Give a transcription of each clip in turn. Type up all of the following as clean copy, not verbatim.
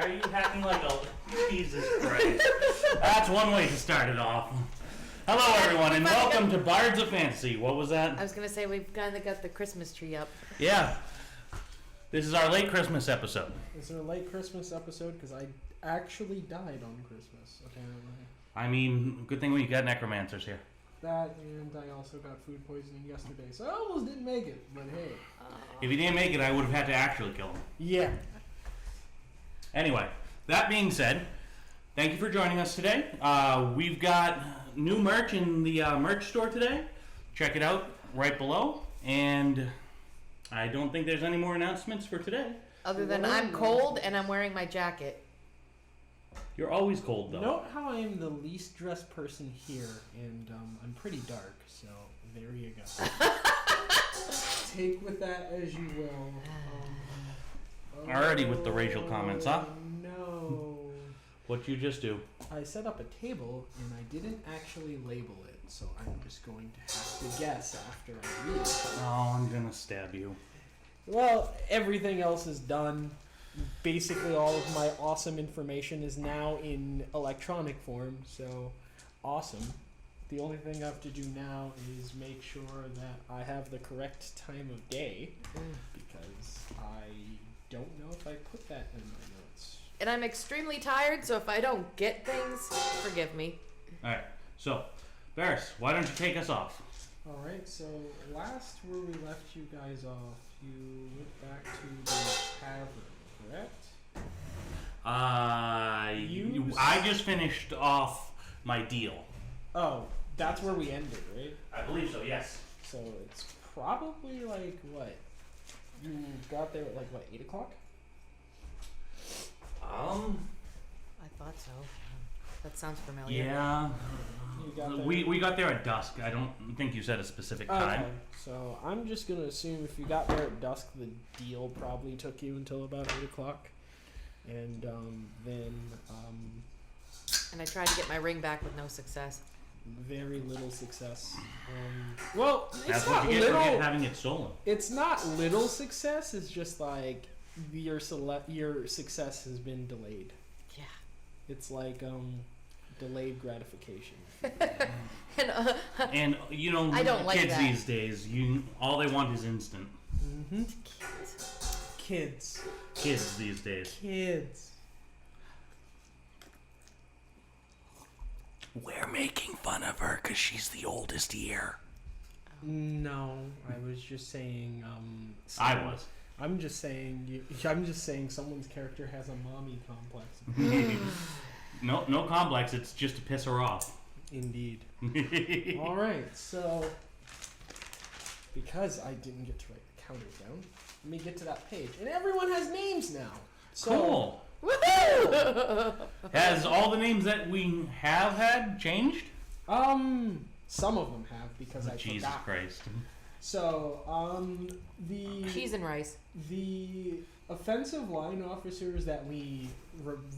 Why are you hacking like a... Jesus Christ. That's one way to start it off. Hello, everyone, and welcome to Bards of Fantasy. What was that? I was going to say, we've kind of got the Christmas tree up. Yeah. This is our late Christmas episode. It's our late Christmas episode because I actually died on Christmas, apparently. I mean, good thing we got necromancers here. That, and I also got food poisoning yesterday, so I almost didn't make it, but hey. If you didn't make it, I would have had to actually kill him. Yeah. Anyway, that being said, thank you for joining us today. We've got new merch in the merch store today. Check it out right below. And I don't think there's any more announcements for today. Other than I'm cold and I'm wearing my jacket. You're always cold, though. Note how I am the least dressed person here, and I'm pretty dark, so there you go. Take with that as you will. Already with the racial comments, huh? No. What'd you just do? I set up a table, and I didn't actually label it, so I'm just going to have to guess after I read it. Oh, I'm gonna stab you. Well, everything else is done. Basically, all of my awesome information is now in electronic form, so awesome. The only thing I have to do now is make sure that I have the correct time of day, because I don't know if I put that in my notes. And I'm extremely tired, so if I don't get things, forgive me. Alright, so, Barris, why don't you take us off? Alright, so last where we left you guys off, you went back to the tavern. Correct? I just finished off my deal. Oh, that's where we ended, right? I believe so, yes. So it's probably like what? You got there at like what, 8 o'clock? I thought so. That sounds familiar. Yeah. You got there. We got there at dusk. I don't think you said a specific time. Okay, so I'm just gonna assume if you got there at dusk, the deal probably took you until about 8 o'clock, and then And I tried to get my ring back with no success. very little success. Well, it's That's not what you get for little. having it stolen. It's not little success. It's just like your success has been delayed. Yeah. It's like delayed gratification. And, And you know, I don't like kids that. these days, all they want is instant. Mm-hmm. Kids. Kids these days. Kids. We're making fun of her because she's the oldest here. No, I was just saying. I was. I'm just saying. I'm just saying someone's character has a mommy complex. No complex. It's just to piss her off. Indeed. All right, so because I didn't get to write the counters down, let me get to that page, and everyone has names now. So, Cool. woohoo! Has all the names that we have had changed? some of them have because I Jesus forgot. Christ. So, Cheese and rice. the offensive line officers that we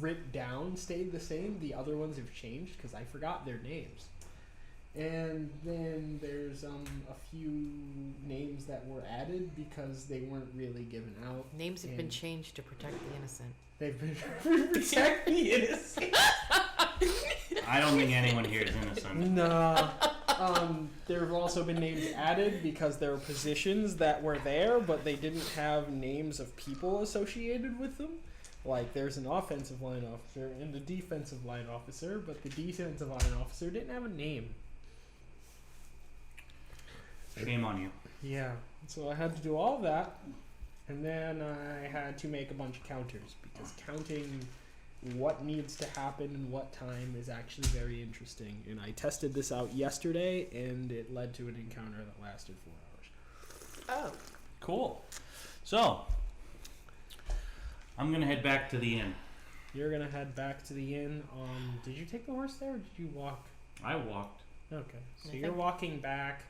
writ down stayed the same. The other ones have changed because I forgot their names. And then there's a few names that were added because they weren't really given out. Names have been changed to protect the innocent. They've been protect the innocent. I don't think anyone here is innocent. No. There have also been names added because there were positions that were there, but they didn't have names of people associated with them. Like, there's an offensive line officer and a defensive line officer, but the defensive line officer didn't have a name. Shame on you. Yeah. So I had to do all that, and then I had to make a bunch of counters, because counting what needs to happen and what time is actually very interesting. And I tested this out yesterday, and it led to an encounter that lasted 4 hours. Oh. Cool. So, I'm going to head back to the inn. You're going to head back to the inn. Did you take the horse there, or did you walk? I walked. Okay. So you're walking back.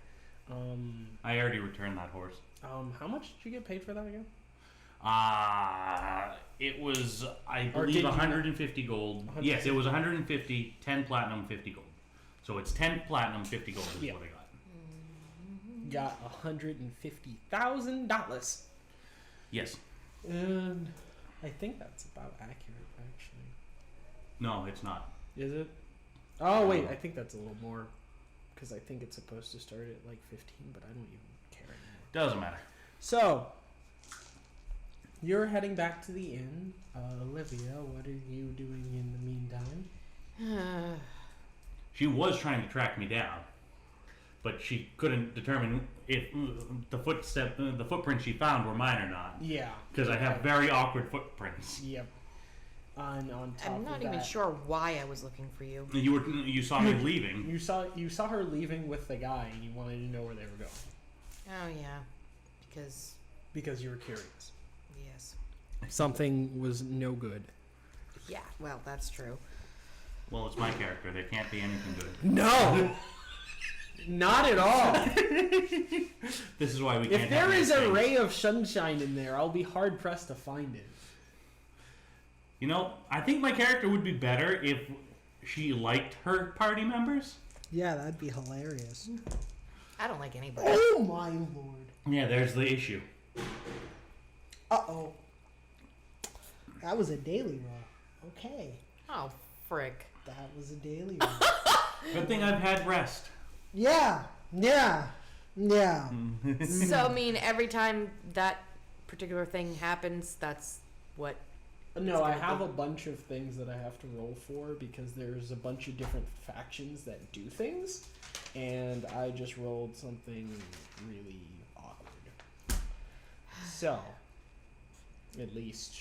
I already returned that horse. How much did you get paid for that again? It was, I Or believe, did you- 150 gold. Yes, it was 150, 10 platinum, 50 gold. So it's 10 platinum, 50 gold is Yeah. what I got. Got $150,000. Yes. And I think that's about accurate, actually. No, it's not. Is it? Oh, wait, I think that's a little more. Because I think it's supposed to start at like 15, but I don't even care anymore. Doesn't matter. So, you're heading back to the inn. Olivia, what are you doing in the meantime? She was trying to track me down, but she couldn't determine if the footprints she found were mine or not. Yeah. Because I have very awkward footprints. Yep. On top I'm of not that, even sure why I was looking for you. You saw me leaving. You saw her leaving with the guy, and you wanted to know where they were going Oh yeah, because you were curious. yes, Something was no good. yeah. Well, that's true. Well, it's my character. There can't be anything good. No, not at all. This is why we can't. If there have is nice a things. ray of sunshine in there, I'll be hard pressed to find it. You know, I think my character would be better if she liked her party members. Yeah, that'd be hilarious. I don't like anybody. Oh my lord. Yeah, there's the issue. Uh-oh. That was a daily roll. Okay. Oh, frick. That was a daily roll. Good thing I've had rest. Yeah. Yeah. Yeah. So I mean, every time that particular thing happens, that's what. No, I gonna have be- a bunch of things that I have to roll for because there's a bunch of different factions that do things, and I just rolled something really awkward. So, at least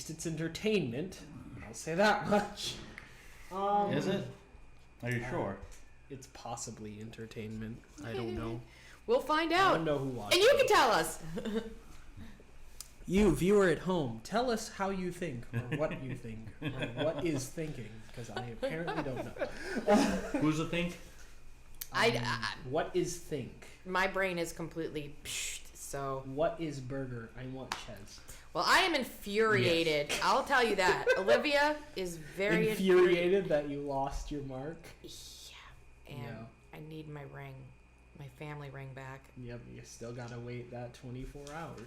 it's entertainment. I'll say that much. Is it? Are you sure? It's possibly entertainment. I don't know. We'll find I out, don't know who watched. and you it. can tell us. You, viewer at home, tell us how you think, or what you think, or what is thinking, because I apparently don't know. Who's the think? What is think? My brain is completely psht, so. What is burger? I want Ches. Well, I am infuriated. I'll tell you that. Olivia is very Infuriated that you lost your mark. Yeah, and Yeah. I need my ring, my family ring back. Yep, you still gotta wait that 24 hours.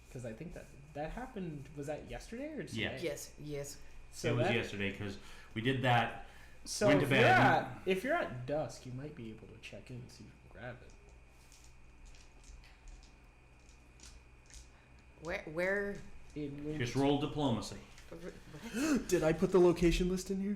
Because I think that happened. Was that yesterday or today? Yeah. Yes. So it was that, yesterday because we did that. So went to bed. if you're at dusk, you might be able to check in and see if you can grab it. Where? Just roll diplomacy. Did I put the location list in here?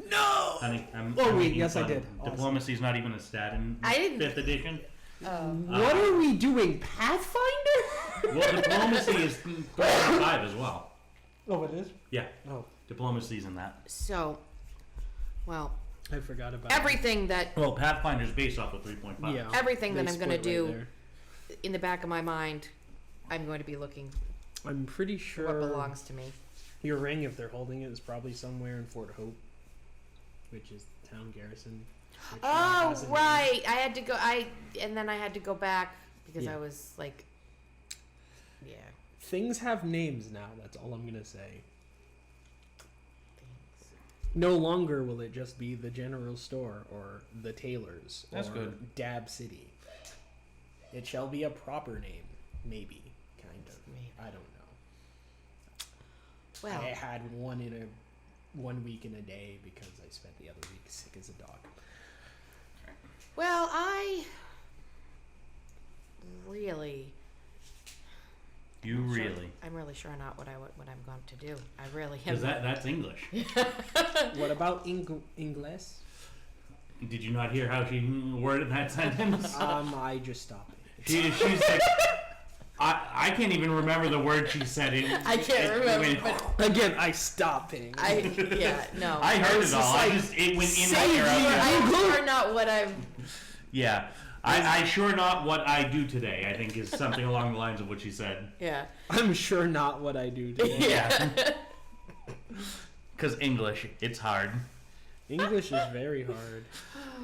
No. Honey, I'm Oh, wait, making yes, I fun. did. Awesome. Diplomacy's not even a stat in I didn't- 5th edition. What are we doing, Pathfinder? Well, diplomacy is 3.5 as well. Oh, it is. Yeah, Oh, diplomacy's in that. So, well, I forgot about everything that Well, Pathfinder's based off of 3.5. Yeah. everything that They I'm gonna split do right there. in the back of my mind, I'm going to be looking I'm pretty for what sure belongs to me. your ring, if they're holding it, is probably somewhere in Fort Hope, which is the town garrison. which now Oh has a name. right, I had to go. And then I had to go back because Yeah. I was like, yeah. Things have names now. That's all I'm gonna say. Thanks. No longer will it just be the general store or the tailors That's or good. Dab City. It shall be a proper name, maybe, kind of. Maybe. I don't know. Well, I had one week in a day because I spent the other week sick as a dog. well, I really. I'm really sure not what I'm going to do. I really am. Because that's English. What about English? Did you not hear how she worded that sentence? I just stopped it. She's like, I can't even remember the word she said. I can't remember, went- but Again, I stopped it. no. I heard was it all. just I like, just it went in say my ear. I was like, I'm sure not what I'm. yeah, I sure not what I do today. I think is something along the lines of what she said. Yeah. I'm sure not what I do today. Yeah. Because English, it's hard. English is very hard.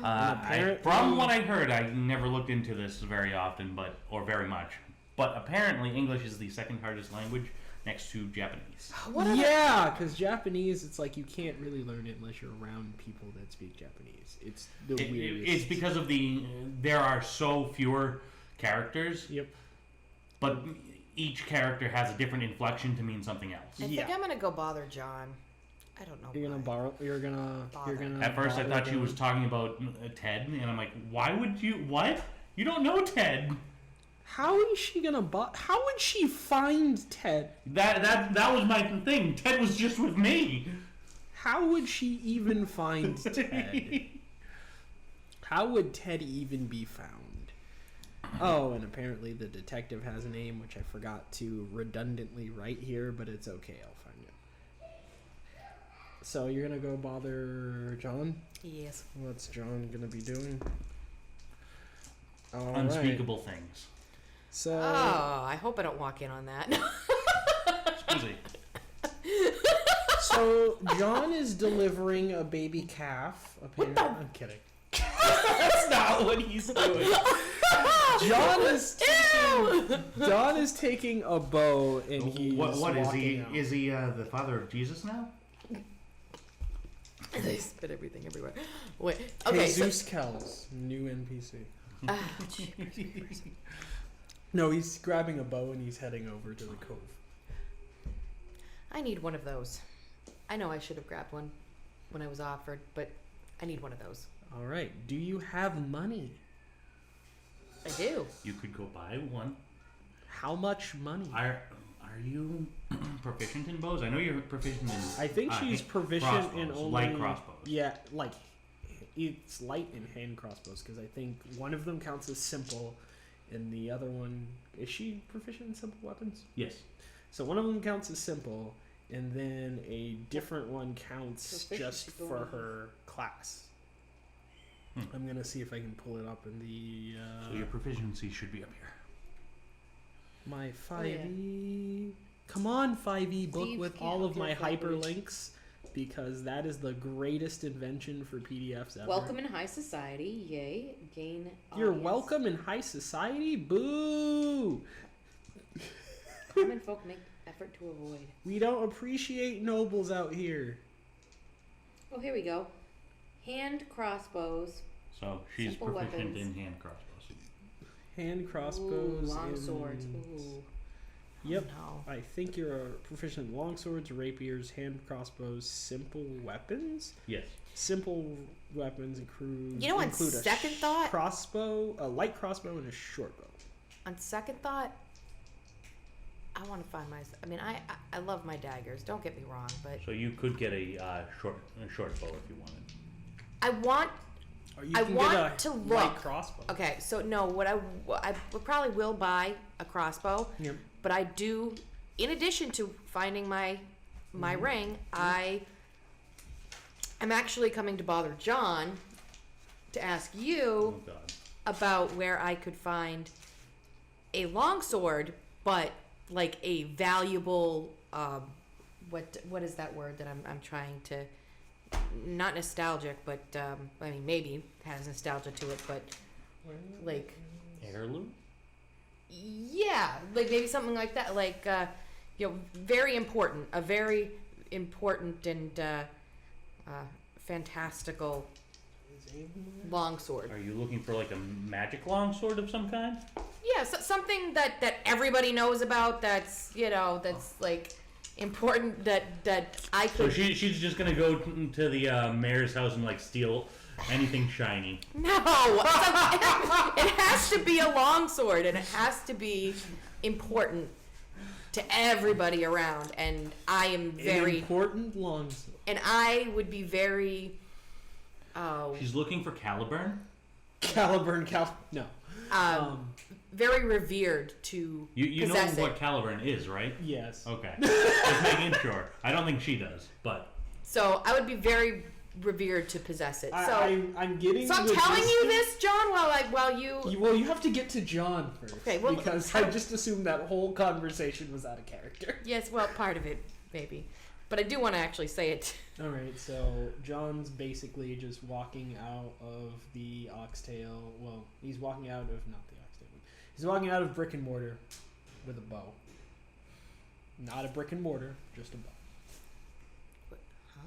apparently- From what I heard, I never looked into this very often, or very much. But apparently, English is the second hardest language next to Japanese. What other- Yeah, because Japanese, it's like you can't really learn it unless you're around people that speak Japanese. It's the weirdest. It's because of there are so fewer characters. Yep. But each character has a different inflection to mean something else. I think I'm gonna go bother John. I don't know. You're gonna why. borrow. You're gonna. At first, I bother thought she John. was talking about Ted, and I'm like, why would you? What? You don't know Ted. How is she gonna? How would she find Ted? That was my thing. Ted was just with me. How would she even find Ted? How would Ted even be found? Oh, and apparently the detective has a name, which I forgot to redundantly write here, but it's okay. I'll find it. So you're gonna go bother John? Yes. What's John gonna be doing? All Unspeakable right. things. So. Oh, I hope I don't walk in on that. Excuse me. So John is delivering a baby calf. Apparently, I'm kidding. That's not what he's doing. John is taking a bow and he's What is he? walking out. Is he the father of Jesus now? They spit everything everywhere. Wait. Okay. Jesus Kells, new NPC. So, No, he's grabbing a bow and he's heading over to the cove. I need one of those. I know I should have grabbed one when I was offered, but I need one of those. All right. Do you have money? I do. You could go buy one. How much money? Are you proficient in bows? I know you're proficient in. I think she's proficient in crossbows, only light crossbows. Yeah, like it's light in hand crossbows because I think one of them counts as simple, and the other one is she proficient in simple weapons? Yes. So one of them counts as simple, and then a different one counts Proficiency just for bonus. her class. Hmm. I'm gonna see if I can pull it up in the So your proficiency should be up here. my 5e. Come on, 5e book Steve with can't all of do my flavors. hyperlinks because that is the greatest invention for PDFs ever. Welcome in high society. Yay. Gain. You're audience. welcome in high society. Boo! Common folk make effort to avoid. We don't appreciate nobles out here. Oh, here we go. Hand crossbows. So she's Simple proficient weapons. in hand crossbows. Hand crossbows. Ooh, long in- swords. Ooh. Yep. Oh, I think you're proficient in longswords, rapiers, hand crossbows, simple weapons. Yes. Simple weapons include. You know, on include second thought- crossbow, a light crossbow, and a short bow. On second thought, I want to find my. I mean, I love my daggers. Don't get me wrong, but So you could get a short bow if you wanted. I want. Or you I can want get a to light look. crossbow. Okay, so no, what I probably will buy a crossbow, Yep. but I do. In addition to finding my ring, I'm actually coming to bother John to ask Oh you God. about where I could find a longsword, but like a valuable what is that word that I'm trying to, not nostalgic, but I mean maybe has nostalgia to it, but like Heirloom? yeah, like maybe something like that, like very important, a very important and fantastical longsword. Are you looking for like a magic longsword of some kind? Yeah, so something that everybody knows about. That's that's like important. That I So could. she's just gonna go to the mayor's house and like steal anything shiny. No, it has to be a longsword, and it has to be important to everybody around. And I am An very, important longsword. and I would be very. Oh, She's looking for Caliburn. Caliburn, no. very revered to You know possess what it. Caliburn is, right? Yes. Okay. Just making sure. I don't think she does, but So I would be very revered to possess it. So. I'm getting. So I'm the telling you gist this, John, while you. Well, you have to get to John first. Okay, well, because I just assumed that whole conversation was out of character. Yes, well, part of it, maybe. But I do want to actually say it. All right, so John's basically just walking out of the oxtail. Well, he's walking out of not the oxtail. He's walking out of brick and mortar with a bow. Not a brick and mortar, just a bow. Huh?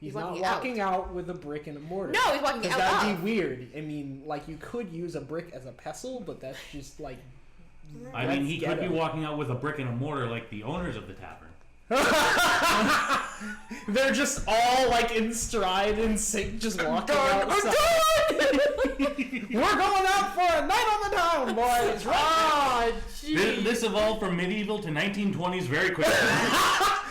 He's He's not walking walking out with a brick and a mortar. No, he's walking Because out that'd of. be weird. I mean, like you could use a brick as a pestle, but that's just like I mean, he That's could be ghetto. walking out with a brick and a mortar like the owners of the tavern. They're just all like in stride and sync, just walking outside. We're going out for a night on the town, boys. Oh, This evolved from medieval to 1920s very quickly.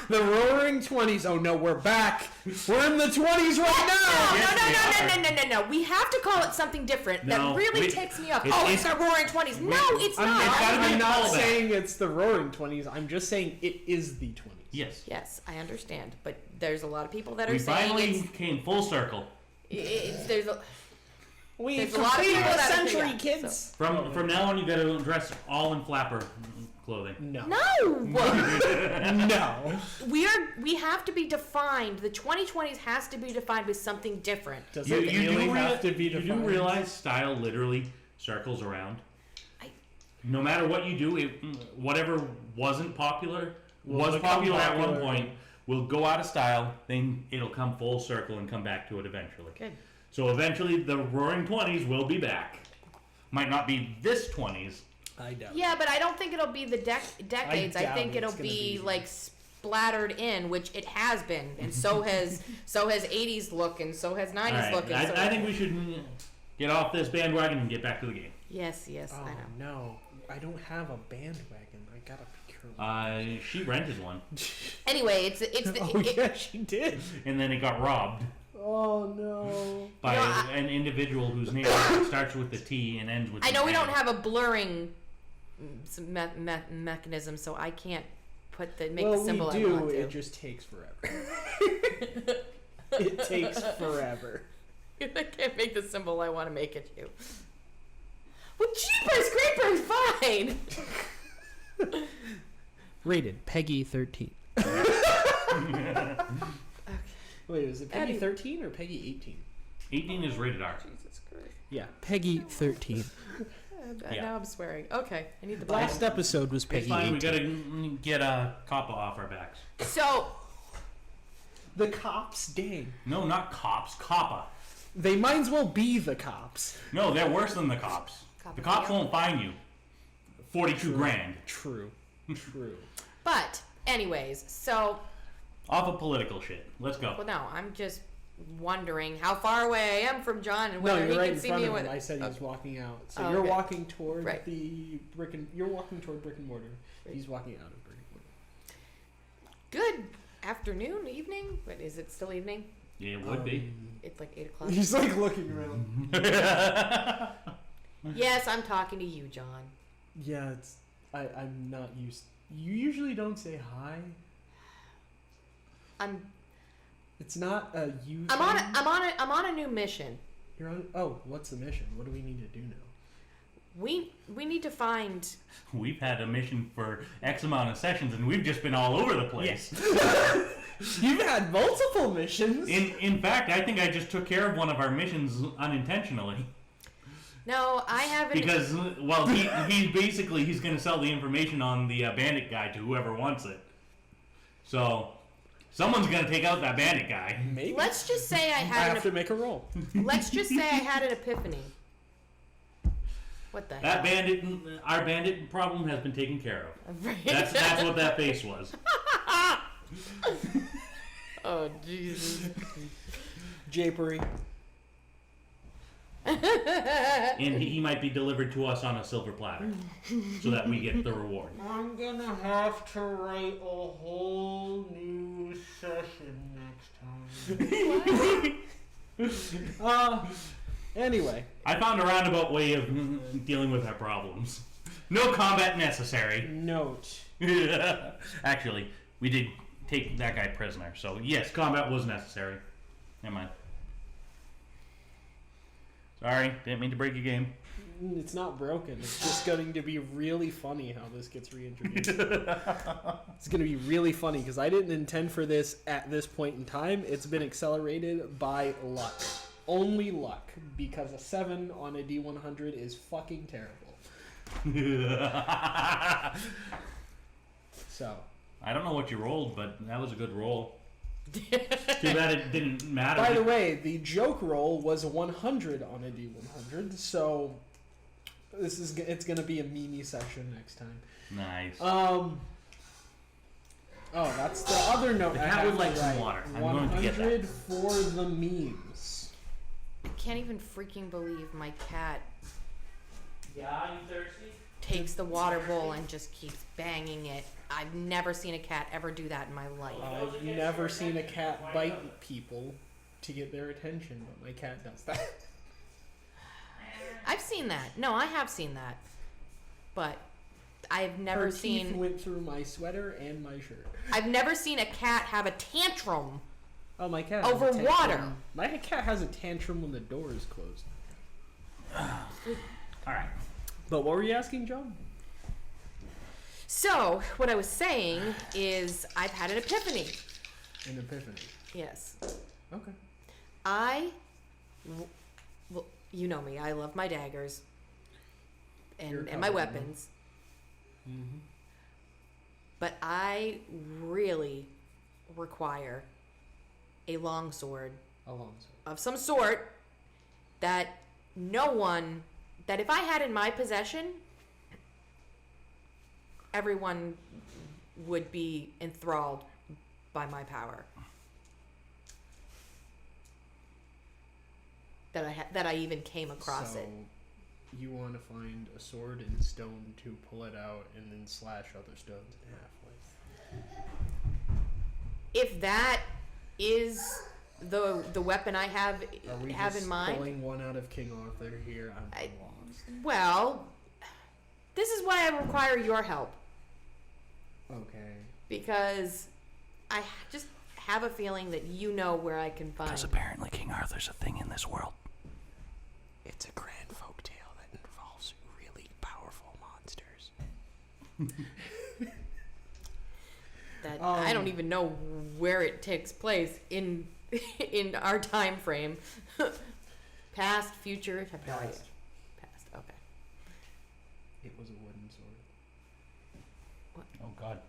The Roaring 20s. Oh no, we're back. We're in the 20s right now. No. We have to call it something different. No, that really wait. takes me off. It's- It's the Roaring 20s. No, it's I'm, not. gotta be I'm not callback. saying it's the Roaring 20s. I'm just saying it is the 20s. Yes. Yes, I understand, but there's a lot of people that are We saying finally came full circle. there's a, We There's a lot of completed people a that are century, yeah, kids. From now on, you got to dress all in flapper clothing. No. no. No. We have to be defined. The 2020s has to be defined with something different. Does You, it you really do have to be you do defined? realize style literally circles around. I- No matter what you do, whatever wasn't popular Will was become popular at one popular. point. Will go out of style, then it'll come full circle and come back to it eventually. Good. So eventually, the Roaring 20s will be back. Might not be this 20s. I doubt. Yeah, but I don't think it'll be the decades. I doubt think it's it'll gonna be be- like splattered in, which it has been, and so has 80s look, and so has 90s All right, look. And so I think we should get off this bandwagon and get back to the game. Yes, Oh I know. no, I don't have a bandwagon. I gotta procure one. She rented one, Anyway, it's the, Oh yeah, she did. and then it got robbed Oh no. by No, an individual whose name starts with the T and ends with I the know we N. don't have a blurring mechanism, so I can't make well, the symbol we I do. want to. It just takes forever. It takes forever. I can't make the symbol I want to make it to. Well, Jeepers Creepers, fine. Rated Peggy 13. Okay. Wait, is it Peggy Eddie. 13 or Peggy 18? 18 is rated R. Jesus Christ. Yeah, Peggy 13. Yeah. Now I'm swearing. Okay, I need the Last Bible. episode was It's Peggy fine. 18. We gotta get a coppa off our backs. So, The cops, dang. No, not cops. Coppa. They might as well be the cops. No, they're worse than the cops. The cops won't find you. 42 grand. True. True. but anyways, so Off of political shit. Let's go. well, no, I'm just wondering how far away I am from John and No, whether you're he right can in see front me of with. him. I said he was walking out. So Oh, you're okay. walking toward Right. the you're walking toward brick and mortar. Right. He's walking out of brick and mortar. Good afternoon, evening. What is it? Still evening? Yeah, it would be. It's like 8 o'clock. He's like looking around. Yes, I'm talking to you, John. Yeah, I'm not used. You usually don't say hi. I'm It's not a you. I'm on thing. I'm on a new mission. You're on. Oh, what's the mission? What do we need to do now? We need to find. We've had a mission for X amount of sessions, and we've just been all over the place. You've had multiple missions. In fact, I think I just took care of one of our missions unintentionally. No, I haven't. Because, well, he's going to sell the information on the bandit guy to whoever wants it. So, someone's going to take out that bandit guy. Maybe. Let's just say I I had have to make a roll. let's just say I had an epiphany. What the That hell? our bandit problem has been taken care of. Right. That's what that face was. Oh Jesus. Japery. And he might be delivered to us on a silver platter so that we get the reward. I'm gonna have to write a whole new session next time. Anyway. I found a roundabout way of dealing with our problems. No combat necessary. Note. Actually, we did take that guy prisoner, so yes, combat was necessary. Never mind. Sorry, didn't mean to break your game. It's not broken. It's just going to be really funny how this gets reintroduced. It's going to be really funny because I didn't intend for this at this point in time. It's been accelerated by luck. Only luck, because a 7 on a D100 is fucking terrible. So. I don't know what you rolled, but that was a good roll. Too bad it didn't matter. By the way, the joke roll was 100 on a D100, so It's gonna be a mini session next time. Nice. Oh, that's the other note. The I cat have would to like some write. water. I'm going to get that. 100 for the memes. I can't even freaking believe my cat Yeah, you thirsty? takes the water bowl and just keeps banging it. I've never seen a cat ever do that in my life. I've never seen a cat bite people to get their attention, but my cat does that. I've seen that. No, I have seen that. But I've never Her teeth seen went through my sweater and my shirt. I've never seen a cat have a tantrum. Oh, my cat Over has a tantrum. water. My cat has a tantrum when the door is closed. All right. But what were you asking, John? So, what I was saying is I've had an epiphany. An epiphany. Yes. Okay. Well, you know me. I love my daggers You're and my covered in them. weapons. Mm-hmm. But I really require a longsword of some sort that that if I had in my possession, everyone would be enthralled by my power. That I even came across so, it. You want to find a sword in stone to pull it out and then slash other stones in half with. If that is the weapon I have Are we have just in mind, pulling one out of King Arthur here? I'm I- lost. well, this is why I require your help. Okay. Because I just have a feeling that you know where I can find. Because apparently King Arthur's a thing in this world. It's a grand folktale that involves really powerful monsters. That I don't even know where it takes place in our time frame. Past, future, I have no idea. Past. Past. Okay. It was a wooden sword. Oh, God.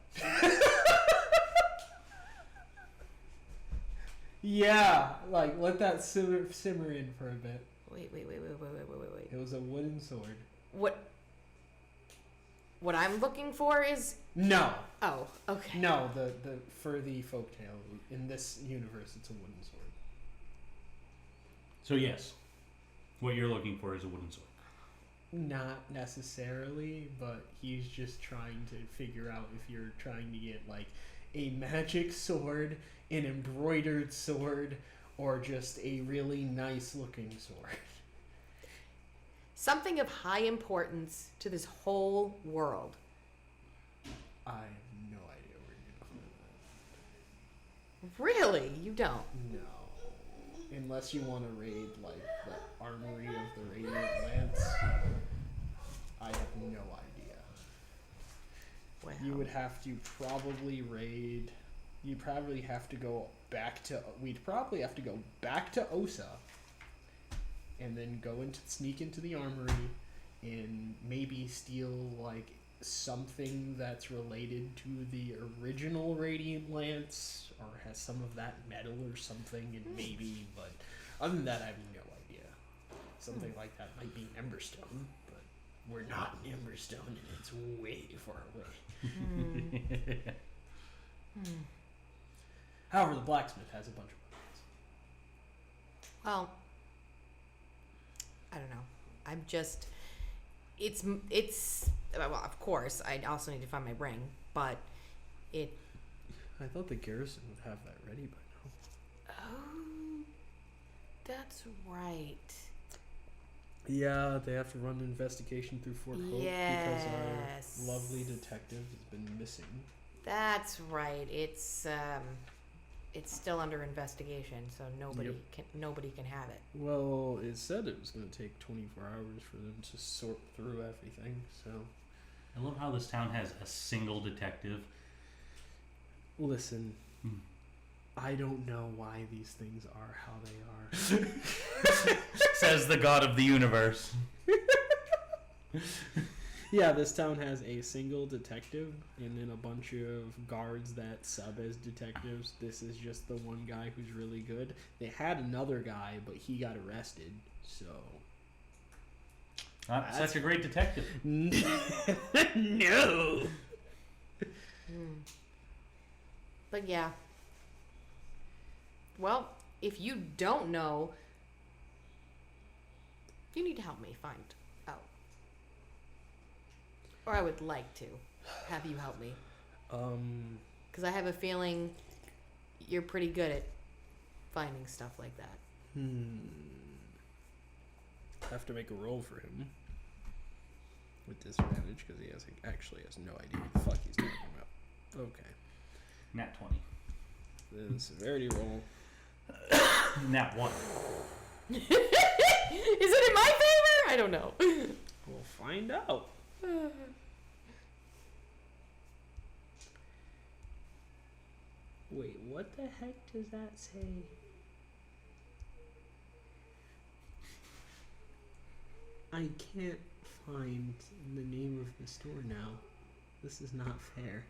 Yeah, like let that simmer in for a bit. Wait. It was a wooden sword. What I'm looking for is No, oh, okay. no, the for the folktale in this universe, it's a wooden sword. So, yes. What you're looking for is a wooden sword. Not necessarily, but he's just trying to figure out if you're trying to get like a magic sword, an embroidered sword, or just a really nice looking sword. Something of high importance to this whole world. I have no idea where you're going with Really? You don't? that. No. Unless you want to raid like the armory of the Radiant Lance. I have no idea. Wow. You would have to probably raid. You'd probably have to go back to. We'd probably have to go back to Osa, and then sneak into the armory, and maybe steal like something that's related to the original Radiant Lance, or has some of that metal or something, and maybe. But other than that, I have no idea. Something like that might be Emberstone, but we're not in Emberstone, and it's way far away. However, the blacksmith has a bunch of weapons. Well, I don't know. I'm just. It's. Well, of course, I also need to find my ring, but it. I thought the garrison would have that ready by now. Oh, that's right. Yeah, they have to run an investigation through Fort Hope because Yes. our lovely detective has been missing. That's right. It's still under investigation, so nobody can have it. Well, it said it was going to take 24 hours for them to sort through everything, so... I love how this town has a single detective. Listen, I don't know why these things are how they are. Says the god of the universe. Yeah, this town has a single detective and then a bunch of guards that sub as detectives. This is just the one guy who's really good. They had another guy, but he got arrested, so... Not such a great detective. No. But yeah. Well, if you don't know, you need to help me find out. Or I would like to have you help me. Because I have a feeling you're pretty good at finding stuff like that. Have to make a roll for him with disadvantage because he actually has no idea what the fuck he's talking about. Okay. Nat 20. The severity roll. Nat 1. Is it in my favor? I don't know. We'll find out. Wait, what the heck does that say? I can't find the name of the store now. This is not fair.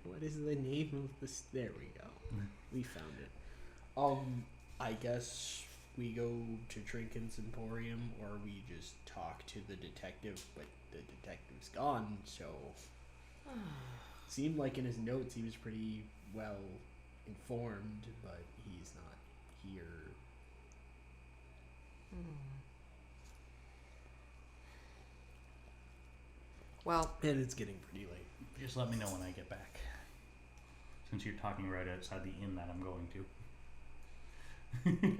What is the name of this? There we go. We found it. I guess we go to Trinken's Emporium, or we just talk to the detective, but the detective's gone, so... Seemed like in his notes he was pretty well informed, but he's not here. Well, And it's getting pretty late. Just let me know when I get back. Since you're talking right outside the inn that I'm going to.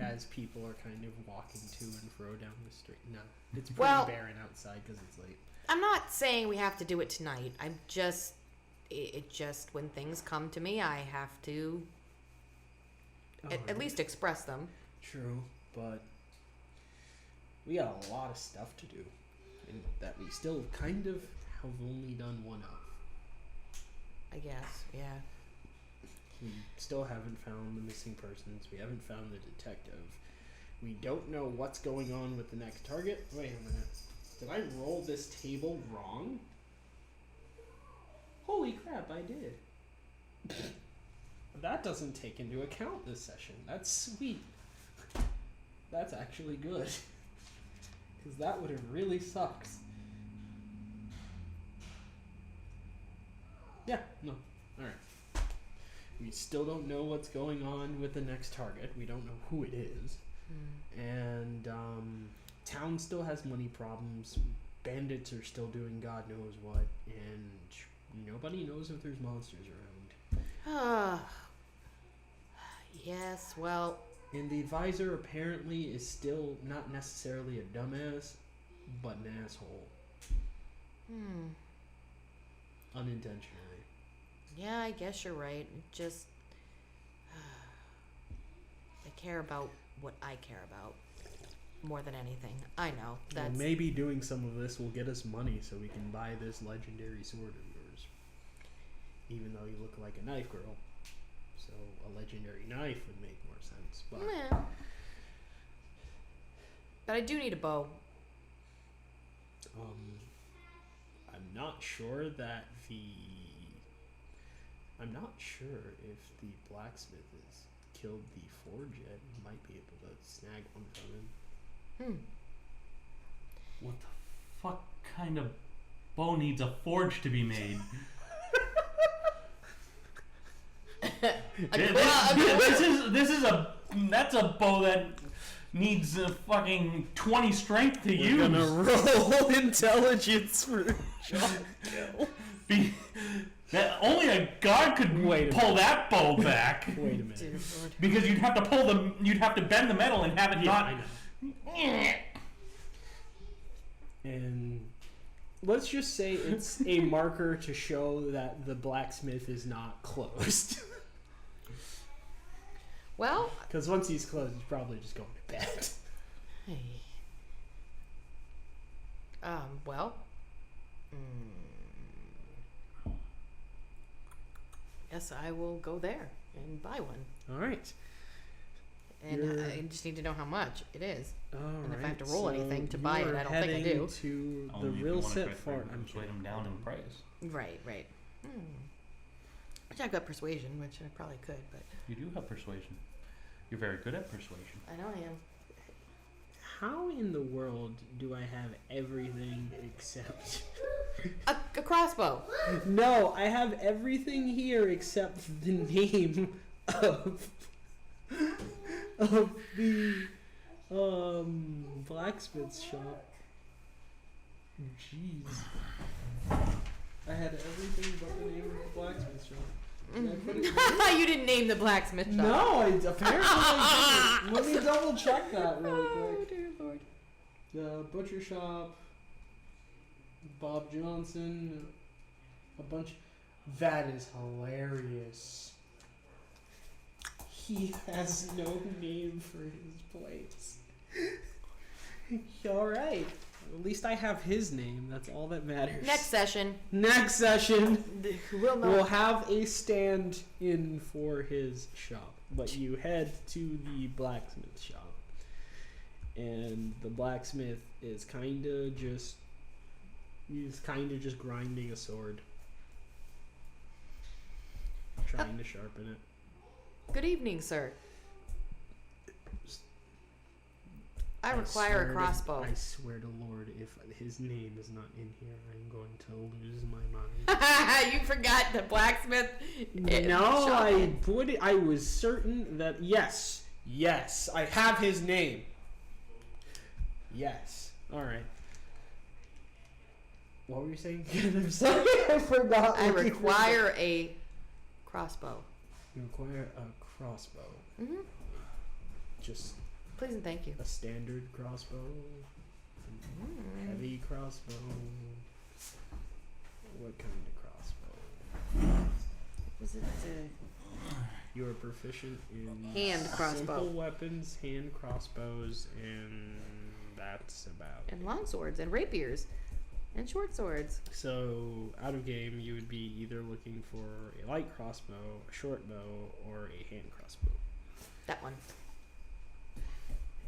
As people are kind of walking to and fro down the street. No, it's pretty Well- barren outside because it's late. I'm not saying we have to do it tonight. I'm just... It just, when things come to me, I have to at least express them. True, but we got a lot of stuff to do, and that we still kind of have only done one of. I guess, yeah. We still haven't found the missing persons. We haven't found the detective. We don't know what's going on with the next target. Wait a minute. Did I roll this table wrong? Holy crap, I did. That doesn't take into account this session. That's sweet. That's actually good. Because that would have really sucked. Yeah, no. Alright. We still don't know what's going on with the next target. We don't know who it is. And, town still has money problems. Bandits are still doing God knows what. And nobody knows if there's monsters around. Yes, well... And the advisor apparently is still not necessarily a dumbass, but an asshole. Unintentionally. Yeah, I guess you're right. Just... I care about what I care about. More than anything. I know. Well, That's... maybe doing some of this will get us money so we can buy this legendary sword of yours. Even though you look like a knife girl. So a legendary knife would make more sense. But Meh. But I do need a bow. I'm not sure that I'm not sure if the blacksmith has killed the forge yet. You might be able to snag one from him. What the fuck kind of bow needs a forge to be made? That's a bow that needs a fucking 20 strength to use. We're gonna roll intelligence for John Kill. Only a god could pull that bow back. Wait a minute. Dear Lord. Because you'd have to bend the metal and have it Yeah, not. I know. And let's just say it's a marker to show that the blacksmith is not closed. Well... Because once he's closed, he's probably just going to bed. Hey. Well... Guess I will go there and buy one. Alright. And I just need to know how much it is. Alright. And if I have to roll anything to buy it, I don't think I do. To Only the if you real wanna set try to fart. I'm persuade him down in price. Right. Which I've got persuasion, which I probably could, but... You do have persuasion. You're very good at persuasion. I know I am. How in the world do I have everything except... A crossbow. No, I have everything here except the name of the blacksmith shop. Jeez. I had everything but the name of the blacksmith shop. Did I put it in? You didn't name the blacksmith shop. No, apparently I didn't. Let me double check that really Oh, quick. dear Lord. The butcher shop, Bob Johnson, a bunch. That is hilarious. He has no name for his place. Alright. At least I have his name. That's all that matters. Next session. Next session. We'll know. We'll have a stand in for his shop. But you head to the blacksmith shop. And the blacksmith is kinda just grinding a sword. Trying to sharpen it. Good evening, sir. I require swear a to- crossbow. I swear to Lord, if his name is not in here, I'm going to lose my mind. You forgot the blacksmith. No, shop. I put it. I was certain that yes, I have his name. Yes. All right. What were you saying? I'm sorry, I forgot. I what you require a crossbow. You require a crossbow. Hmm. Just Please and thank you. a standard crossbow. Heavy crossbow. What kind of crossbow? Was it You are proficient in Hand crossbow. simple weapons, hand crossbows, and that's about it. and long swords and rapiers and short swords? So, out of game, you would be either looking for a light crossbow, a short bow, or a hand crossbow. That one.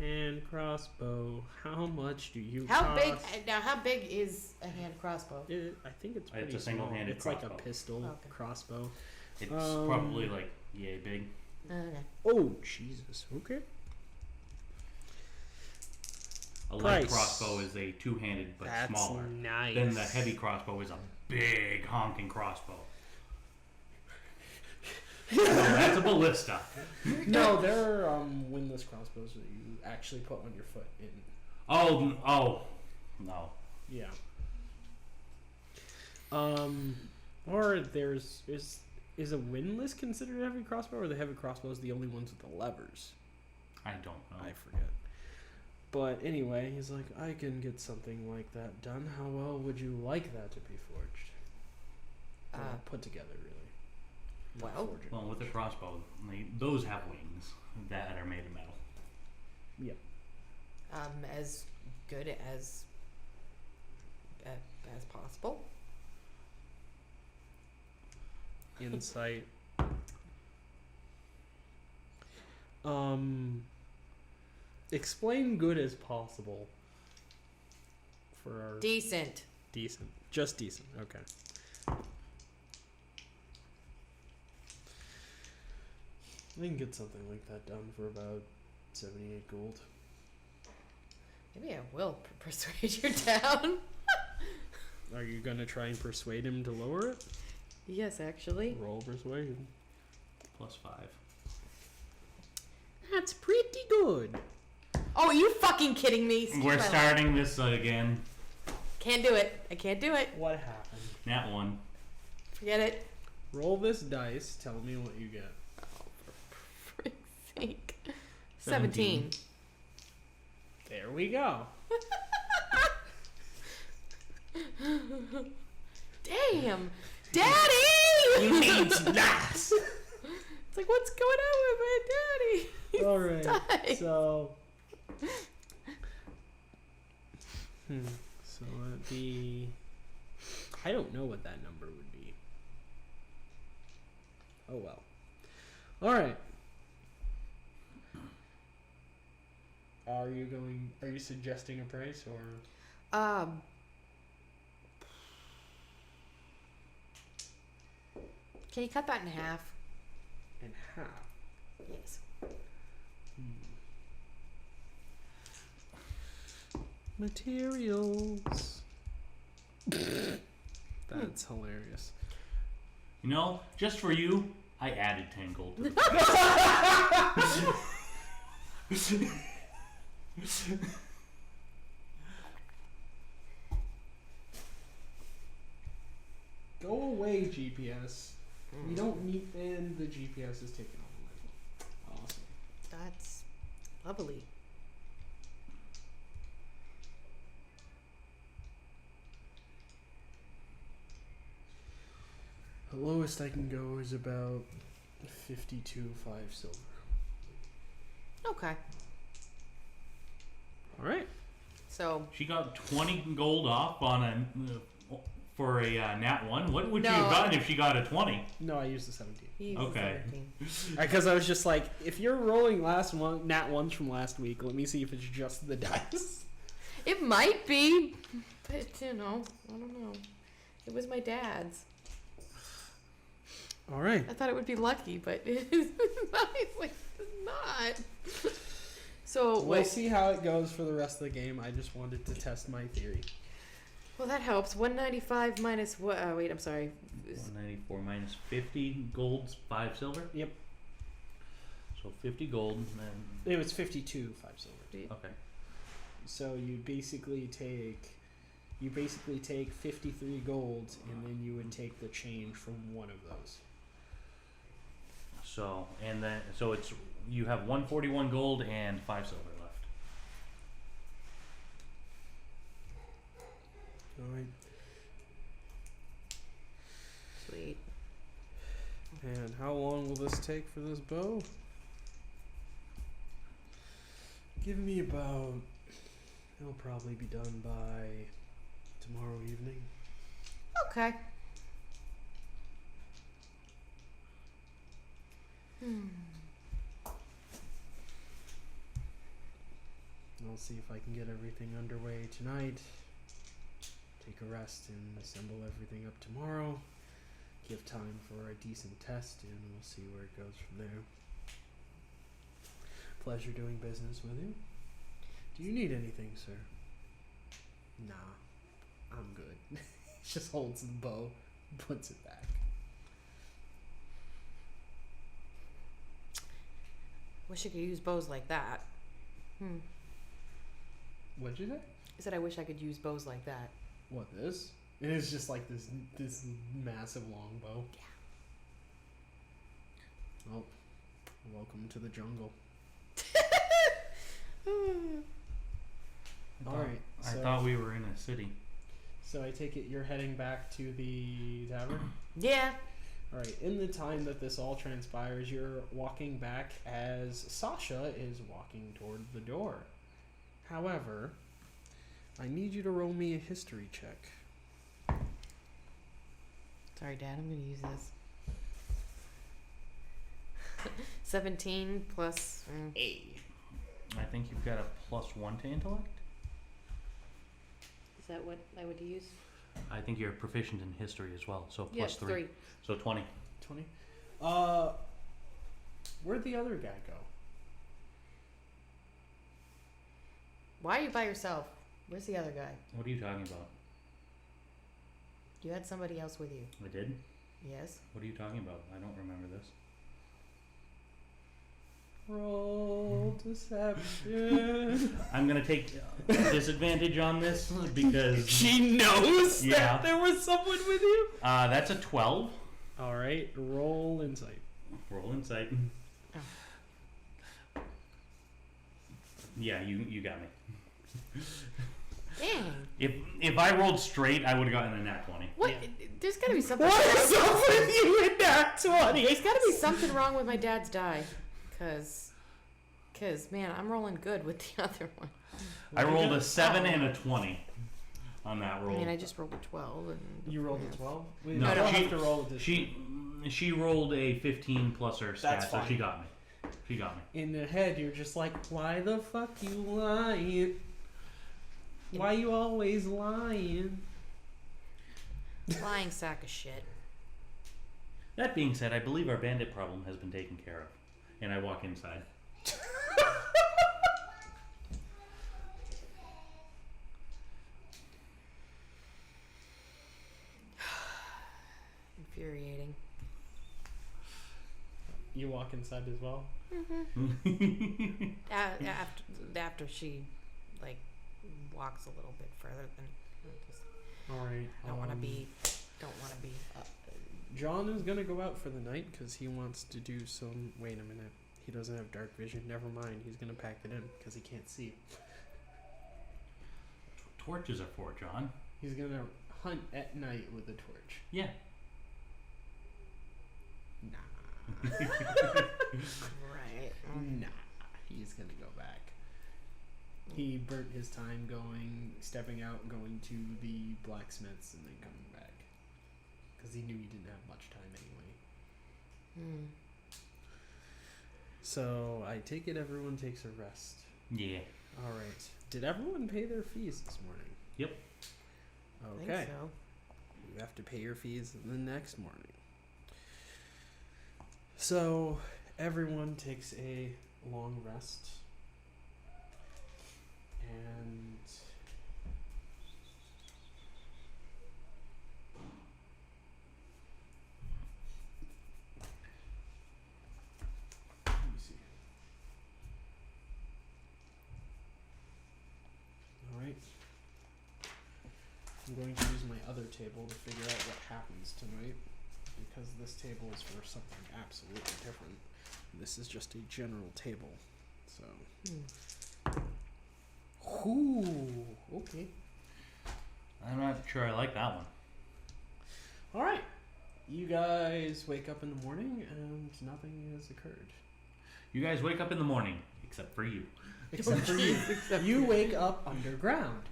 Hand crossbow. How much do you How cost? big? Now, how big is a hand crossbow? I think it's pretty It's a small. single-handed It's like crossbow. a pistol Okay. crossbow. It's probably like yay big. Okay. Oh, Jesus. Okay. A light Price. crossbow is a two-handed but That's smaller. nice. Then the heavy crossbow is a big honking crossbow. So that's a ballista. No, there are windlass crossbows that you actually put on your foot in. Oh, no. Yeah. Or is a windlass considered a heavy crossbow, or the heavy crossbow is the only ones with the levers? I don't know. I forget. But anyway, he's like, I can get something like that done. How well would you like that to be forged? Put together, really. Not Well- forged. Well, with a crossbow, those have wings that are made of metal. Yep. As good as possible. Insight. Explain good as possible for our Decent. decent. Just decent. Okay. I can get something like that done for about 78 gold. Maybe I will persuade you down. Are you gonna try and persuade him to lower it? Yes, actually. Roll persuasion. +5. That's pretty good. Oh, are you fucking kidding me? Excuse We're my starting this again. Can't do it. I can't do it. What happened? Nat 1. Forget it. Roll this dice. Tell me what you get. Oh, for frick's sake. 17. There we go. Damn. Daddy! You need nice. It's like, what's going on with my daddy? He's All right. died. So. So that'd be. I don't know what that number would be. Oh well. All right. Are you suggesting a price or? Can you cut that in half? In half? Yes. Materials. That's hilarious. You know, just for you, I added 10 gold. To the Go away, GPS. We don't need. And the GPS is taking all the money. Awesome. That's lovely. The lowest I can go is about 52 5 silver. Okay. All right. So She got 20 gold off on a for a nat 1. What would No, she have gotten if she got a 20? No, I used the 17. he uses Okay. 17. Because I was just like, if you're rolling nat ones from last week, let me see if it's just the dice. It might be, but you know, I don't know. It was my dad's. All right. I thought it would be lucky, but it's not. So We'll wait. see how it goes for the rest of the game. I just wanted to test my theory. Well, that helps. 195 minus what? Wait, I'm sorry. 194 minus 50 golds, 5 silver. Yep. So 50 gold, and then It was 52 5 silver. okay. So you basically take 53 golds, and then you would take the change from one of those. So it's you have 141 gold and 5 silver left. All right. Sweet. And how long will this take for this bow? Give me about. It'll probably be done by tomorrow evening. Okay. I'll see if I can get everything underway tonight. Take a rest and assemble everything up tomorrow. Give time for a decent test, and we'll see where it goes from there. Pleasure doing business with you. Do you need anything, sir? Nah, I'm good. He just holds the bow, puts it back. Wish I could use bows like that. What'd you say? I said I wish I could use bows like that. What, this? It is just like this massive longbow. Yeah. Well, welcome to the jungle. Alright, I thought we were in a city. So I take it you're heading back to the tavern? Yeah. Alright, in the time that this all transpires, you're walking back as Sasha is walking toward the door. However, I need you to roll me a history check. Sorry, Dad. I'm gonna use this. 17 plus. I think you've got a +1 to intellect. Is that what I would use? I think you're proficient in history as well, so Yes, +3. 3. So 20. 20? Where'd the other guy go? Why are you by yourself? Where's the other guy? What are you talking about? You had somebody else with you. I did? Yes. What are you talking about? I don't remember this. Roll deception. I'm gonna take disadvantage on this because She knows Yeah. that there was someone with you? that's a 12. Alright, roll insight. Roll insight. Oh. Yeah, you got me. Dang. If I rolled straight, I would have gotten a nat 20. What? Yeah. There's gotta be something. What is up with you in that 20? There's gotta be something wrong with my dad's die. Cause man, I'm rolling good with the other one. I rolled a 7 and a 20 on that I roll. mean, I just rolled a 12 and. You rolled a 12? Wait, No, I don't she- have to roll a dis- She rolled a 15 plus her stat, That's so fine. she got me. She got me. In the head, you're just like, why the fuck you lying? Why you always lying? Lying sack of shit. That being said, I believe our bandit problem has been taken care of. And I walk inside. You walk inside as well? After she, like, walks a little bit further than. Alright. Don't want to be. John is gonna go out for the night because he wants to do some. Wait a minute. He doesn't have dark vision. Never mind. He's gonna pack it in because he can't see. Torches are for, John. He's gonna hunt at night with a torch. Yeah. Nah. Right. Nah. He's gonna go back. He burnt his time stepping out, going to the blacksmiths, and then coming back. Because he knew he didn't have much time anyway. So, I take it everyone takes a rest. Yeah. Alright. Did everyone pay their fees this morning? Yep. Okay. I think so. You have to pay your fees the next morning. So, everyone takes a long rest. And let me see. Alright. I'm going to use my other table to figure out what happens tonight, because this table is for something absolutely different. This is just a general table. So ooh, okay. I'm not sure I like that one. Alright. You guys wake up in the morning and nothing has occurred. You guys wake up in the morning, except for you. Except for you. You wake up underground.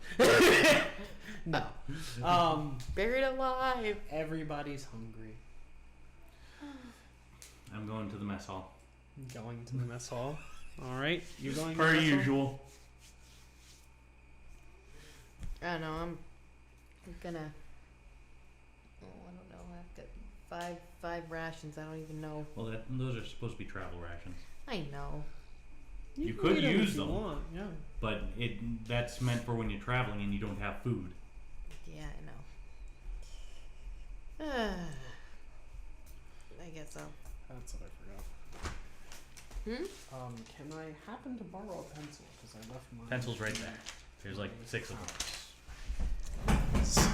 No. Buried alive. Everybody's hungry. I'm going to the mess hall. Going to the mess hall. Alright. You going Per to the mess hall? usual. I don't know. I'm gonna. Oh, I don't know. I've got five rations. I don't even know. Well, those are supposed to be travel rations. I know. You can could eat 'em use if you them. want, yeah. But that's meant for when you're traveling and you don't have food. Yeah, I know. I guess so. That's what I forgot. Can I happen to borrow a pencil? Because I left mine. Pencil's right there. There's like 6 of them.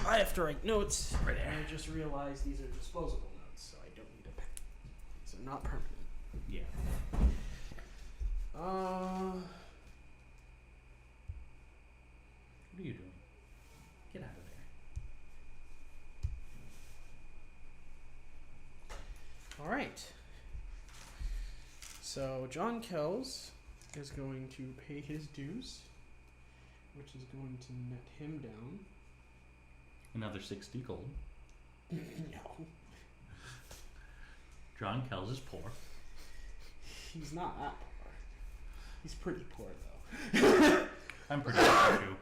I have to write notes. Right there. And I just realized these are disposable notes, so I don't need a pen. So not permanent. Yeah. Uh, What are you doing? Get out of there. all right. So John Kells is going to pay his dues, which is going to net him down. Another 60 gold. No, John Kells is poor. he's not that poor. He's pretty poor though. I'm pretty poor too.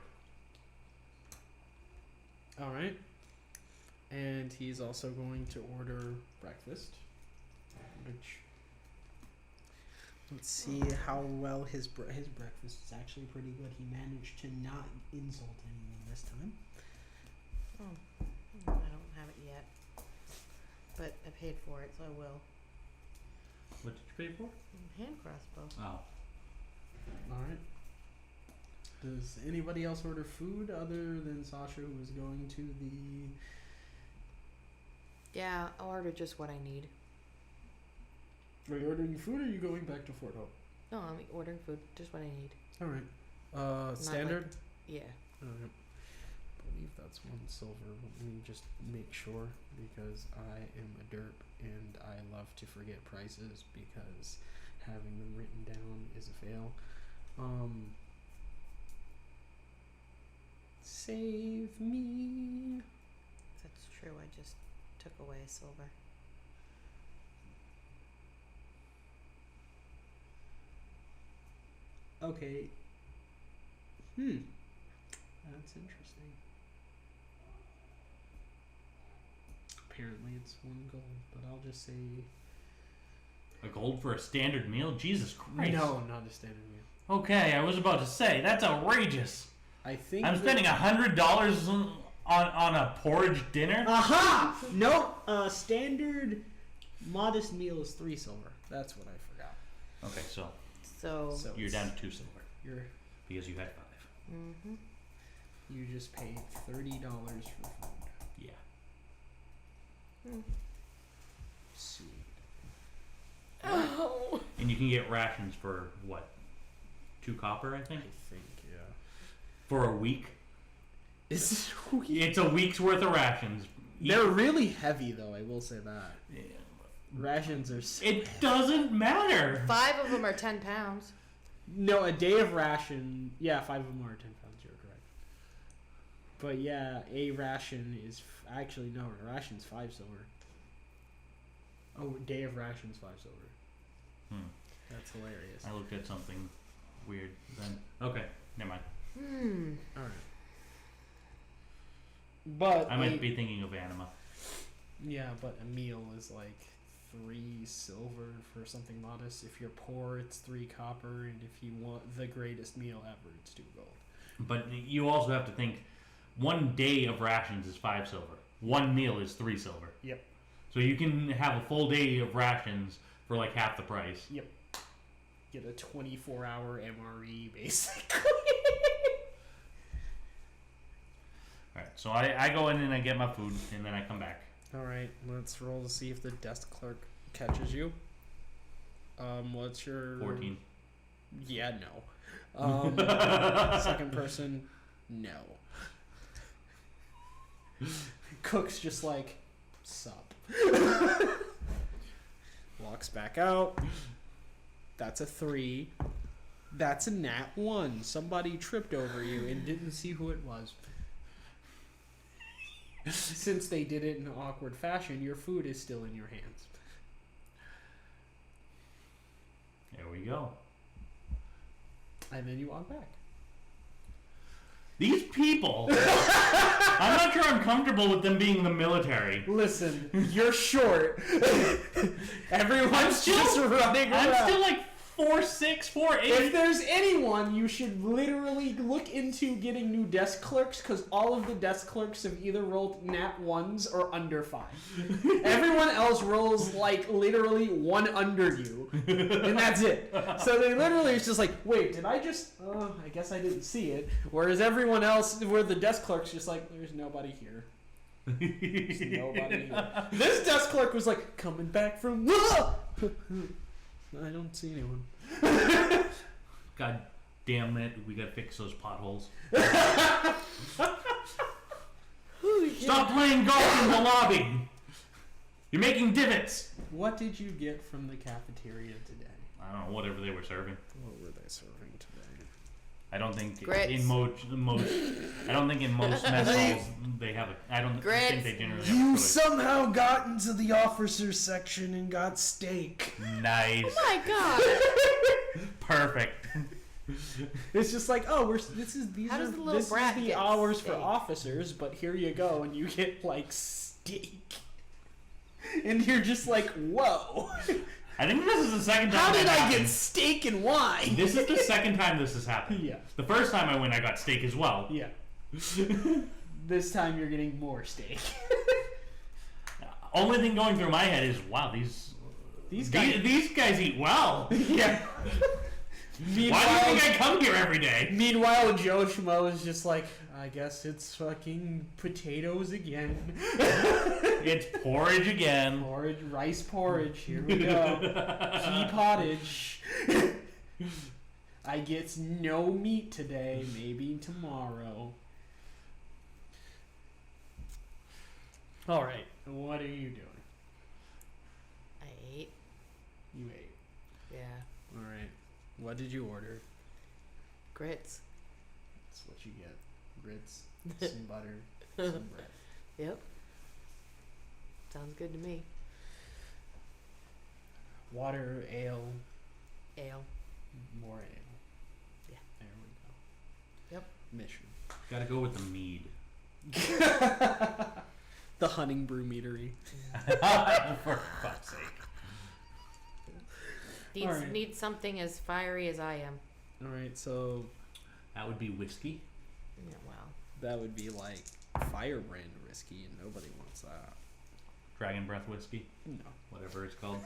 All right. And he's also going to order breakfast, which, let's see how well his breakfast is actually pretty good. He managed to not insult anyone this time. Oh, I don't have it yet, but I paid for it, so I will. What did you pay for? Hand crossbow. Oh. All right. Does anybody else order food other than Sasha, who is going to the... Yeah, I'll order just what I need. Are you ordering food, or are you going back to Fort Hope? No, I'm ordering food, just what I need. All right. Standard? Yeah. All right. I believe that's 1 silver. Let me just make sure, because I am a derp and I love to forget prices because having them written down is a fail. Save me. That's true, I just took away a silver. Okay. That's interesting. Apparently it's 1 gold, but I'll just say... A gold for a standard meal? Jesus Christ. No, not a standard meal. Okay, I was about to say, that's outrageous. I think I'm spending $100 on a porridge dinner? Aha! Nope. Standard Modest meal is 3 silver. That's what I forgot. Okay, so So. you're it's- down to 2 silver You're because you had 5. Mm-hmm. you just paid $30 for food. Yeah. Sweet. Oh. And you can get rations for what? 2 copper, I I think, think for a week. It's It's a week's worth of rations. They're really heavy though. I will say that Yeah. rations are. So It doesn't matter. 5 of them are 10 pounds. No, a day of ration. Yeah, 5 of them are 10 pounds. You're correct. But yeah, a ration is actually no. A ration's 5 silver. Oh, a day of rations 5 silver. Hmm. That's hilarious. I looked at something weird then. Okay, never mind. All right. But I might be thinking of anima. yeah, but a meal is like 3 silver for something modest. If you're poor, it's 3 copper, and if you want the greatest meal ever, it's 2 gold. But you also have to think, 1 day of rations is 5 silver. 1 meal is 3 silver. Yep. So you can have a full day of rations for like half the price. Yep. Get a 24-hour MRE basically. Alright, so I go in and I get my food and then I come back. All right, let's roll to see if the desk clerk catches you. What's your 14. Yeah, no. Second person, no. Cook's just like, sup. Walks back out. That's a 3. That's a nat 1. Somebody tripped over you and didn't see who it was. Since they did it in an awkward fashion, your food is still in your hands. There we go. And then you walk back. These people, I'm not sure I'm comfortable with them being the military. Listen, you're short. Everyone's still- just running around. I'm still like 4'6", 4'8". If there's anyone, you should literally look into getting new desk clerks, because all of the desk clerks have either rolled nat 1s or under 5. Everyone else rolls like literally 1 under you, and that's it. So they literally is just like, wait, did I just? I guess I didn't see it. Whereas everyone else, where the desk clerk's just like, there's nobody here. There's nobody here. This desk clerk was like, coming back from. I don't see anyone. God damn it, we gotta fix those potholes. Stop playing golf in the lobby! You're making divots! What did you get from the cafeteria today? I don't know, whatever they were serving. What were they serving today? I don't think Grits. in most I don't think in most mess halls they have a I don't Grits. think they generally have a You choice. somehow got into the officers section and got steak. Nice. Oh my god. Perfect. It's just like, oh, these How are does the little this is brat the get hours for steak? officers, but here you go, and you get like steak, and you're just like, whoa! I think this is the second time How did that I get happened. steak and why? This is the second time this has happened. Yeah, The first time I went I got steak as well. yeah. This time you're getting more steak. Only thing going through my head is, wow, these guys eat well. Yeah. Why do you think I come here every day? Meanwhile, Joe Schmo is just like, I guess it's fucking potatoes again. It's porridge again. Porridge, rice porridge. Here we go. Pea pottage. I get no meat today. Maybe tomorrow. All right. What are you doing? I ate. You ate. Yeah. All right. What did you order? Grits. That's what you get. Grits, some butter, some bread. Yep. Sounds good to me. Water, ale, Ale. more ale. Yeah. There we go. Yep. Mission. Gotta go with the mead. The Hunting Brew Meadery. For fuck's sake. Alright. Needs something as fiery as I am. All right, so That would be whiskey. Yeah, well. that would be like firebrand whiskey, and nobody wants that. Dragon breath whiskey, No. whatever it's called.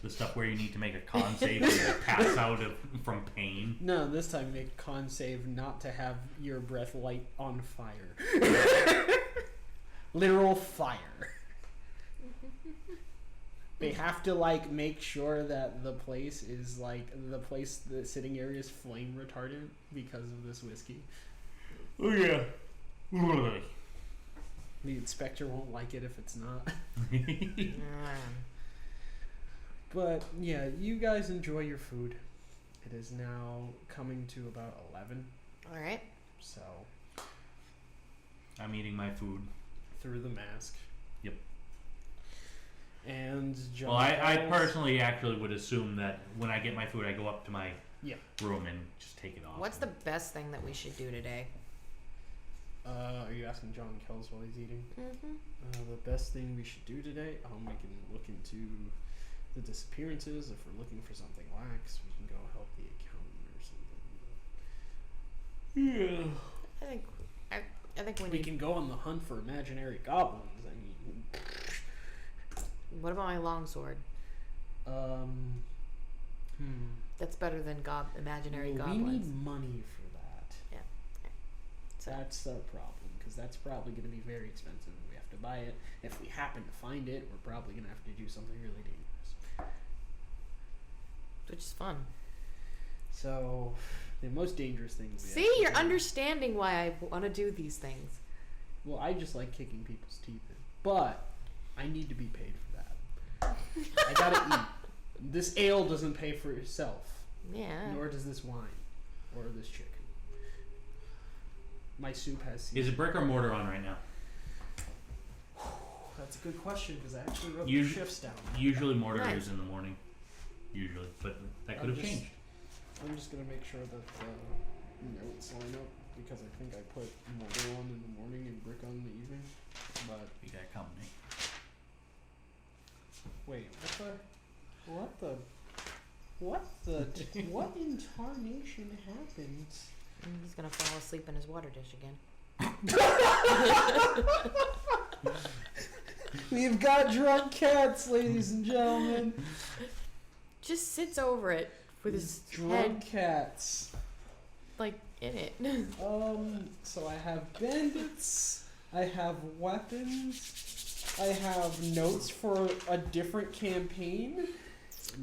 The stuff where you need to make a con save to pass out from pain. No, this time make con save not to have your breath light on fire. Literal fire. They have to like make sure that the sitting area is flame retardant because of this whiskey. Oh yeah. The inspector won't like it if it's not. Mm. But yeah, you guys enjoy your food. It is now coming to about 11, All right. so I'm eating my food. through the mask. Yep. And John Well, I calls- personally actually would assume that when I get my food, I go up to my Yeah. room and just take it off. What's the best thing that we should do today? Are you asking John Kells while he's eating? Mm-hmm. The best thing we should do today, we can look into the disappearances. If we're looking for something lax, we can go help the accountant or something. Yeah. I think we We need. can go on the hunt for imaginary goblins. I mean, What about my longsword? That's better than imaginary well, goblins. we need money for that. Yeah. So- That's our problem, because that's probably going to be very expensive. We have to buy it. If we happen to find it, we're probably going to have to do something really dangerous. Which is fun. So, the most dangerous things. We See, actually you're do- understanding why I want to do these things. Well, I just like kicking people's teeth in, but I need to be paid for that. I gotta eat. This ale doesn't pay for itself, Yeah. nor does this wine or this chicken. My soup has Is seasoning. it brick or mortar on right now? That's a good question, because I actually wrote You- the shifts down. Usually mortar Nice. is in the morning. Usually, but that could I'm have just- changed. I'm just gonna make sure that the notes line up, because I think I put mortar on in the morning and brick on in the evening. But You got company. wait, what in tarnation happened? He's gonna fall asleep in his water dish again. We've got drunk cats, ladies and gentlemen. Just sits over it with his Drunk head cats. like in it. So I have bandits, I have weapons, I have notes for a different campaign.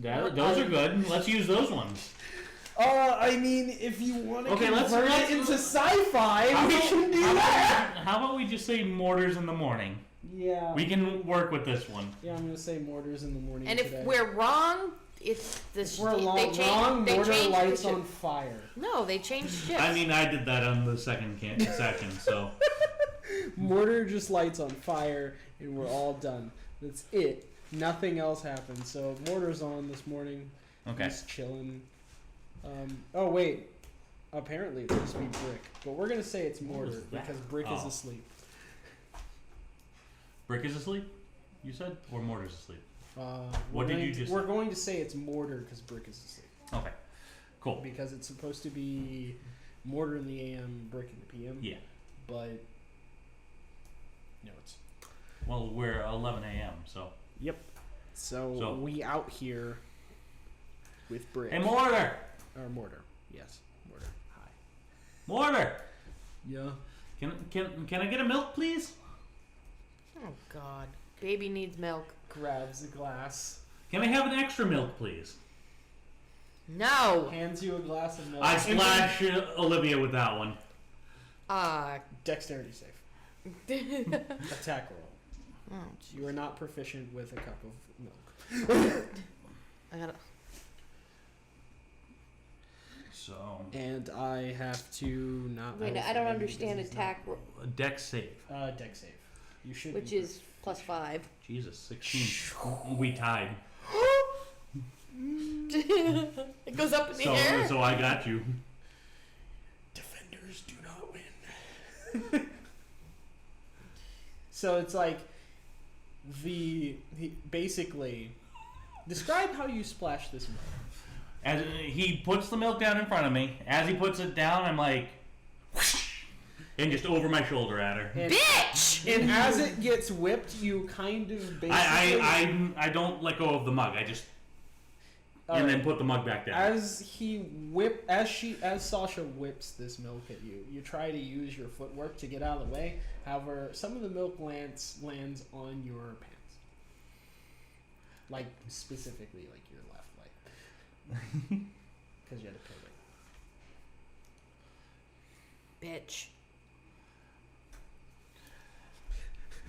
Those are good. Let's use those ones. I mean, if you want to Okay, convert let's- it into sci-fi, we can do that. How about we just say mortars in the morning? Yeah. We can work with this one. Yeah, I'm gonna say mortars in the morning And today. if we're wrong, it's the If we're they wrong, change. They mortar change lights the on fire. No, they changed shifts. I mean, I did that on the second session, so Mortar just lights on fire, and we're all done. That's it. Nothing else happens. So mortar's on this morning. okay. He's chilling. Oh wait. Apparently it's supposed to be brick, but we're gonna say it's What mortar was that? because brick is Oh. asleep. Brick is asleep, you said, or mortar's asleep? We're did going you to- just We're say? going to say it's mortar because brick is asleep. Okay, cool. Because it's supposed to be mortar in the AM, brick in the PM. Yeah. But no, it's Well, we're 11 a.m. So. so we out here with brick. Hey, mortar! Or mortar. Yes, mortar. Hi. Mortar! Yeah. Can I get a milk, please? Oh God, baby needs milk. Grabs a glass. Can I have an extra milk, please? No. Hands you a glass of milk. I splash Olivia with that one. Dexterity save. Attack roll. Oh, You are not proficient with a cup of milk. I gotta. So. And I have to not. Wait, roll I don't for understand because he's attack, A dex save. not- Dex save. You should. which be is +5. Jesus, 16. We tied. It goes up in the air. So I got you. Defenders do not win. So it's like basically describe how you splash this milk. As he puts the milk down in front of me, as he puts it down, I'm like, And just over my shoulder at her. And, Bitch! and as it gets whipped, you kind of basically... I don't let go of the mug. I just... and then put the mug back down. As Sasha whips this milk at you, you try to use your footwork to get out of the way. However, some of the milk lands on your pants. Like, specifically, like your left leg. Because you had to pivot. Bitch.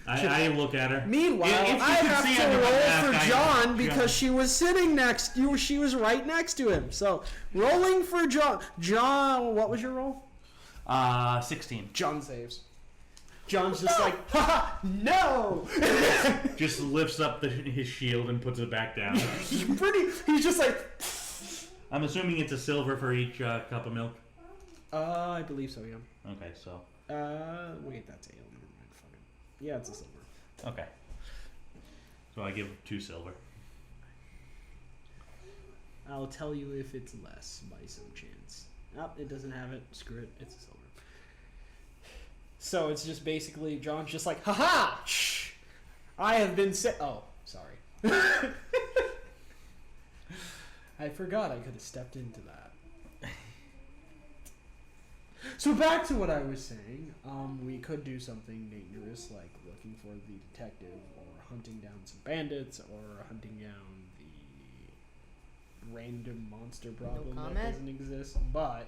I look at her. Meanwhile, If you I could have see to under my roll mask, for I- John because she was sitting next. She was right next to him. So rolling for John. John, what was your roll? 16. John saves. John's just like, ha, no. Just lifts up his shield and puts it back down. He's just like. I'm assuming it's a silver for each cup of milk. I believe so. Yeah. Okay, so Wait, that's ale. Never mind. Fuck it. Yeah, it's a silver. okay. So I give 2 silver. I'll tell you if it's less by some chance. Nope, it doesn't have it. Screw it. It's a silver. So it's just basically John's just like, haha! Shh! I have been Oh, sorry. I forgot I could have stepped into that. So back to what I was saying. We could do something dangerous like looking for the detective or hunting down some bandits or hunting down the random monster problem that comment? doesn't exist. But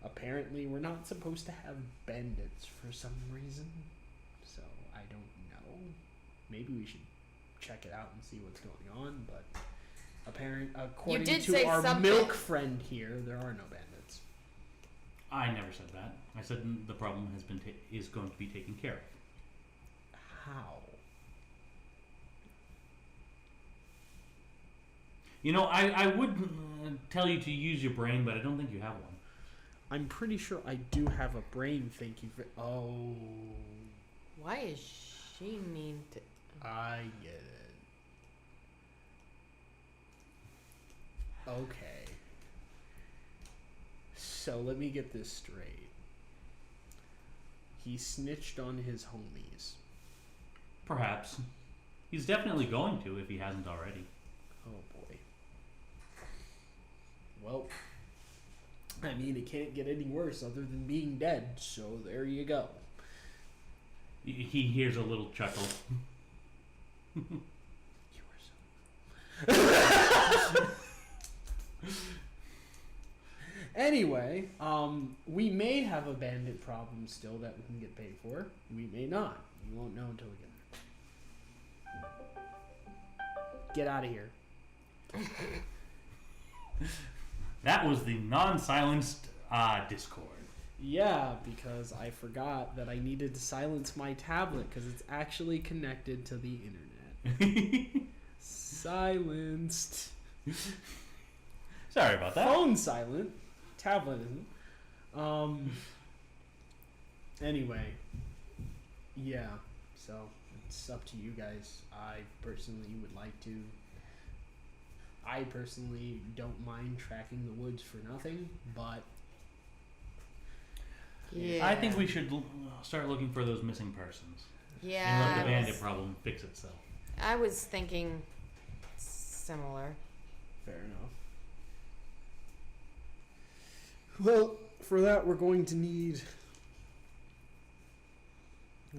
apparently we're not supposed to have bandits for some reason. So I don't know. Maybe we should check it out and see what's going on. But according did to say our something. milk friend here, there are no bandits. I never said that. I said the problem is going to be taken care of. How? You know, I would tell you to use your brain, but I don't think you have one. I'm pretty sure I do have a brain. Thank you for. Oh, Why is she mean to... I get it. Okay. So let me get this straight. He snitched on his homies. Perhaps. He's definitely going to if he hasn't already. Oh boy. Well, I mean, it can't get any worse other than being dead, so there you go. He hears a little chuckle. You were so... Anyway, we may have a bandit problem still that we can get paid for. We may not. We won't know until we get there. Get out of here. That was the non-silenced Discord. Yeah, because I forgot that I needed to silence my tablet because it's actually connected to the internet. Silenced. Sorry about that. Phone silent. Tablet isn't. Anyway. Yeah. So it's up to you guys. I personally don't mind tracking the woods for nothing, but Yeah. I think we should start looking for those missing persons. Yeah. And let the I bandit was- problem fix itself. I was thinking similar. fair enough. Well, for that we're going to need a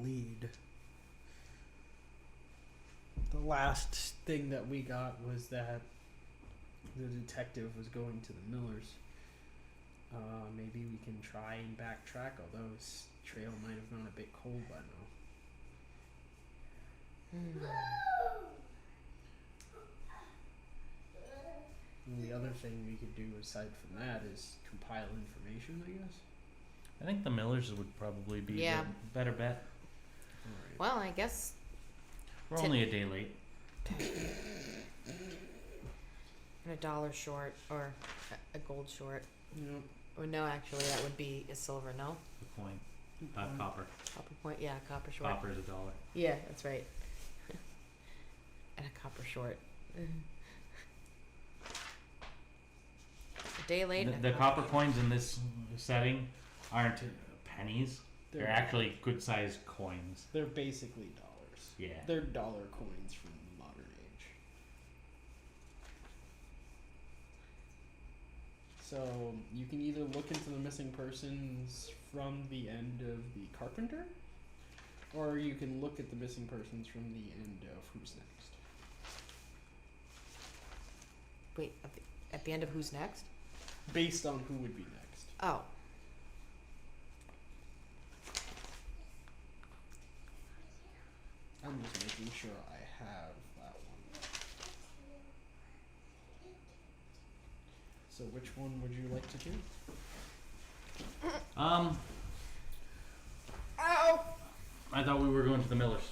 lead. The last thing that we got was that the detective was going to the Millers. Maybe we can try and backtrack, although his trail might have gone a bit cold by now. And the other thing we could do aside from that is compile information, I guess. I think the Millers would probably be Yeah. the better bet. Alright. Well, I guess We're only a day late. I'm $1 short or a gold short. Yep. Or no, actually, that would be a silver. No, The coin. Copper. copper point. Yeah, copper short. Copper is $1. Yeah, that's right. And a copper short. A day late. and a The copper coins in this setting aren't pennies. They're actually good-sized coins. They're basically dollars. Yeah. They're dollar coins from the modern age. So you can either look into the missing persons from the end of the Carpenter, or you can look at the missing persons from the end of Who's Next. Wait, at the end of Who's Next? Based on who would be next. Oh. I'm just making sure I have that one. So which one would you like to do? Ow! I thought we were going to the Millers.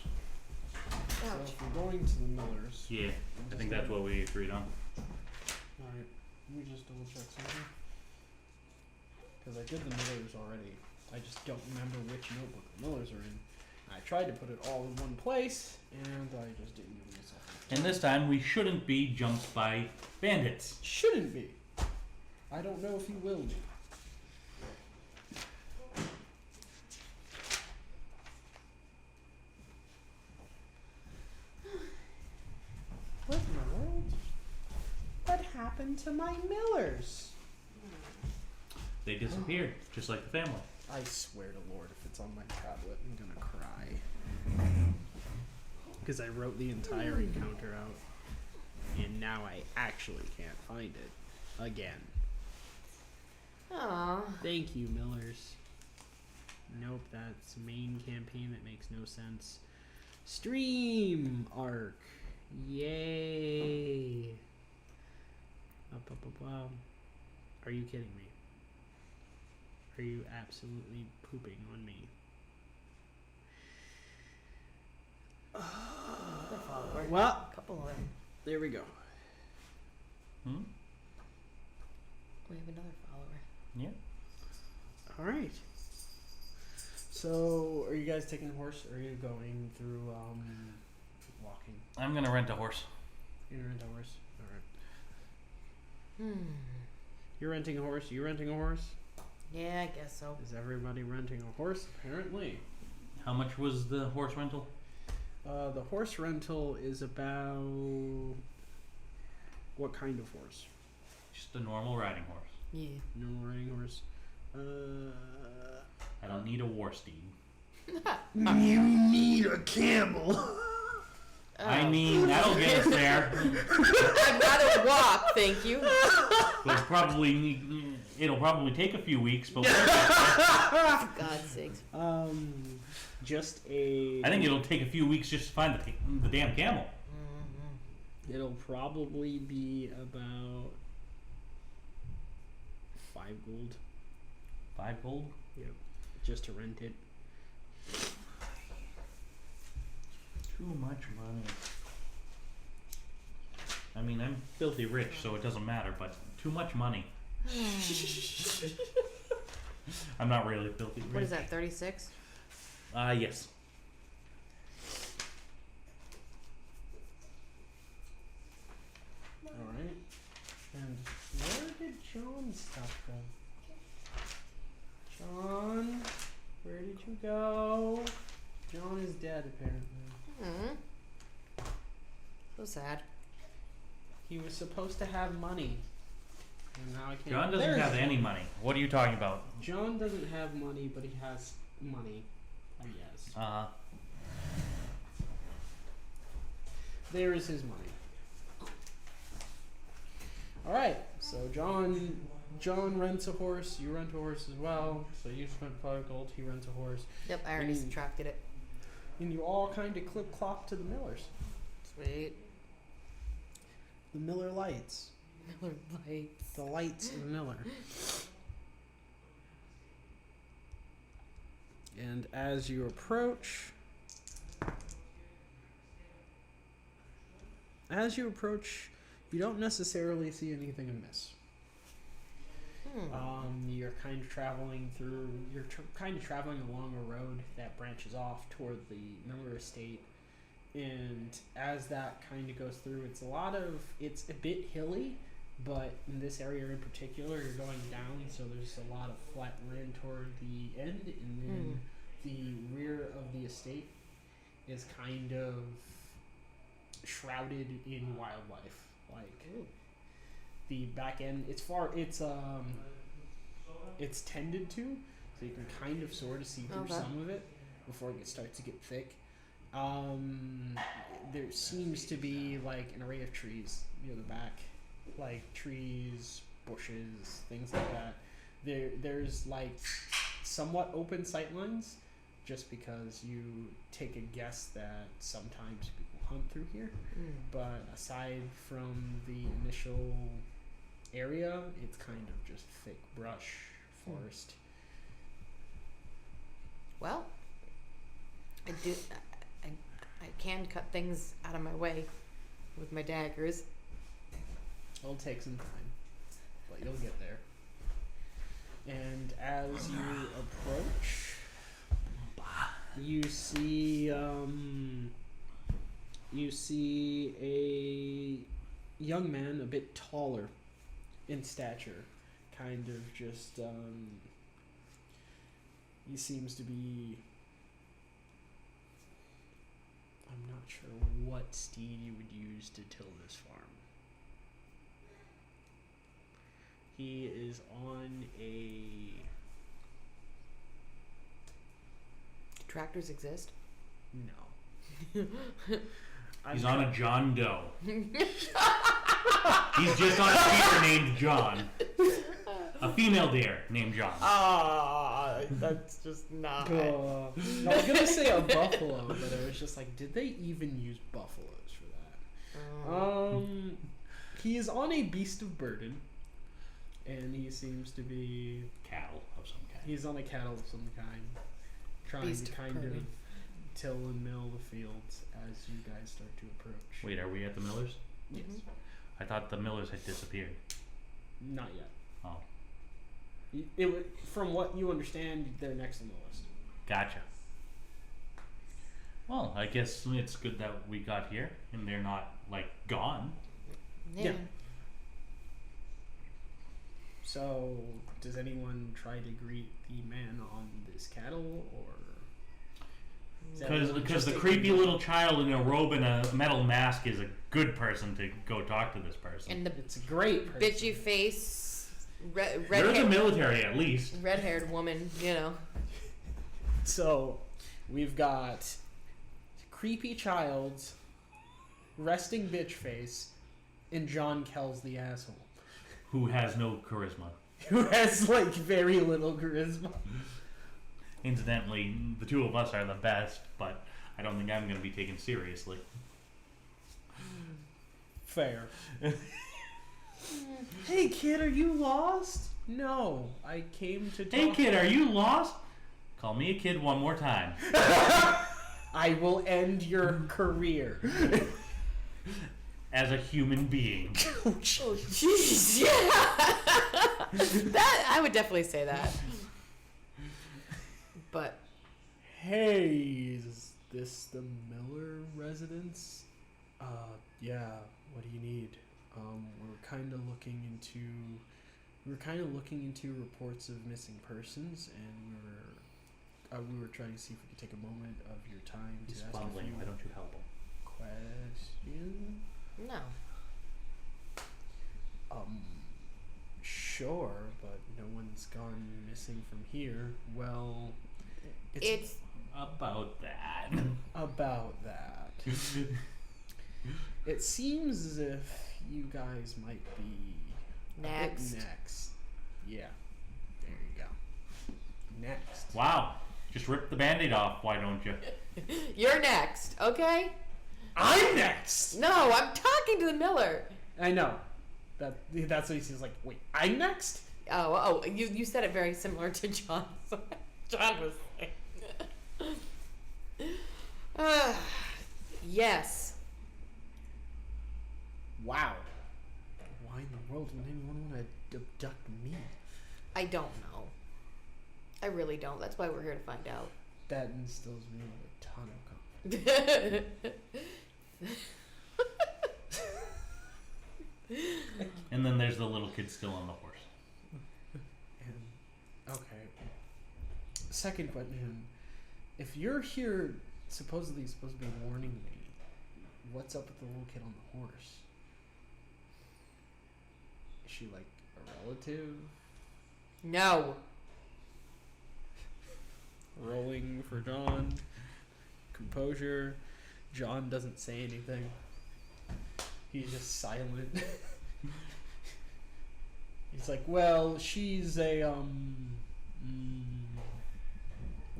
So if we're going to the Millers. Yeah, I think that's what we agreed on. Alright, let me just double check something. Because I did the Millers already. I just don't remember which notebook the Millers are in. I tried to put it all in one place, and I just didn't give myself enough time. And this time we shouldn't be jumped by bandits. Shouldn't be. I don't know if you will be. What in the world? What happened to my Millers? They disappeared, just like the family. I swear to Lord, if it's on my tablet, I'm gonna cry. Because I wrote the entire encounter out, and now I actually can't find it again. Aww. Thank you, Millers. Nope, that's main campaign. That makes no sense. Stream arc. Yay. Are you kidding me? Are you absolutely pooping on me? Another follower. Well, A couple of them. there we go. Hmm? We have another follower. Yeah. All right. So, are you guys taking a horse, or are you going through walking? I'm gonna rent a horse. You're gonna rent a horse. All right. Hmm. You're renting a horse. You renting a horse? Yeah, I guess so. Is everybody renting a horse? Apparently. How much was the horse rental? The horse rental is about what kind of horse? Just a normal riding horse. Yeah. Normal riding horse. I don't need a war steed. You need a camel. I mean, that'll get us there. I'd rather walk, thank you. It'll probably take a few weeks, but we'll get For God's sakes. Just a. I think it'll take a few weeks just to find the damn camel. Mm-hmm. It'll probably be about 5 gold. 5 gold? Yep. Just to rent it. Too much money. I mean, I'm filthy rich, so it doesn't matter, but too much money. I'm not really filthy rich. What is that, 36? Yes. Alright. And where did John's stuff go? John, where did you go? John is dead, apparently. Hmm. So sad. He was supposed to have money. And now I can't. John doesn't There's have any money. What are you talking about? John doesn't have money, but he has money, I guess. There is his money. Alright, so John rents a horse, you rent a horse as well, so you spent 5 gold, he rents a horse, Yep, I already Mm. subtracted it. and you all kind of clip-clop to the Millers. Sweet. The Miller lights. Miller Lights. The lights of Miller. And as you approach, you don't necessarily see anything amiss. You're kind of traveling through. Kind of traveling along a road that branches off toward the Miller estate, and as that kind of goes through, it's a bit hilly, but in this area in particular, you're going down, so there's a lot of flat land toward the end, and then the rear of the estate is kind of shrouded in wildlife. Like the back end, it's tended to, so you can kind of sort of see through some of it before it starts to get thick. There seems to be like an array of trees near the back, like trees, bushes, things like that. There's like somewhat open sightlines, just because you take a guess that sometimes people hunt through here. But aside from the initial area, it's kind of just thick brush, forest. Well, I can cut things out of my way with my daggers. It'll take some time, but you'll get there. And as you approach, you see a young man, a bit taller in stature, kind of just he seems to be, I'm not sure what steed you would use to till this farm. He is on a... Do tractors exist? No. He's on a John Doe. He's just on a steer named John. A female deer named John. That's just not. I was gonna say a buffalo, but I was just like, did they even use buffaloes for that? He is on a beast of burden, and he seems to be Cattle of some kind. He's on a cattle of some kind, trying Beast to of kind of burden. till and mill the fields as you guys start to approach. Wait, are we at the Millers? Yes. I thought the Millers had disappeared. Not yet. Oh, From what you understand, they're next on the list. gotcha. Well, I guess it's good that we got here and they're not, like, gone. Yeah. So, does anyone try to greet the man on this cattle, or? Is everyone Because just the taking- creepy little child in a robe and a metal mask is a good person to go talk to this person. And the It's a great person. bitchy face, They're the military, at least. red-haired woman, you know. So, we've got creepy child's resting bitch face, and John Kell's the asshole, Who has no charisma. who has like very little charisma. Incidentally, the two of us are the best, but I don't think I'm going to be taken seriously. Fair. Hey kid, are you lost? No, I came to talk. Hey kid, are you lost? Call me a kid one more time. I will end your career. As a human being. Oh, jeez, yeah. That I would definitely say that. But Hey, is this the Miller residence? Yeah. What do you need? We're kind of looking into reports of missing persons, and we were trying to see if we could take a moment of your time He's to ask fumbling. a few Why don't you help him? questions. no. Sure, but no one's gone missing from here. Well, It's About that. about that. It seems as if you guys might be a bit Next. next. Yeah. There you go. Next. Wow. Just rip the band-aid off, why don't you? You're next, okay? I'm next. No, I'm talking to the Miller. I know. That's what he says. Like, wait, I'm next. Oh, you said it very similar to John. John was saying. Yes. Wow. Why in the world would anyone want to abduct me? I don't know. I really don't. That's why we're here to find out. That instills me with a ton of confidence. And then there's kid's still on the horse. And okay. Second question: if you're here, supposedly supposed to be warning me, what's up with the little kid on the horse? Is she like a relative? No. Rolling for John. Composure. John doesn't say anything. He's just silent. He's like, well, she's a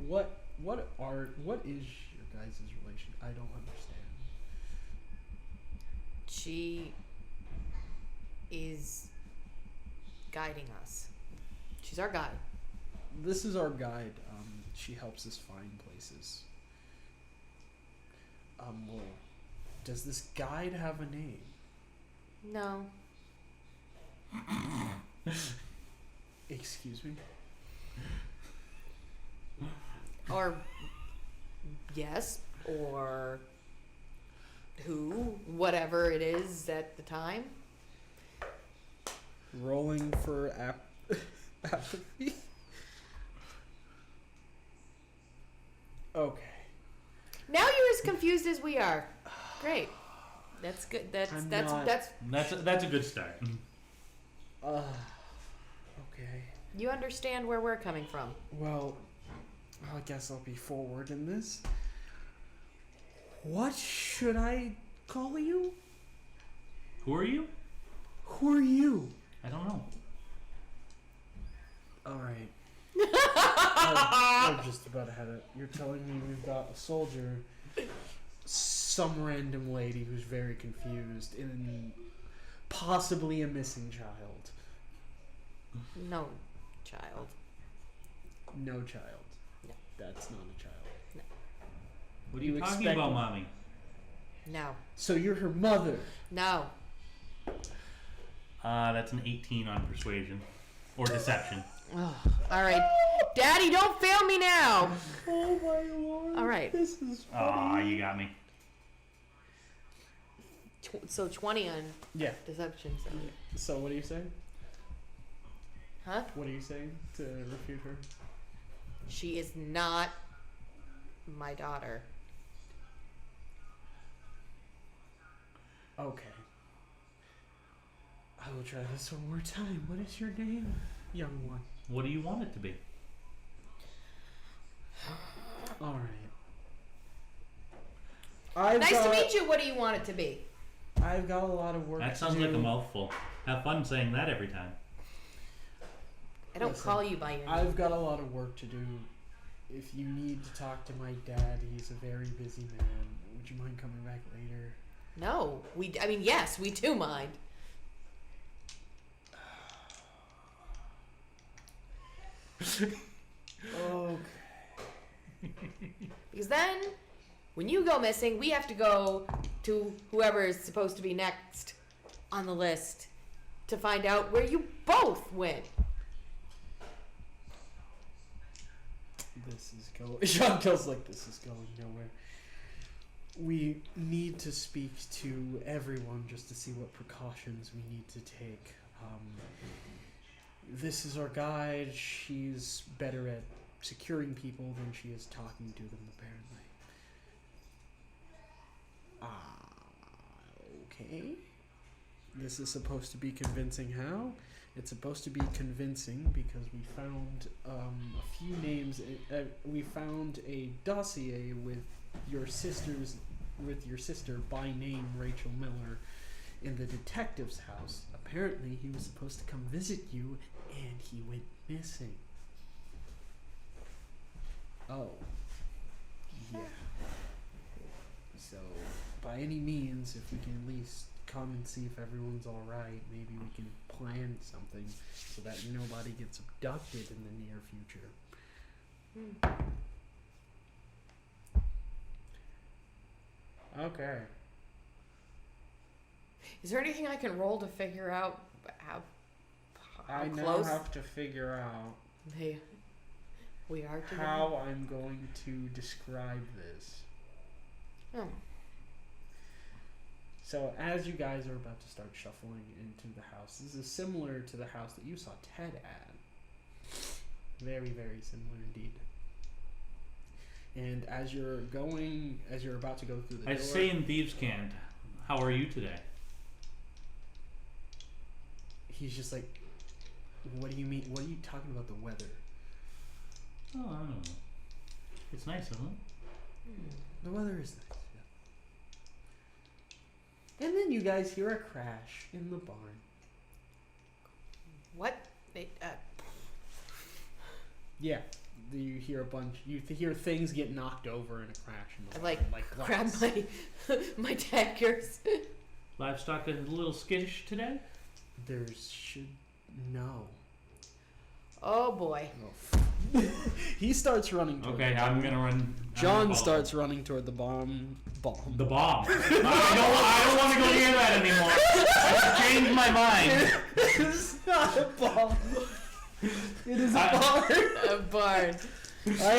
what is your guys' relation? I don't understand. She is guiding us. She's our guide. This is our guide. She helps us find places. Well, does this guide have a name? No. Excuse me? Or yes, or who, whatever it is at the time. Rolling for apathy? Okay. Now you're as confused as we are. Great. That's good. That's I'm that's not- That's a good start. Okay. you understand where we're coming from. Well, I guess I'll be forward in this. What should I call you? Who are you? Who are you? I don't know. Alright. I'm just about had it. You're telling me we've got a soldier, some random lady who's very confused, and possibly a missing child. No, child. No child. No. That's not a child. What are you talking expect- about, Mommy? No. So you're her mother. No. That's an 18 on persuasion. Or deception. All right. Daddy, don't fail me now. Oh my lord. All right. This is Aw, funny. you got me. So 20 on Yeah. deception. So what are you saying? Huh? What are you saying to refute her? She is not my daughter. Okay. I will try this one more time. What is your name, young one? What do you want it to be? All right. Nice to meet you. What do you want it to be? I've got a lot of work. That sounds to do. like a mouthful. Have fun saying that every time. I don't Listen, call you by your name. I've got a lot of work to do. If you need to talk to my dad, he's a very busy man. Would you mind coming back later? No. Yes, we do mind. Okay. Because then, when you go missing, we have to go to whoever is supposed to be next on the list to find out where you both went. This is going. Sean Kill's like, this is going nowhere. We need to speak to everyone just to see what precautions we need to take. This is our guide. She's better at securing people than she is talking to them, apparently. Okay. This is supposed to be convincing. How? It's supposed to be convincing because we found a few names. We found a dossier with your sister by name, Rachel Miller, in the detective's house. Apparently, he was supposed to come visit you, and he went missing. Oh. Yeah. So, by any means, if we can at least come and see if everyone's alright, maybe we can plan something so that nobody gets abducted in the near future. Okay. Is there anything I can roll to figure out how I now close have to figure out we are together? how I'm going to describe this. Oh. So as you guys are about to start shuffling into the house, this is similar to the house that you saw Ted at. Very, very similar indeed. And as you're about to go through the I door, say in Thieves' Cant, how are you today? he's just like, what do you mean? What are you talking about the weather? Oh, I don't know. It's nice, isn't it? The weather is nice, yeah. And then you guys hear a crash in the barn. What? Yeah, you hear a bunch. You hear things get knocked over in a crash in the I barn, grab glass. my daggers. Livestock a little skittish today? No. Oh boy. He starts running toward Okay, the I'm barn. gonna run. John starts running toward the bomb. The bomb. I don't want to go near that anymore. I changed my mind. It's not a bomb. It is a barn. A barn. I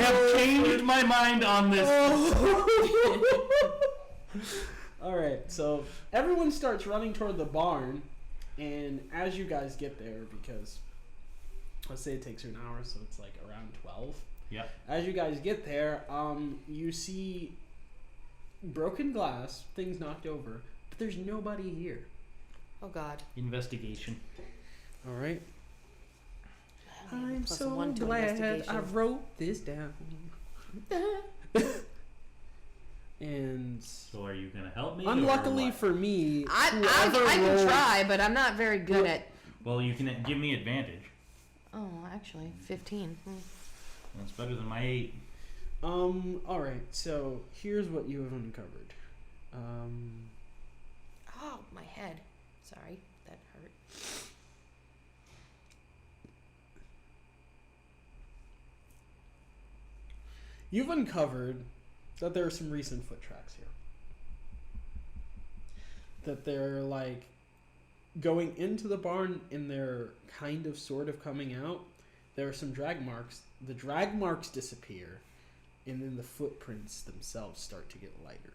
have changed my mind on this. Alright, so everyone starts running toward the barn, and as you guys get there, because let's say it takes you an hour, so it's like around 12. Yep. As you guys get there, you see broken glass, things knocked over, but there's nobody here. Oh god. Investigation. Alright. I'm Plus so 1 to glad I investigation. wrote this down. And So are you gonna help me? unluckily or what? for me, I whoever can rolled- try, but I'm not very good at. Well, you can give me advantage. Oh, actually, 15. That's better than my 8. Alright, so here's what you have uncovered. Oh, my head. Sorry, that hurt. You've uncovered that there are some recent foot tracks here. That they're like going into the barn and they're kind of sort of coming out. There are some drag marks. The drag marks disappear, and then the footprints themselves start to get lighter.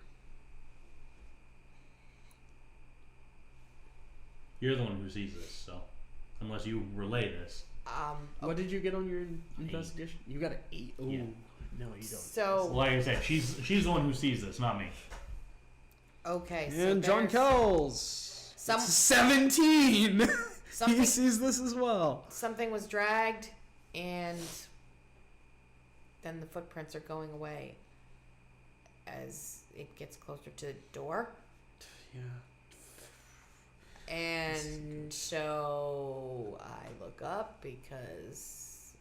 You're the one who sees this, so unless you relay this. What did you get on your investigation? You got an 8. Ooh. Yeah. No, you don't. So Like I said, she's the one who sees this, not me. okay, so And John there's Kells. some- 17. He something sees this as well. something was dragged, and then the footprints are going away as it gets closer to the door. Yeah. And so I look up because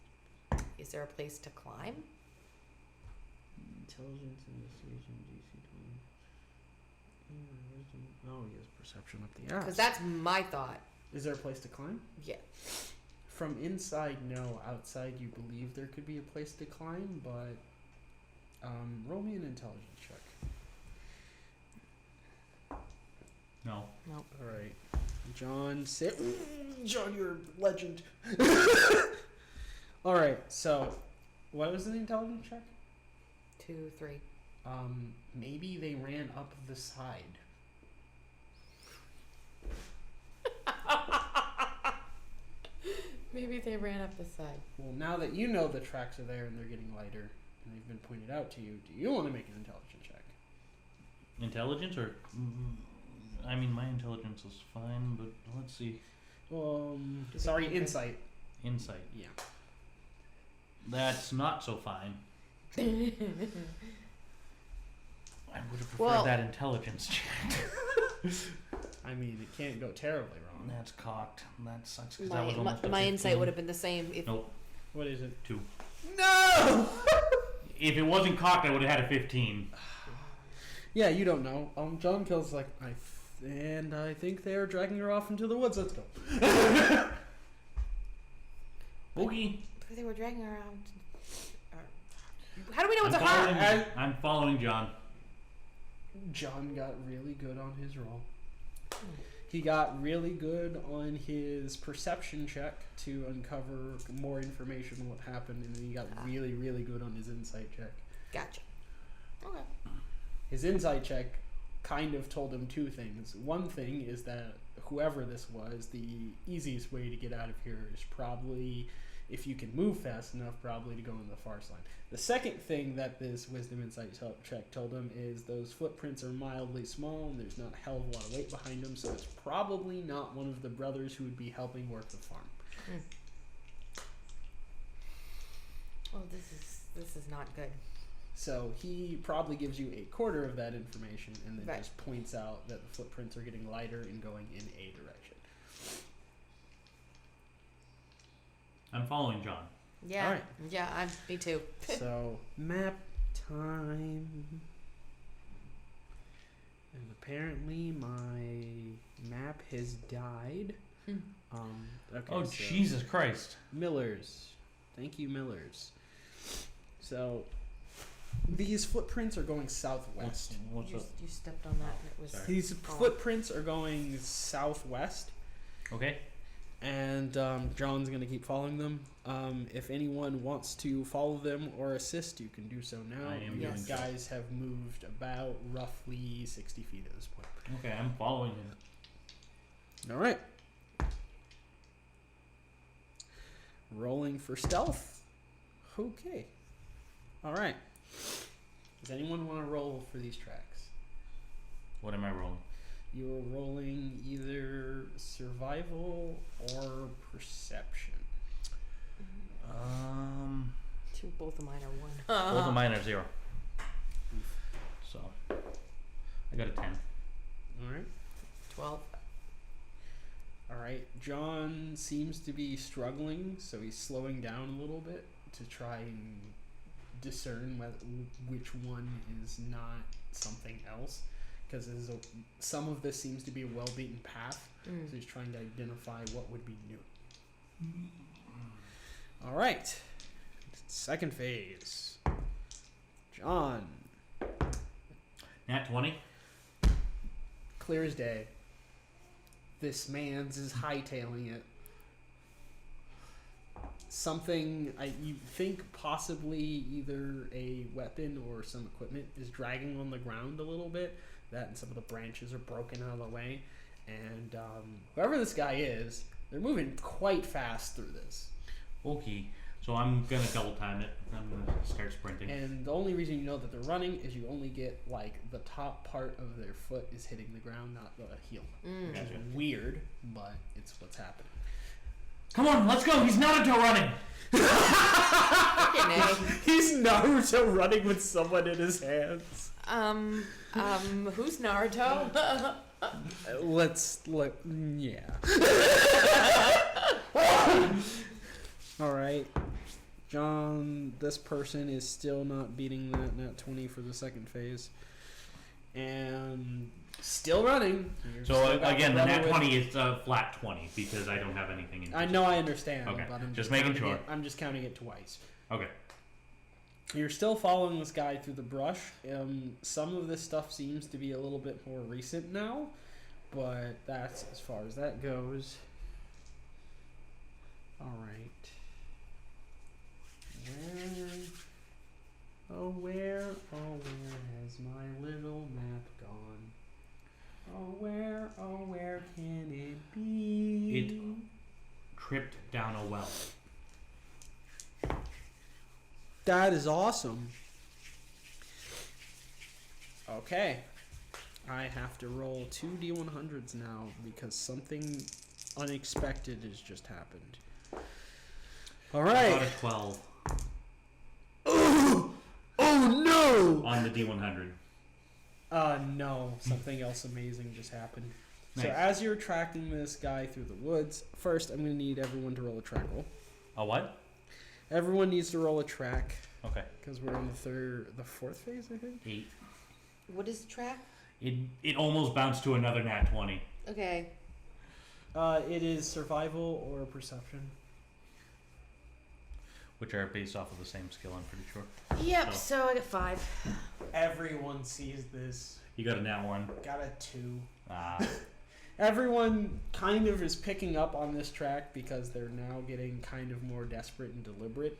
is there a place to climb? Intelligence, investigation, DC 20. Oh, yes, perception up the ass. Because that's my thought. Is there a place to climb? Yeah. From inside, no. Outside, you believe there could be a place to climb, but roll me an intelligence check. No. Nope. All right, John. John, you're a legend. All right, so what was the intelligence check? 2, 3. Maybe they ran up the side. Maybe they ran up the side. Well, now that you know the tracks are there and they're getting lighter and they've been pointed out to you, do you want to make an intelligence check? Intelligence or? I mean, my intelligence is fine, but let's see. Sorry, insight. Insight. Yeah. That's not so fine. I would have preferred Well- that intelligence check. I mean, it can't go terribly wrong. That's cocked. That sucks because that was My, almost my, a my 15. insight would have been the same if. Nope. What is it? 2. No! If it wasn't cocked, I would have had a 15. Yeah, you don't know. John Kill's like, I think they're dragging her off into the woods. Let's go. Boogie. They were dragging her around. How do we know it's a heart? I'm following John. John got really good on his roll. He got really good on his perception check to uncover more information on what happened, and then he got really, really good on his insight check. Gotcha. Okay. His insight check kind of told him two things. One thing is that whoever this was, the easiest way to get out of here is probably, if you can move fast enough, probably to go on the far side. The second thing that this wisdom insight check told him is those footprints are mildly small and there's not a hell of a lot of weight behind them, so it's probably not one of the brothers who would be helping work the farm. Oh, this is not good. So he probably gives you a quarter of that information and then Right. just points out that the footprints are getting lighter and going in a direction. I'm following John. Yeah. All right. Yeah, me too. So, map time. And apparently my map has died. Okay, Oh, so Jesus Christ. Millers. Thank you, Millers. So, these footprints are going southwest. What's up? You stepped on that and it was. Sorry. These footprints are going southwest. Okay. And John's going to keep following them. If anyone wants to follow them or assist, you can do so now. I am You doing so. guys have moved about roughly 60 feet at this point. Okay, I'm following him. All right. Rolling for stealth. Okay. All right. Does anyone want to roll for these tracks? What am I rolling? You're rolling either survival or perception. Both of mine are one. Both of mine are 0. So, I got a 10. All right. 12. All right. John seems to be struggling, so he's slowing down a little bit to try and discern which one is not something else. Because some of this seems to be a well-beaten path, so he's trying to identify what would be new. All right. Second phase. John. Nat 20? Clear as day. This man's is hightailing it. Something you think possibly either a weapon or some equipment is dragging on the ground a little bit. That and some of the branches are broken out of the way. And whoever this guy is, they're moving quite fast through this. Okay. So I'm going to double time it. I'm going to start sprinting. And the only reason you know that they're running is you only get like the top part of their foot is hitting the ground, not the heel. Gotcha. It's weird, but it's what's happening. Come on, let's go. He's Naruto running. He's Naruto running with someone in his hands. Who's Naruto? Let's look. Yeah. All right. John, this person is still not beating that nat 20 for the second phase. And still running. You're So still got again, the brother nat with- 20 is flat 20 because I don't have anything in. I know, I understand. Okay, But I'm just making counting sure. it- I'm just counting it twice. Okay. You're still following this guy through the brush. Some of this stuff seems to be a little bit more recent now, but that's as far as that goes. All right. Where has my little map gone? Where can it be? It tripped down a well. That is awesome. Okay. I have to roll 2 D100s now because something unexpected has just happened. All I right. got a 12 Oh no! on the D100. No. Something else amazing just happened. So Nice. as you're tracking this guy through the woods, first I'm going to need everyone to roll a track roll. A what? Everyone needs to roll a track Okay. because we're in the fourth phase, I think. 8. What is the track? It almost bounced to another nat 20. Okay. It is survival or perception. Which are based off of the same skill, I'm pretty sure. Yep, so I got 5. Everyone sees this. You got a nat 1. Got a 2. Ah. Everyone kind of is picking up on this track because they're now getting kind of more desperate and deliberate.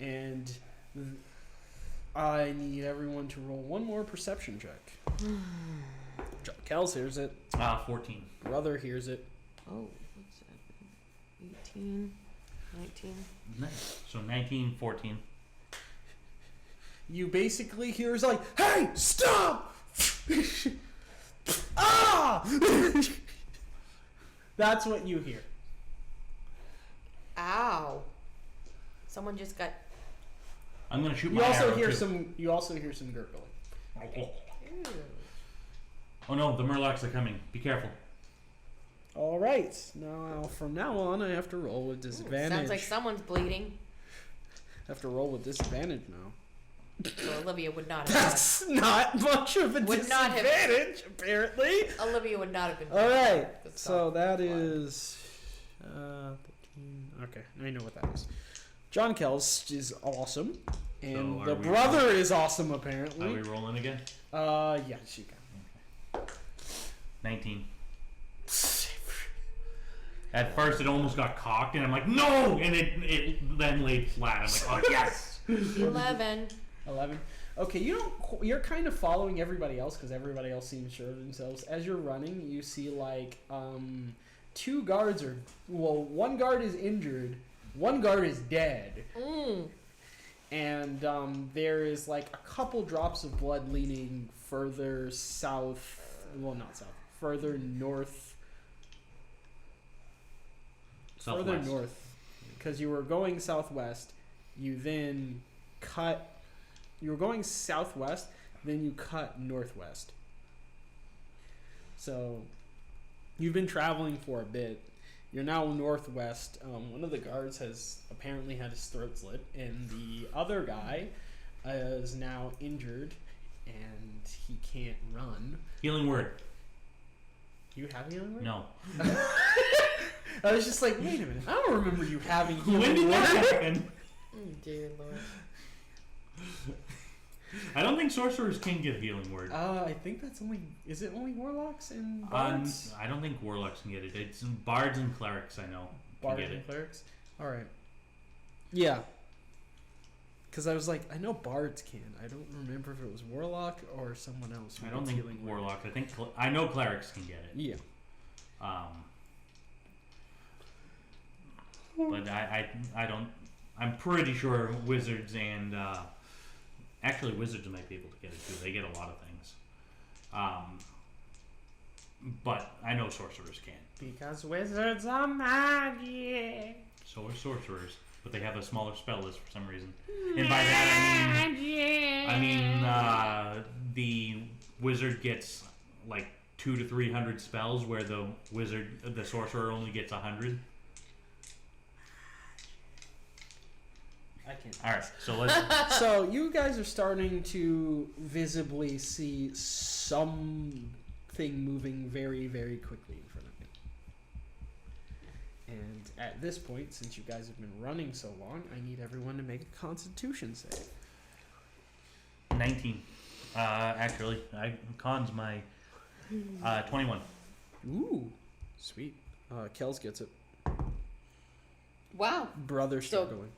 And I need everyone to roll one more perception check. Kels hears it. 14. Brother hears it. Oh, what's that? 18, 19. Nice. So 19, 14. You basically hear is like, "Hey, stop!" Ah! That's what you hear. Ow. Someone just got. I'm gonna shoot You my also arrow, hear too. some. You also hear some gurgling. Ew. Oh no, the Murlocs are coming. Be careful. All right. Now, from now on, I have to roll with disadvantage. Sounds like someone's bleeding. I have to roll with disadvantage now. So Olivia would not have. That's not much of a Would not have- disadvantage, apparently. Olivia would not have been. All right. Good So stuff. that is 13. Okay, now you know what that is. John Kels is awesome, and So the are we brother rolling? is awesome Are apparently. we rolling again? Yes, you can. 19. At first, it almost got cocked, and I'm like, no! And it then laid flat. I'm like, oh, yes! 11. 11. Okay, you're kind of following everybody else because everybody else seems sure of themselves. As you're running, you see like two guards are one guard is injured, one guard is dead, and there is like a couple drops of blood leading further south. Well, not south, further north. Southwest. Further north, because you were going southwest. You then cut. You were going southwest, then you cut northwest. So, you've been traveling for a bit. You're now northwest. One of the guards has apparently had his throat slit, and the other guy is now injured, and he can't run. Healing word. You have healing word? No. I was just like, wait a minute. I don't remember you having healing When did word. that happen? Dear Lord. I don't think sorcerers can give healing word. I think that's only. Is it only warlocks and bards? I don't think warlocks can get it. It's bards and clerics, I know. Bards get and it. clerics. All right. Yeah. Because I was like, I know bards can. I don't remember if it was warlock or someone else. Who I don't gets think healing word. warlocks. I think I know clerics can get it. Yeah. But I don't. I'm pretty sure wizards and actually wizards might be able to get it too. They get a lot of things. But I know sorcerers can. Because wizards are magic. So are sorcerers, but they have a smaller spell list for some reason. And by that I mean the wizard gets like 200 to 300 spells, where the sorcerer only gets 100. I can't. All right, so let's. So you guys are starting to visibly see something moving very, very quickly in front of you. And at this point, since you guys have been running so long, I need everyone to make a Constitution save. 19. Actually, con's my 21. Ooh, sweet. Kels gets it. Wow. Brother So- struggling.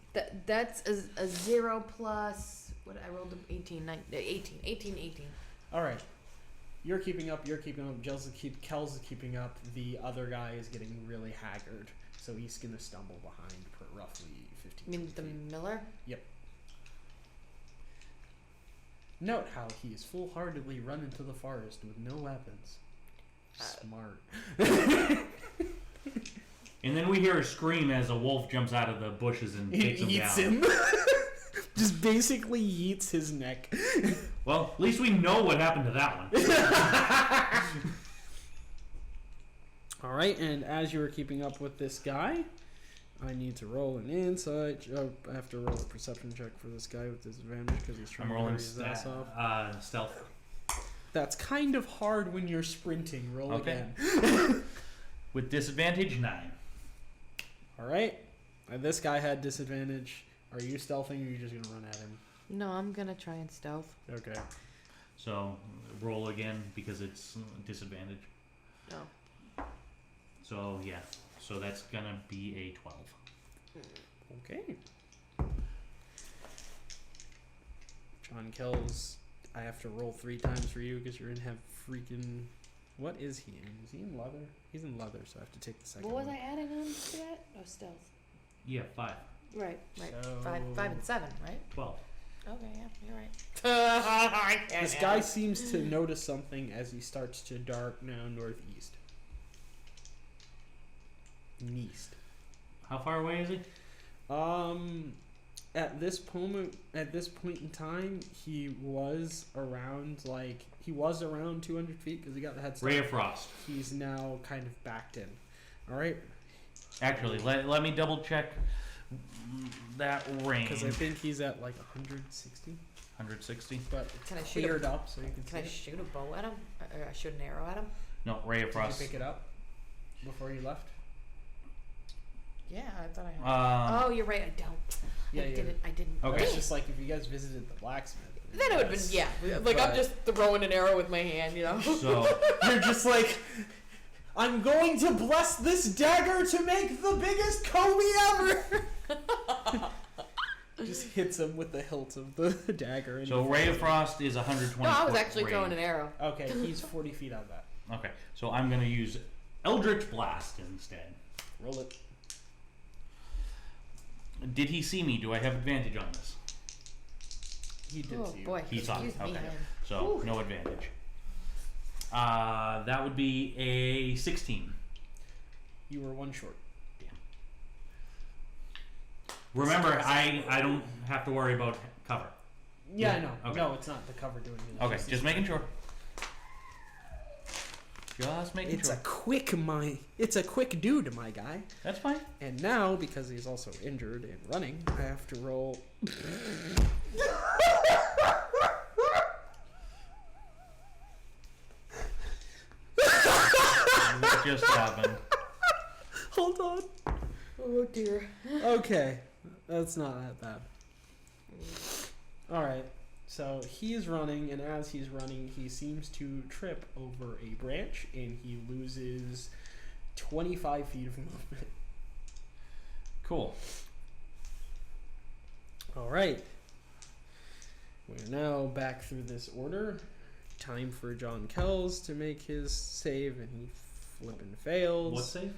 That's a 0 plus. What I rolled 18, 18. All right. You're keeping up. Kels is keeping up. The other guy is getting really haggard, so he's gonna stumble behind for roughly 15. You mean the feet. Miller? Note how he is full-heartedly run into the forest with no weapons. Smart. And then we hear a scream as a wolf jumps out of the bushes and He takes him eats down. him. Just basically yeets his neck. Well, at least we know what happened to that one. All right, and as you are keeping up with this guy, I need to roll an insight. I have to roll a perception check for this guy with disadvantage because he's trying I'm to rolling hurry his ass off. stealth. That's kind of hard when you're sprinting. Roll Okay. again. With disadvantage, 9. All right. This guy had disadvantage. Are you stealthing or are you just going to run at him? No, I'm gonna try and stealth. Okay. So roll again because it's disadvantage. No. So yeah. So that's gonna be a 12. Okay. John Kells, I have to roll 3 times for you because you're going to have freaking What is he in? Is he in leather? He's in leather, so I have to take the second What was one. I adding on to that? Oh, stealth. Yeah, 5. Right. So- 5 and 7, right? 12. Okay, yeah, you're right. This guy seems to notice something as he starts to dart now northeast. East. How far away is he? At this point in time, he was around 200 feet because he got the head start. Ray of Frost. He's now kind of backed in. All right. Actually, let me double check that range. Because I think he's at like 160, 160. but Can I shoot cleared up so you can Can I see it. shoot a bow at him? Or I shoot an arrow at him? No, Ray of Did Frost. you pick it up before you left? Yeah, I thought I had. Oh, you're right. I don't. Yeah, I yeah. didn't. I didn't. Okay. It's just like if you guys visited the blacksmith. Then it would have been, yeah. Like, I'm But- just throwing an arrow with my hand, you know? So, You're just like, I'm going to bless this dagger to make the biggest Kobe ever. Just hits him with the hilt of the dagger. And so Ray of Frost is 120. No, I was foot actually range. throwing an arrow. Okay, he's 40 feet out of that. Okay, so I'm gonna use Eldritch Blast instead. Roll it. Did he see me? Do I have advantage on this? He did Oh, see you. boy. He saw me. Excuse me. Okay. I'm- So Whew. no advantage. That would be a 16. You were one short. Remember, I don't have to worry about cover. Yeah, Yeah, I know. okay. No, it's not the cover doing it. Okay, just making sure. Just making It's sure. It's a quick dude, my guy. That's fine. And now, because he's also injured and running, I have to roll. What just happened? Hold on. Oh, dear. Okay, that's not that bad. All right. So he's running, and as he's running, he seems to trip over a branch, and he loses 25 feet of movement. Cool. All right. We're now back through this order. Time for John Kells to make his save, and he flippin' fails. What save?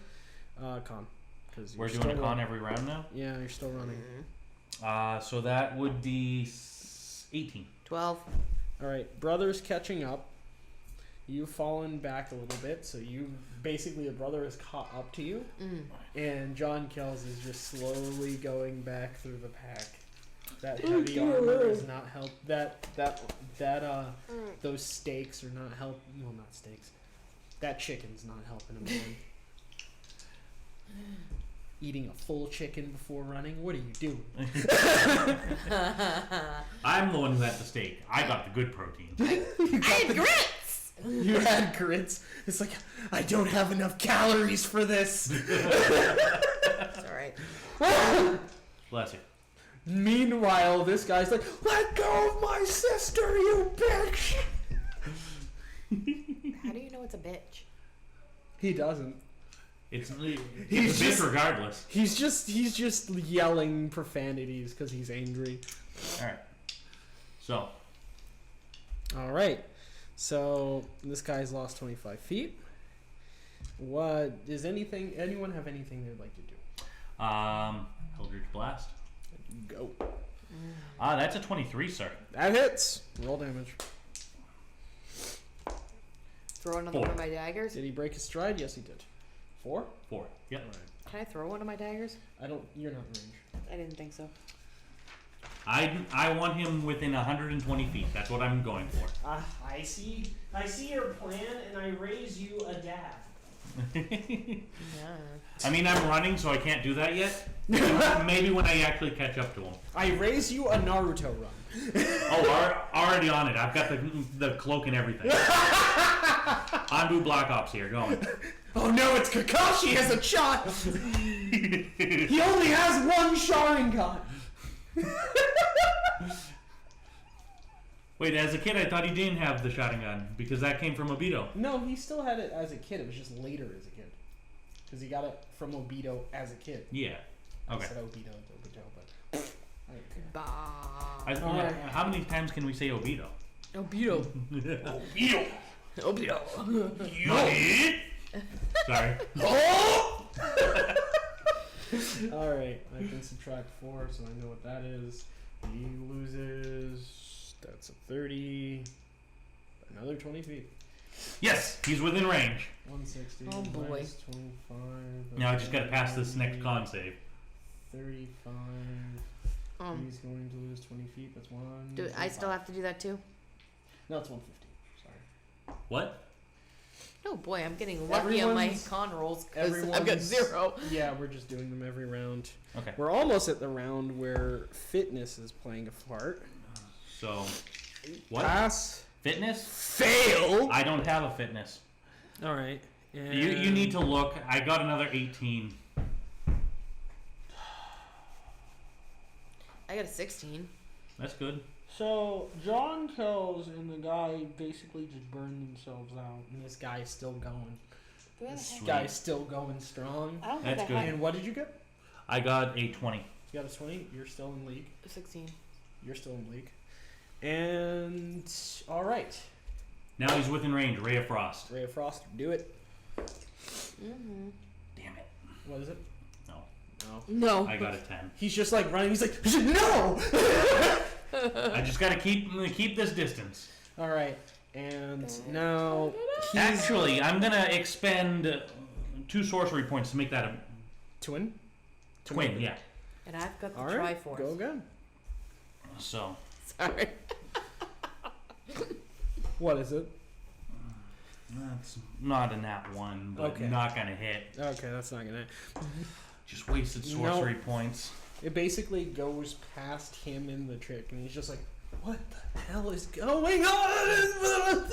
Con. Because We're doing a con every round now. Yeah, you're still running. So that would be 18. 12. All right, brother's catching up. You've fallen back a little bit, so you basically the brother has caught up to you, and John Kells is just slowly going back through the pack. That heavy armor is not help. Those stakes are not help. Well, not stakes. That chicken's not helping him. Man. Eating a full chicken before running. What are you doing? I'm the one who had the steak. I got the good protein. I had grits! You had grits. It's like I don't have enough calories for this. It's alright. Bless you. Meanwhile, this guy's like, "Let go of my sister, you bitch!" How do you know it's a bitch? He doesn't. It's a He's bitch just- regardless. He's just yelling profanities because he's angry. Alright. So, All right. So this guy's lost 25 feet. What does anyone have anything they'd like to do? Eldritch Blast. Go. That's a 23, sir. That hits. Roll damage. Throw another one of my daggers? Did he break his stride? Yes, he did. 4? 4. Yep. All right. Can I throw one of my daggers? You're not in range. I didn't think so. I want him within 120 feet. That's what I'm going for. I see your plan, and I raise you a dab. Yeah. I mean, I'm running, so I can't do that yet. Maybe when I actually catch up to him. I raise you a Naruto run. Oh, already on it. I've got the cloak and everything. Anbu Black Ops here, going. Oh no, it's Kakashi as a child! He only has one Sharingan! Wait, as a kid, I thought he didn't have the Sharingan because that came from Obito. No, he still had it as a kid. It was just later as a kid. Because he got it from Obito as a kid. Yeah. Okay. I said Obito, but... I don't care. Bah. How many times can we say Obito? Oh, Beetle. Obito. Oh, yeah. Sorry. Alright, I can subtract 4, so I know what that is. He loses. That's a 30. Another 20 feet. Yes, he's within range. 160. Oh, boy. Minus 25. Now I just gotta pass this next con save. 35. He's going to lose 20 feet. That's 1. Do I still have to do that too? No, it's 150. Sorry. What? Oh boy, I'm getting lucky on my Everyone's- con rolls because I've got everyone's- 0. Yeah, we're just doing them every round. Okay. We're almost at the round where fitness is playing a part. So, what? Pass. Fitness? Fail. I don't have a fitness. All right. You need to look. I got another 18. I got a 16. That's good. So John Kells and the guy basically just burned themselves out. And this guy's still going. This Sweet. guy's still going strong. I don't That's think good. I have. And what did you get? I got a 20. You got a 20. You're still in league. 16. You're still in league. And all right, Now he's within range. Ray of Frost. Ray of Frost, do it. Mm-hmm. Damn it. What is it? No. No. No. I got a 10. He's just like running. He's like, no. I just gotta keep this distance. All right, and now he's Actually, I'm gonna expend 2 sorcery points to make that a twin. twin. Yeah. And I've got the All right, Triforce. go again. So Sorry. What is it? that's not a nat 1, but Okay. not gonna hit. Okay, that's not gonna. Just wasted No. sorcery points. It basically goes past him in the trick, and he's just like, "What the hell is going on?"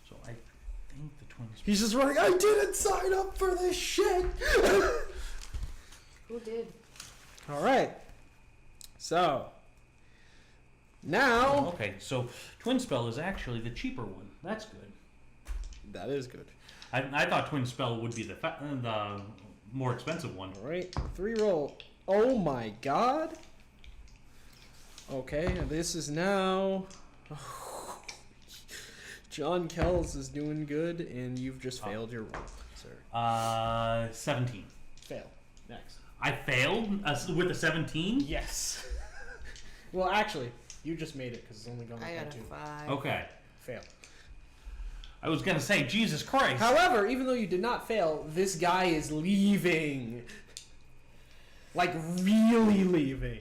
So I think the twins. He's just running. I didn't sign up for this shit. Who did? All right. So now Okay, so twin spell is actually the cheaper one. That's good. that is good. I thought twin spell would be the more expensive one. All right, 3 roll. Oh my god. Okay, this is now. John Kells is doing good, and you've just failed your roll, sir. 17. Fail. Next. I failed with a 17. Yes. Well, actually, you just made it because it's only going I up got by a 2. 5. Okay. Fail. I was gonna say Jesus Christ. However, even though you did not fail, this guy is leaving. Like, really leaving.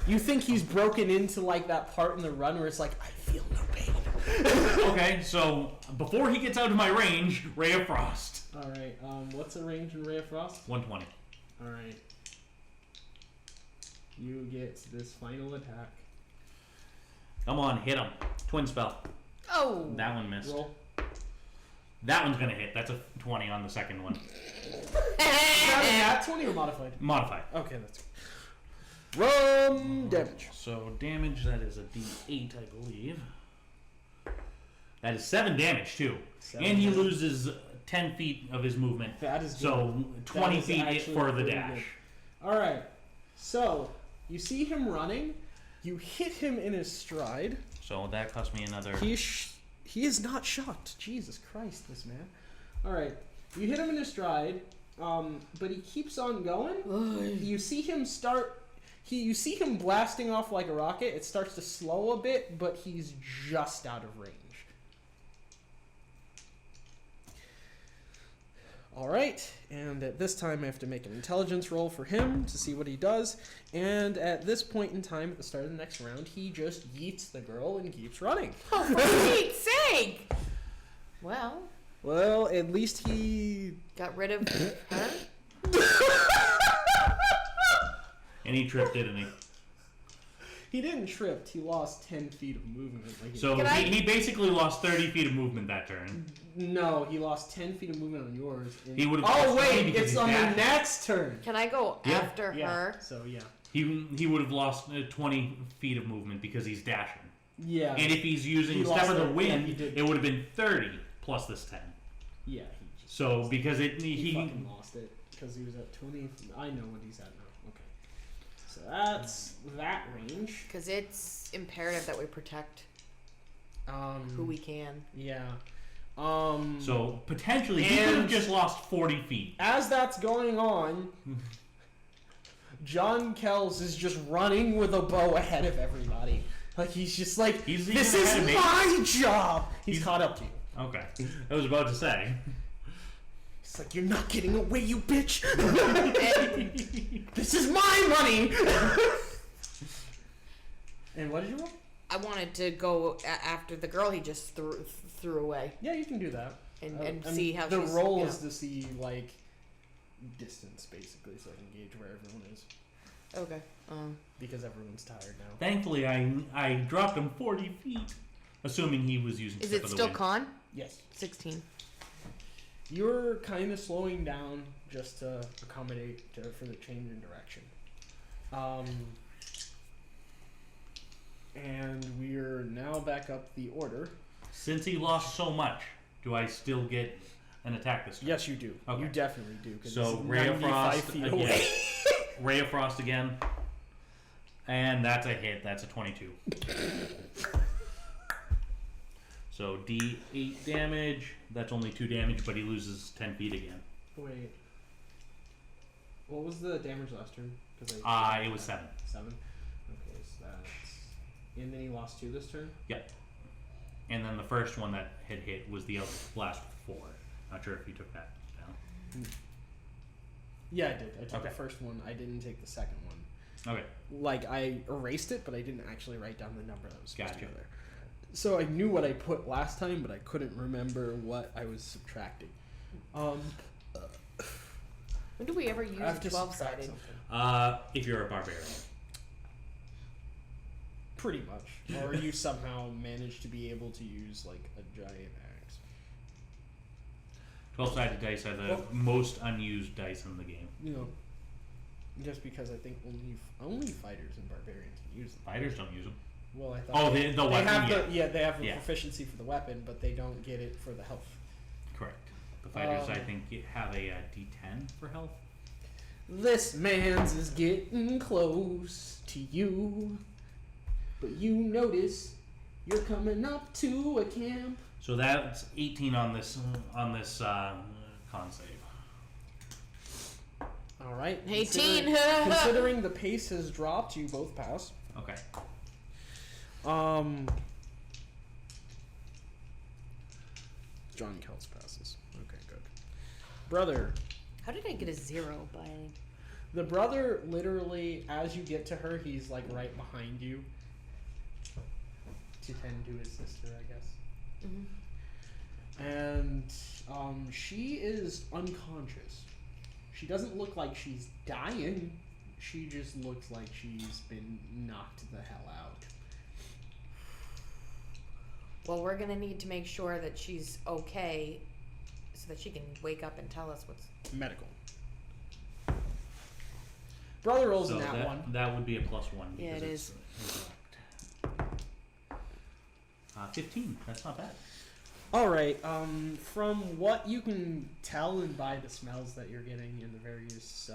You think he's broken into, like, that part in the run where it's like, I feel no pain. Okay, so before he gets out of my range, Ray of Frost. Alright, what's the range in Ray of Frost? 120. Alright. You get this final attack. Come on, hit him. Twin spell. Oh. That one missed. Roll. That one's gonna hit. That's a 20 on the second one. Is that a nat 20 or modified? Modified. Okay, that's good. Rum damage. So damage, that is a D8, I believe. That is 7 damage too. 7 and he damage. loses 10 feet of his movement. That is good. So 20 That is feet actually for the pretty dash. good. Alright, so you see him running, you hit him in his stride. So that cost me another. He is not shocked. Jesus Christ, this man. Alright, you hit him in his stride, but he keeps on going. You see him you see him blasting off like a rocket. It starts to slow a bit, but he's just out of range. Alright, and at this time I have to make an intelligence roll for him to see what he does. And at this point in time, at the start of the next round, he just yeets the girl and keeps running. Oh, for Pete's sake! Well, Well, at least he... got rid of her. And he tripped, didn't he? He didn't trip. He lost 10 feet of movement. Like So Can I- he basically lost 30 feet of movement that turn. No, he lost 10 feet of movement on yours. And... He would've Oh, lost 20 wait, because it's he's on the dashing. next turn. Can I go Yeah. after Yeah, her? so yeah. He would have lost 20 feet of movement because he's dashing. Yeah. And if he's using He Step lost of the it. Yeah, Wind, he did. it would have been 30 plus this 10. Yeah, he just... So because He fucking lost it because he was at 20. I know what he's at now. Okay. So that's that range. Because it's imperative that we protect. who we can. Yeah. So potentially he could have just lost 40 feet. As that's going on, John Kells is just running with a bow ahead of everybody. Like he's just like, He's this even is ahead of me. my job. He's caught up to you. Okay. I was about to say. It's like, you're not getting away, you bitch. This is my money. And what did you roll? I wanted to go after the girl he just threw away Yeah, you can do that. and I see mean, how the she's, roll you is know. to see like distance, basically, so I can gauge where everyone is Okay. because everyone's tired now. Thankfully, I dropped him 40 feet, assuming he was using. Is Step it of the still Wind. con? Yes, 16. you're kind of slowing down just to accommodate for the change in direction. And we're now back up the order. Since he lost so much, do I still get an attack this time? Yes, you do. Okay. You definitely do. 'Cause So it's Ray of 95 Frost feet again. away. Ray of Frost again. And that's a hit. That's a 22. So D8 damage. That's only 2 damage, but he loses 10 feet again. Wait. What was the damage last turn? It was 7. 7? Okay, so that's... And then he lost 2 this turn? Yep. And then the first one that had hit was the blast with 4. Not sure if you took that down. Yeah, I did. I took Okay. the first one. I didn't take the second one. Okay. Like, I erased it, but I didn't actually write down the number that was supposed to Gotcha. go there. So I knew what I put last time, but I couldn't remember what I was subtracting. When do we ever use I have a to 12-sided? subtract something. If you're a barbarian. Pretty much. Or you somehow manage to be able to use, like, a giant axe. 12-sided dice are the most unused dice in the game. You know, just because I think only fighters and barbarians can use them. Fighters don't use them. Well, I thought Oh, they the weapon, have yeah. they have the Yeah. proficiency for the weapon, but they don't get it for the health. Correct. The fighters, I think, have a D10 for health. This man's is getting close to you, but you notice you're coming up to a camp. So that's 18 on this con save. All right. 18. Considering the pace has dropped, you both pass. Okay. John Kells passes. Okay, good. Brother. How did I get a 0 by any? The brother, literally, as you get to her, he's like right behind you to tend to his sister, I guess. Mm-hmm. And she is unconscious. She doesn't look like she's dying. She just looks like she's been knocked the hell out. Well, we're gonna need to make sure that she's okay, so that she can wake up and tell us what's. Medical. Brother rolls So in that one. that would be a +1. Yeah, because it it's incorrect. 15. That's not bad. All right. From what you can tell and by the smells that you're getting and the various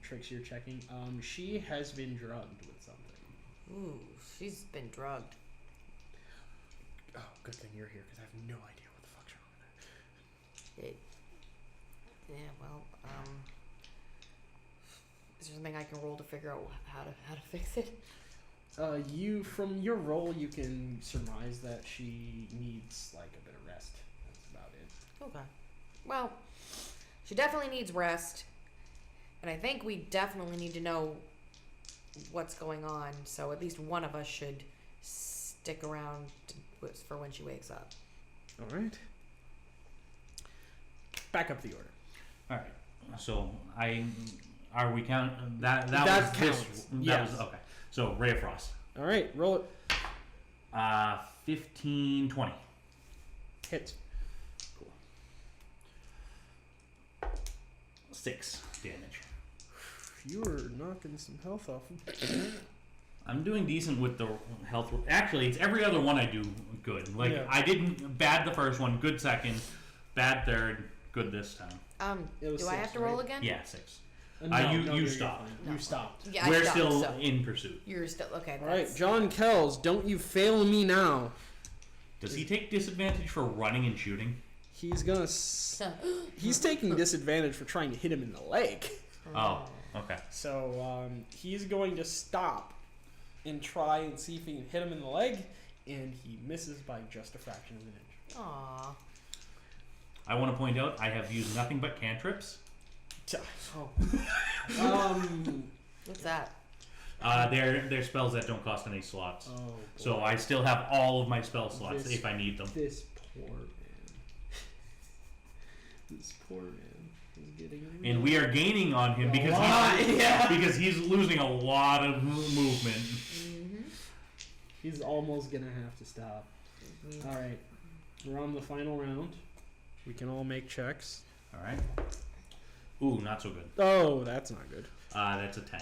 tricks you're checking, she has been drugged with something. Ooh, she's been drugged. Oh, good thing you're here because I have no idea what the fuck's wrong with her. Yeah, well, is there something I can roll to figure out how to fix it? You from your roll, you can surmise that she needs like a bit of rest. That's about it. Okay. Well, she definitely needs rest, and I think we definitely need to know what's going on. So at least one of us should stick around for when she wakes up. All right. Back up the order. All right. So are we count that? That was counts. This, Yes. That was okay. So Ray of Frost. All right, roll it. 15, 20. Hit. Cool. 6 damage. You were knocking some health off him. I'm doing decent with the health. Actually, it's every other one I do good. Like Yeah. I didn't bad the first one, good second, bad third, good this time. It was Do I 6, have to roll right? again? Yeah, 6. No, you you're stopped. fine. No. You stopped. Yeah, I We're stopped, still so in pursuit. you're still okay. All right, that's- John Kells, don't you fail me now. Does he take disadvantage for running and shooting? He's gonna. He's taking disadvantage for trying to hit him in the leg. Oh, okay. So he's going to stop and try and see if he can hit him in the leg, and he misses by just a fraction of an inch. Aww. I want to point out I have used nothing but cantrips. Oh. What's that? They're spells that don't cost any slots. Oh, boy. So I still have all of my spell slots if I need them. This poor man. This poor man is getting. And we are gaining on him because because he's losing a lot of movement. Mm-hmm. He's almost gonna have to stop. Mm-hmm. All right, we're on the final round. We can all make checks. All right. Ooh, not so good. Oh, that's not good. That's a 10.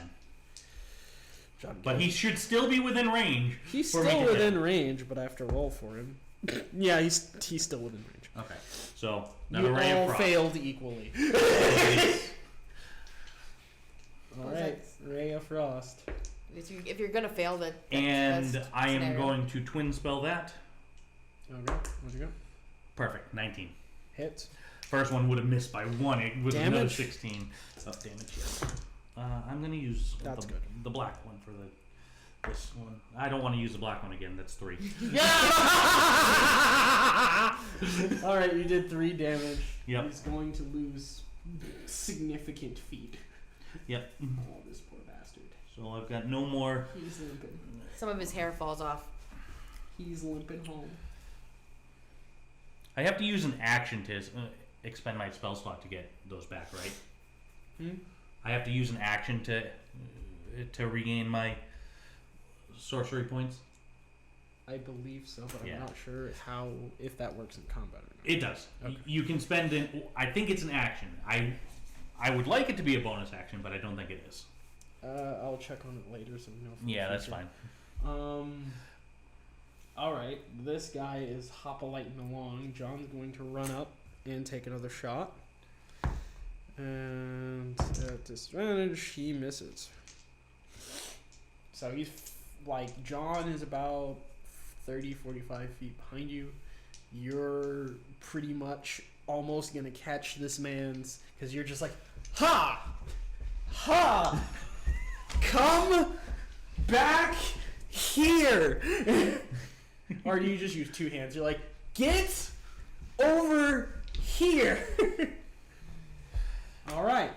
John But Kelly. he should still be within range. He's for still make it within 10. range, but I have to roll for him. Yeah, he's still within range. Okay. So You another ray all of frost. failed equally. All Well, right, ray of frost. If you're gonna fail, that's And best I am scenario. going to twin spell that. Okay, where'd you go? Perfect. 19. Hit. First one would have missed by 1. It was another Damage? 16 of damage. Yes. I'm going to use That's the, good. the black one for this one. I don't want to use the black one again. That's 3. All right, you did 3 damage. Yep. He's going to lose significant feet. Yep. Oh, this poor bastard. So I've got no more. He's limping. Some of his hair falls off. He's limping home. I have to use an action to expend my spell slot to get those back, right? I have to use an action to regain my sorcery points. I believe so, but Yeah. I'm not sure if that works in combat or not. It does. Okay. You can spend an. I think it's an action. I would like it to be a bonus action, but I don't think it is. I'll check on it later so we know. For Yeah, the that's future. fine. All right, this guy is hop-a-lighting along. John's going to run up and take another shot. And at disadvantage, he misses. So he's like, John is about 30, 45 feet behind you. You're pretty much almost going to catch this man's, because you're just like, ha! Ha! Come back here! Or do you just use 2 hands? You're like, get over here! Alright.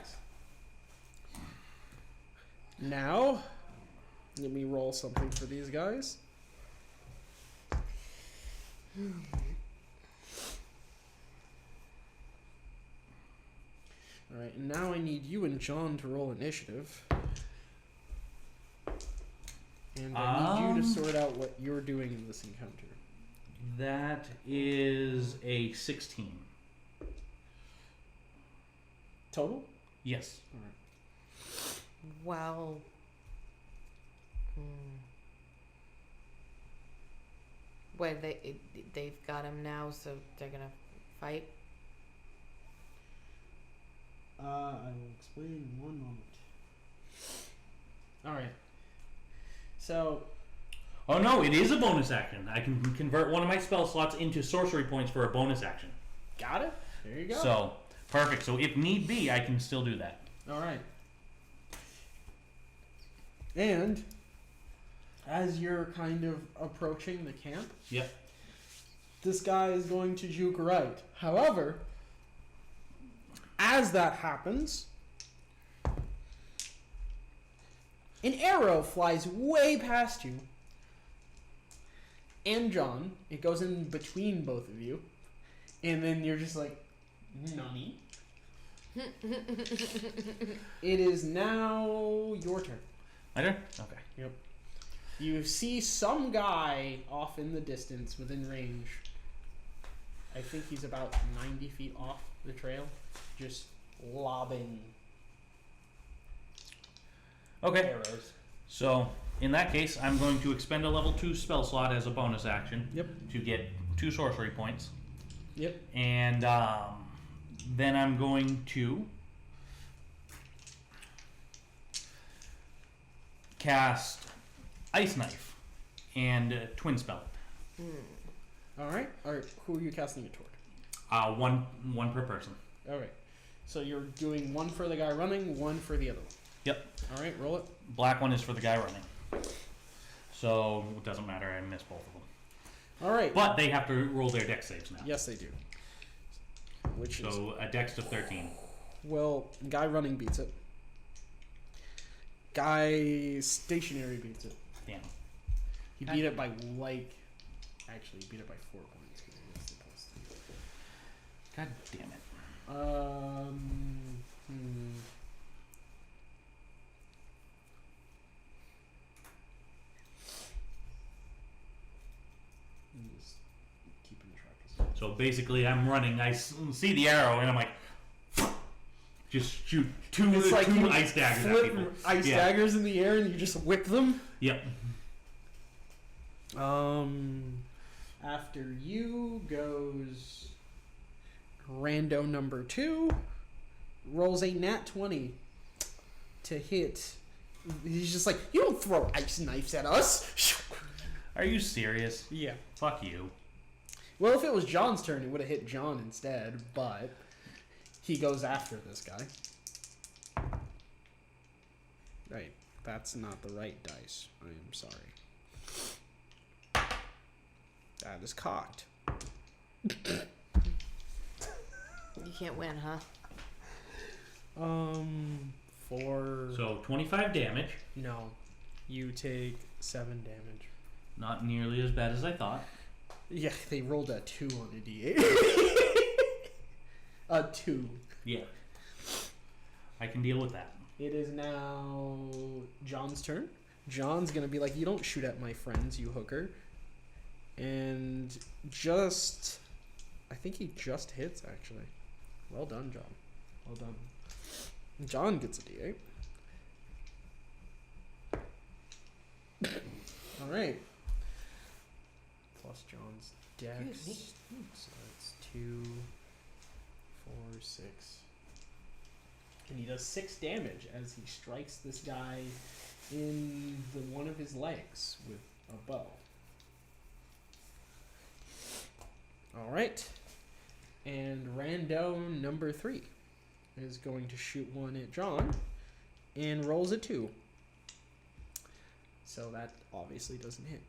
Now, let me roll something for these guys. Alright, and now I need you and John to roll initiative. And I need you to sort out what you're doing in this encounter. That is a 16. Total? Yes. Alright. Well. Wait, they've got him now, so they're gonna fight. I will explain in one moment. Alright. So, Oh no, it is a bonus action. I can convert one of my spell slots into sorcery points for a bonus action. got it? There you go. So, perfect. So if need be, I can still do that. Alright. And, as you're kind of approaching the camp, Yep. this guy is going to juke right. However, as that happens, an arrow flies way past you and John. It goes in between both of you. And then you're just like, nani? It is now your turn. My turn? Okay. Yep. You see some guy off in the distance within range. I think he's about 90 feet off the trail, just lobbing Okay. arrows. So, in that case, I'm going to expend a level 2 spell slot as a bonus action. Yep. To get 2 sorcery points. Yep. And then I'm going to cast Ice Knife and Twin Spell it. All right. Who are you casting it toward? One per person. All right. So you're doing one for the guy running, one for the other one. Yep. All right. Roll it. Black one is for the guy running. So it doesn't matter. I missed both of them. All right. But they have to roll their dex saves now. Yes, they do. Which is So a dex of 13. well, guy running beats it. Guy stationary beats it. Damn. He beat it by actually he beat it by 4 points. 'Cause he was supposed to. God damn it. I'm just keeping track of So basically, I'm running. I see the arrow, and I'm like, just shoot two It's like you ice daggers at flip people. ice daggers in the air and you just whip them. Yep. After you goes rando number 2, rolls a nat 20 to hit. He's just like, you don't throw ice knives at us. Are you serious? Yeah. Fuck you. Well, if it was John's turn, it would have hit John instead, but he goes after this guy. Right. That's not the right dice. I am sorry. That is cocked. You can't win, huh? For... So 25 damage. No. You take 7 damage. Not nearly as bad as I thought. Yeah, they rolled a 2 on a d8. A 2. Yeah. I can deal with that. It is now John's turn. John's gonna be like, you don't shoot at my friends, you hooker. And just... I think he just hits, actually. Well done, John. Well done. John gets a d8. Alright. Plus John's dex. So that's 2, 4, 6. And he does 6 damage as he strikes this guy in the one of his legs with a bow. Alright. And rando number 3 is going to shoot one at John and rolls a 2. So that obviously doesn't hit.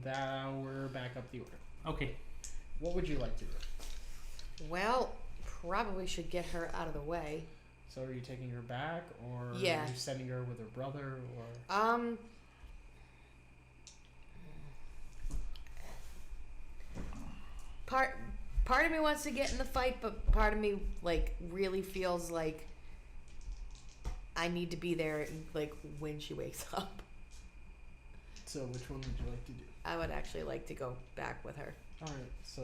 Now we're back up the order. Okay. What would you like to do? Well, probably should get her out of the way. So are you taking her back, or Yeah. are you sending her with her brother, or... Part of me wants to get in the fight, but part of me like really feels like I need to be there like when she wakes up. So which one would you like to do? I would actually like to go back with her. Alright, so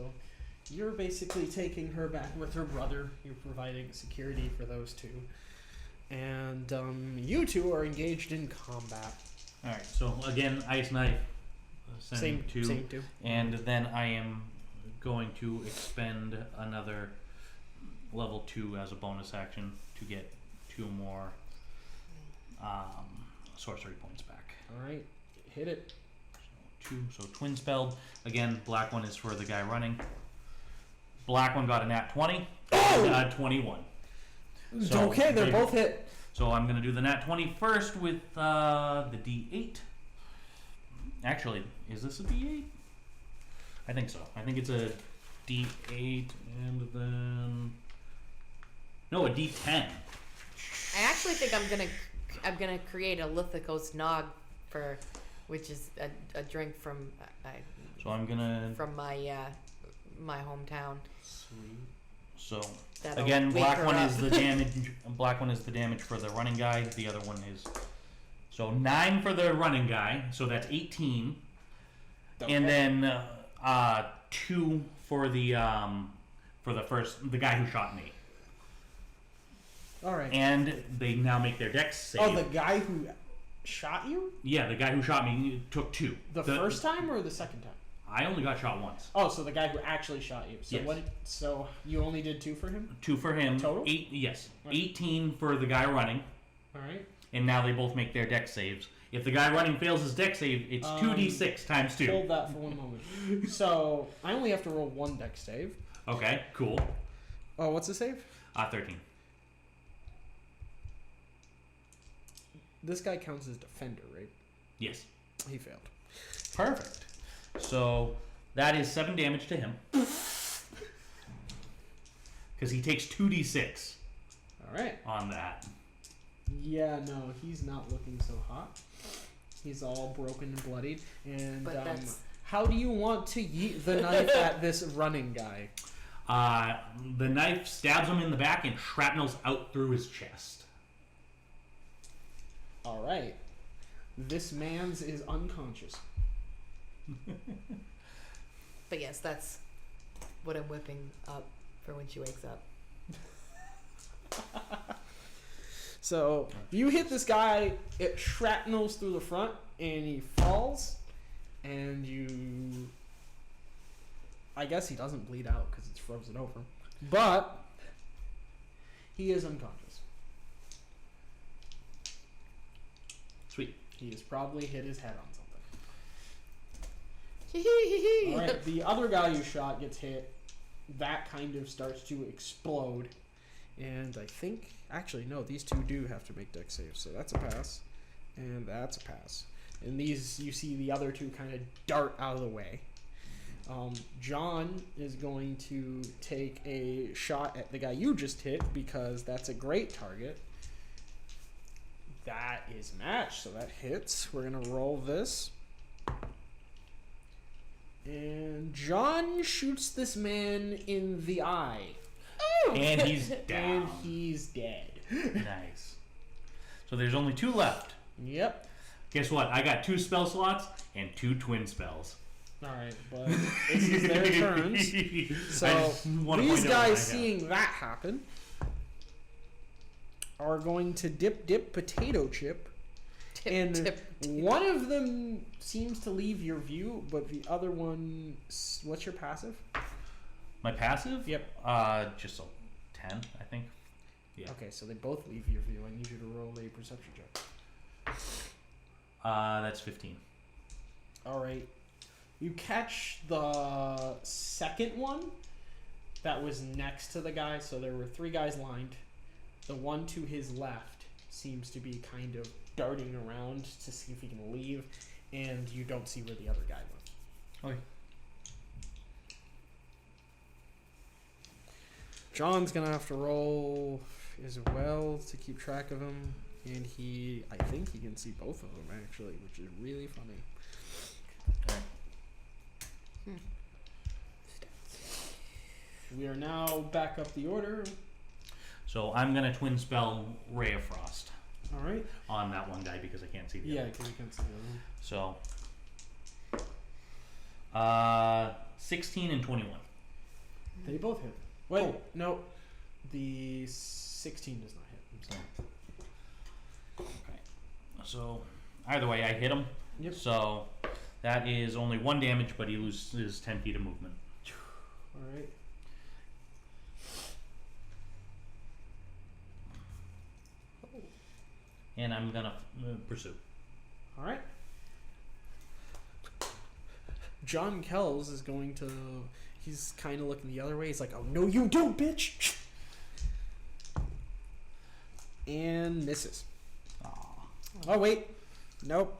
you're basically taking her back with her brother. You're providing security for those two. And you two are engaged in combat. Alright, so again, ice knife. Same two. And then I am going to expend another level 2 as a bonus action to get 2 more sorcery points back. Alright, hit it. So 2, so twin spelled. Again, black one is for the guy running. Black one got a nat 20. Oh! 21. So okay, they're both hit. So I'm going to do the nat 20 first with the D8. Actually, is this a D8? I think so. I think it's a D8 and then... No, a D10. I actually think I'm gonna create a Lithicos Nog for, which is a drink from So I'm going to... from my my hometown. Sweet. So That'll again, wake black her one up. is the damage. Black one is the damage for the running guy. The other one is... So 9 for the running guy. So that's 18. Okay. And then 2 for the guy who shot me. Alright. And they now make their dex save. Oh, the guy who shot you? Yeah, the guy who shot me took 2. The first time or the second time? I only got shot once. Oh, so the guy who actually shot you. So Yes. So you only did 2 for him? 2 for him. Total? 8. Yes. Right. 18 for the guy running. Alright. And now they both make their dex saves. If the guy running fails his dex save, it's 2d6 times 2. Hold that for one moment. So I only have to roll one dex save. Okay, cool. Oh, what's the save? 13. This guy counts as defender, right? Yes. He failed. Perfect. So that is 7 damage to him. Because he takes 2d6 All right. on that. Yeah, no, he's not looking so hot. He's all broken and bloodied. And But that's- how do you want to yeet the knife at this running guy? The knife stabs him in the back and shrapnels out through his chest. All right. This man's is unconscious. But yes, that's what I'm whipping up for when she wakes up. So you hit this guy, it shrapnels through the front, and he falls, and you... I guess he doesn't bleed out because it's frozen over. But he is unconscious. Sweet. He has probably hit his head on something. Hee hee hee hee. Alright, the other guy you shot gets hit. That kind of starts to explode. And I think... Actually, no, these two do have to make dex saves. So that's a pass. And that's a pass. And these, you see the other two kind of dart out of the way. John is going to take a shot at the guy you just hit because that's a great target. That is matched, so that hits. We're going to roll this. And John shoots this man in the eye. And he's down. And he's dead. Nice. So there's only 2 left. Yep. Guess what? I got 2 spell slots and 2 twin spells. Alright, but this is their turns. So these guys seeing that happen are going to dip potato chip. And one of them seems to leave your view, but the other one... What's your passive? My passive? Yep. Just a 10, I think. Yeah. Okay, so they both leave your view. I need you to roll a perception check. That's 15. Alright. You catch the second one that was next to the guy. So there were 3 guys lined. The one to his left seems to be kind of darting around to see if he can leave. And you don't see where the other guy went. Okay. John's going to have to roll as well to keep track of him. And I think he can see both of them actually, which is really funny. Okay. We are now back up the order. So I'm going to twin spell Ray of Frost All right. on that one guy because I can't see the Yeah, other. because you can't see the other one. So, 16 and 21. They both hit. Wait, Cool. no. The 16 does not hit. I'm sorry. Okay. So, either way, I hit him. Yep. So, that is only 1 damage, but he loses 10 feet of movement. All right. And I'm going to pursue. All right. John Kells is going to... He's kind of looking the other way. He's like, oh, no, you don't, bitch! And misses. Aw. Oh, wait. Nope.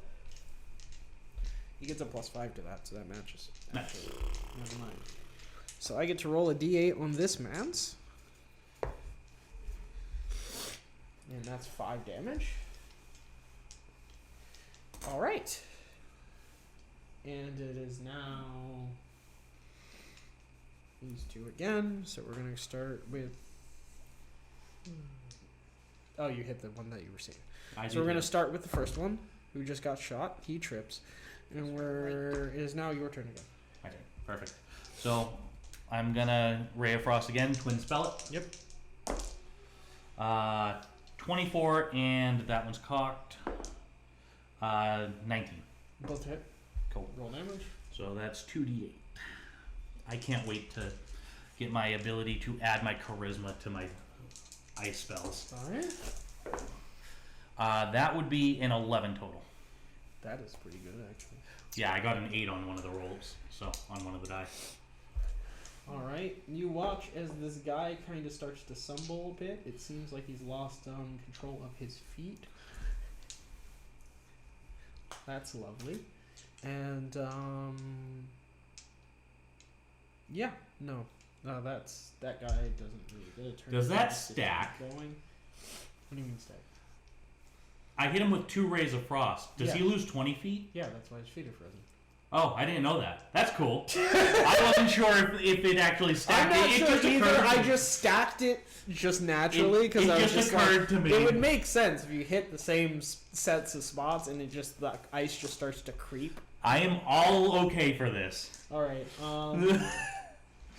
He gets a +5 to that, so that matches. Nice. Actually, never mind. So I get to roll a d8 on this man's. And that's 5 damage. Alright. And it is now these two again. So we're going to start with... Oh, you hit the one that you were seeing. So we're going to start with the first one, who just got shot. He trips. And it is now your turn again. Okay, perfect. So, I'm going to Ray of Frost again, twin spell it. Yep. 24, and that one's cocked. 19. Both hit. Cool. Roll damage. So that's 2d8. I can't wait to get my ability to add my charisma to my ice spells. Alright. That would be an 11 total. That is pretty good, actually. Yeah, I got an 8 on one of the rolls, so on one of the die. Alright, you watch as this guy kind of starts to stumble a bit. It seems like he's lost control of his feet. That's lovely. And, yeah, no. No, that guy doesn't really get a turn. Does that Just stack? Going. What do you mean stack? I hit him with 2 rays of frost. Does Yeah. he lose 20 feet? Yeah, that's why his feet are frozen. Oh, I didn't know that. That's cool. I wasn't sure if it actually I'm stacked. not It sure just either. occurred to I me. just stacked it just naturally because It I was just just occurred like, to me. it would make sense if you hit the same sets of spots and it just the ice just starts to creep. I am all okay for this. All right.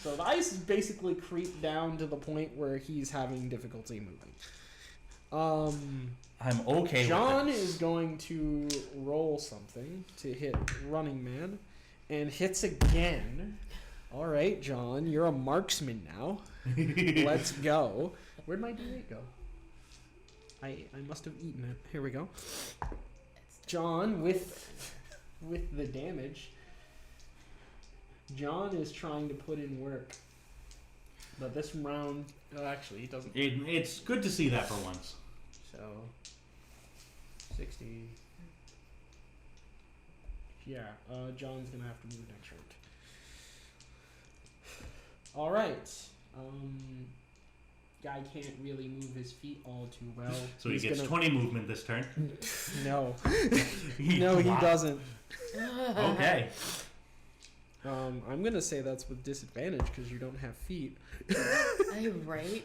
So the ice is basically creeped down to the point where he's having difficulty moving. I'm okay John with it. is going to roll something to hit Running Man, and hits again. All right, John, you're a marksman now. Let's go. Where'd my D8 go? I must have eaten it. Here we go. John with the damage. John is trying to put in work, but this round, actually, he doesn't. It's good to see that for once. So, 60. Yeah, John's gonna have to move next round. All right. Guy can't really move his feet all too well. So he He's gets gonna- 20 movement this turn. No, no, he Wow. doesn't. Okay. I'm gonna say that's with disadvantage because you don't have feet. Right?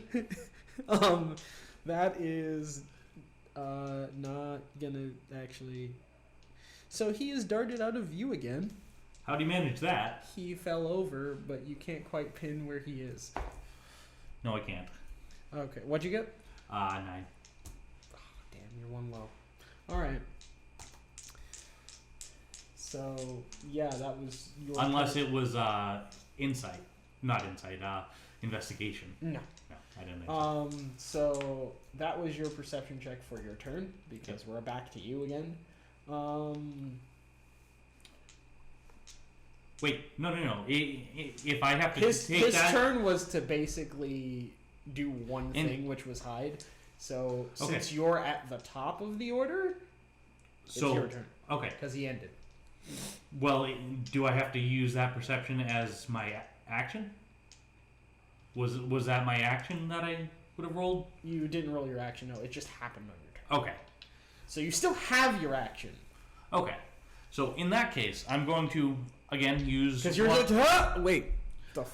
That is not gonna actually. So he is darted out of view again. How do you manage that? He fell over, but you can't quite pin where he is. No, I can't. Okay, what'd you get? 9. Oh, damn, you're one low. All right. So yeah, that was your. Unless it was insight. Not insight, investigation. No. No, I didn't think so. So that was your perception check for your turn because we're back to you again. Wait, no. If I have to His take that... turn was to basically do one In- thing, which was hide. So Okay. since you're at the top of the order, it's So, your turn okay. because he ended. Well, do I have to use that perception as my action? Was that my action that I would have rolled? You didn't roll your action. No, it just happened on your turn. Okay. So you still have your action Okay. So in that case, I'm going to again use. because you're wait. The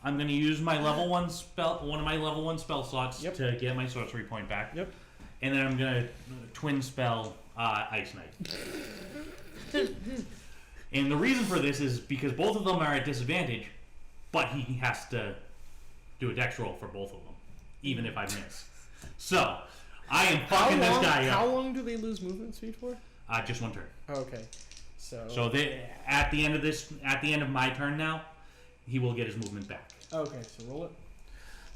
I'm going to use my level 1 spell, one of my level 1 spell slots Yep. to get my sorcery point back. Yep. And then I'm going to twin spell Ice Knight. And the reason for this is because both of them are at disadvantage, but he has to do a dex roll for both of them, even if I miss. So, I am fucking this guy How up. long do they lose movement speed for? Just one turn. Okay. So So at the end of my turn now, he will get his movement back. okay, so roll it.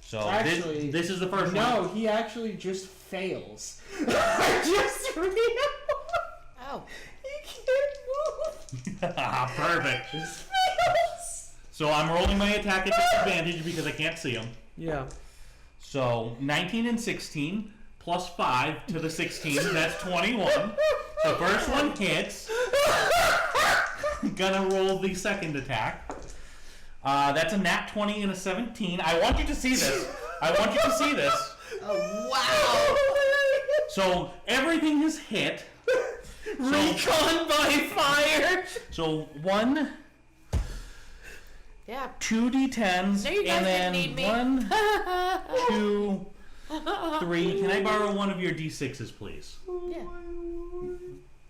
So Actually, this is the first No, one. he actually just fails. I just realized Oh. he can't move. Perfect. Just fails. So I'm rolling my attack at disadvantage because I can't see him. Yeah. So 19 and 16 plus 5 to the 16, that's 21. The first one hits. Gonna roll the second attack. That's a nat 20 and a 17. I want you to see this. Oh, wow. So everything is hit. Recon by fire. So 1, Yeah. 2d10s, No, you guys and then didn't need me. 1, 2, 3. Can I borrow one of your d6s, please? Yeah.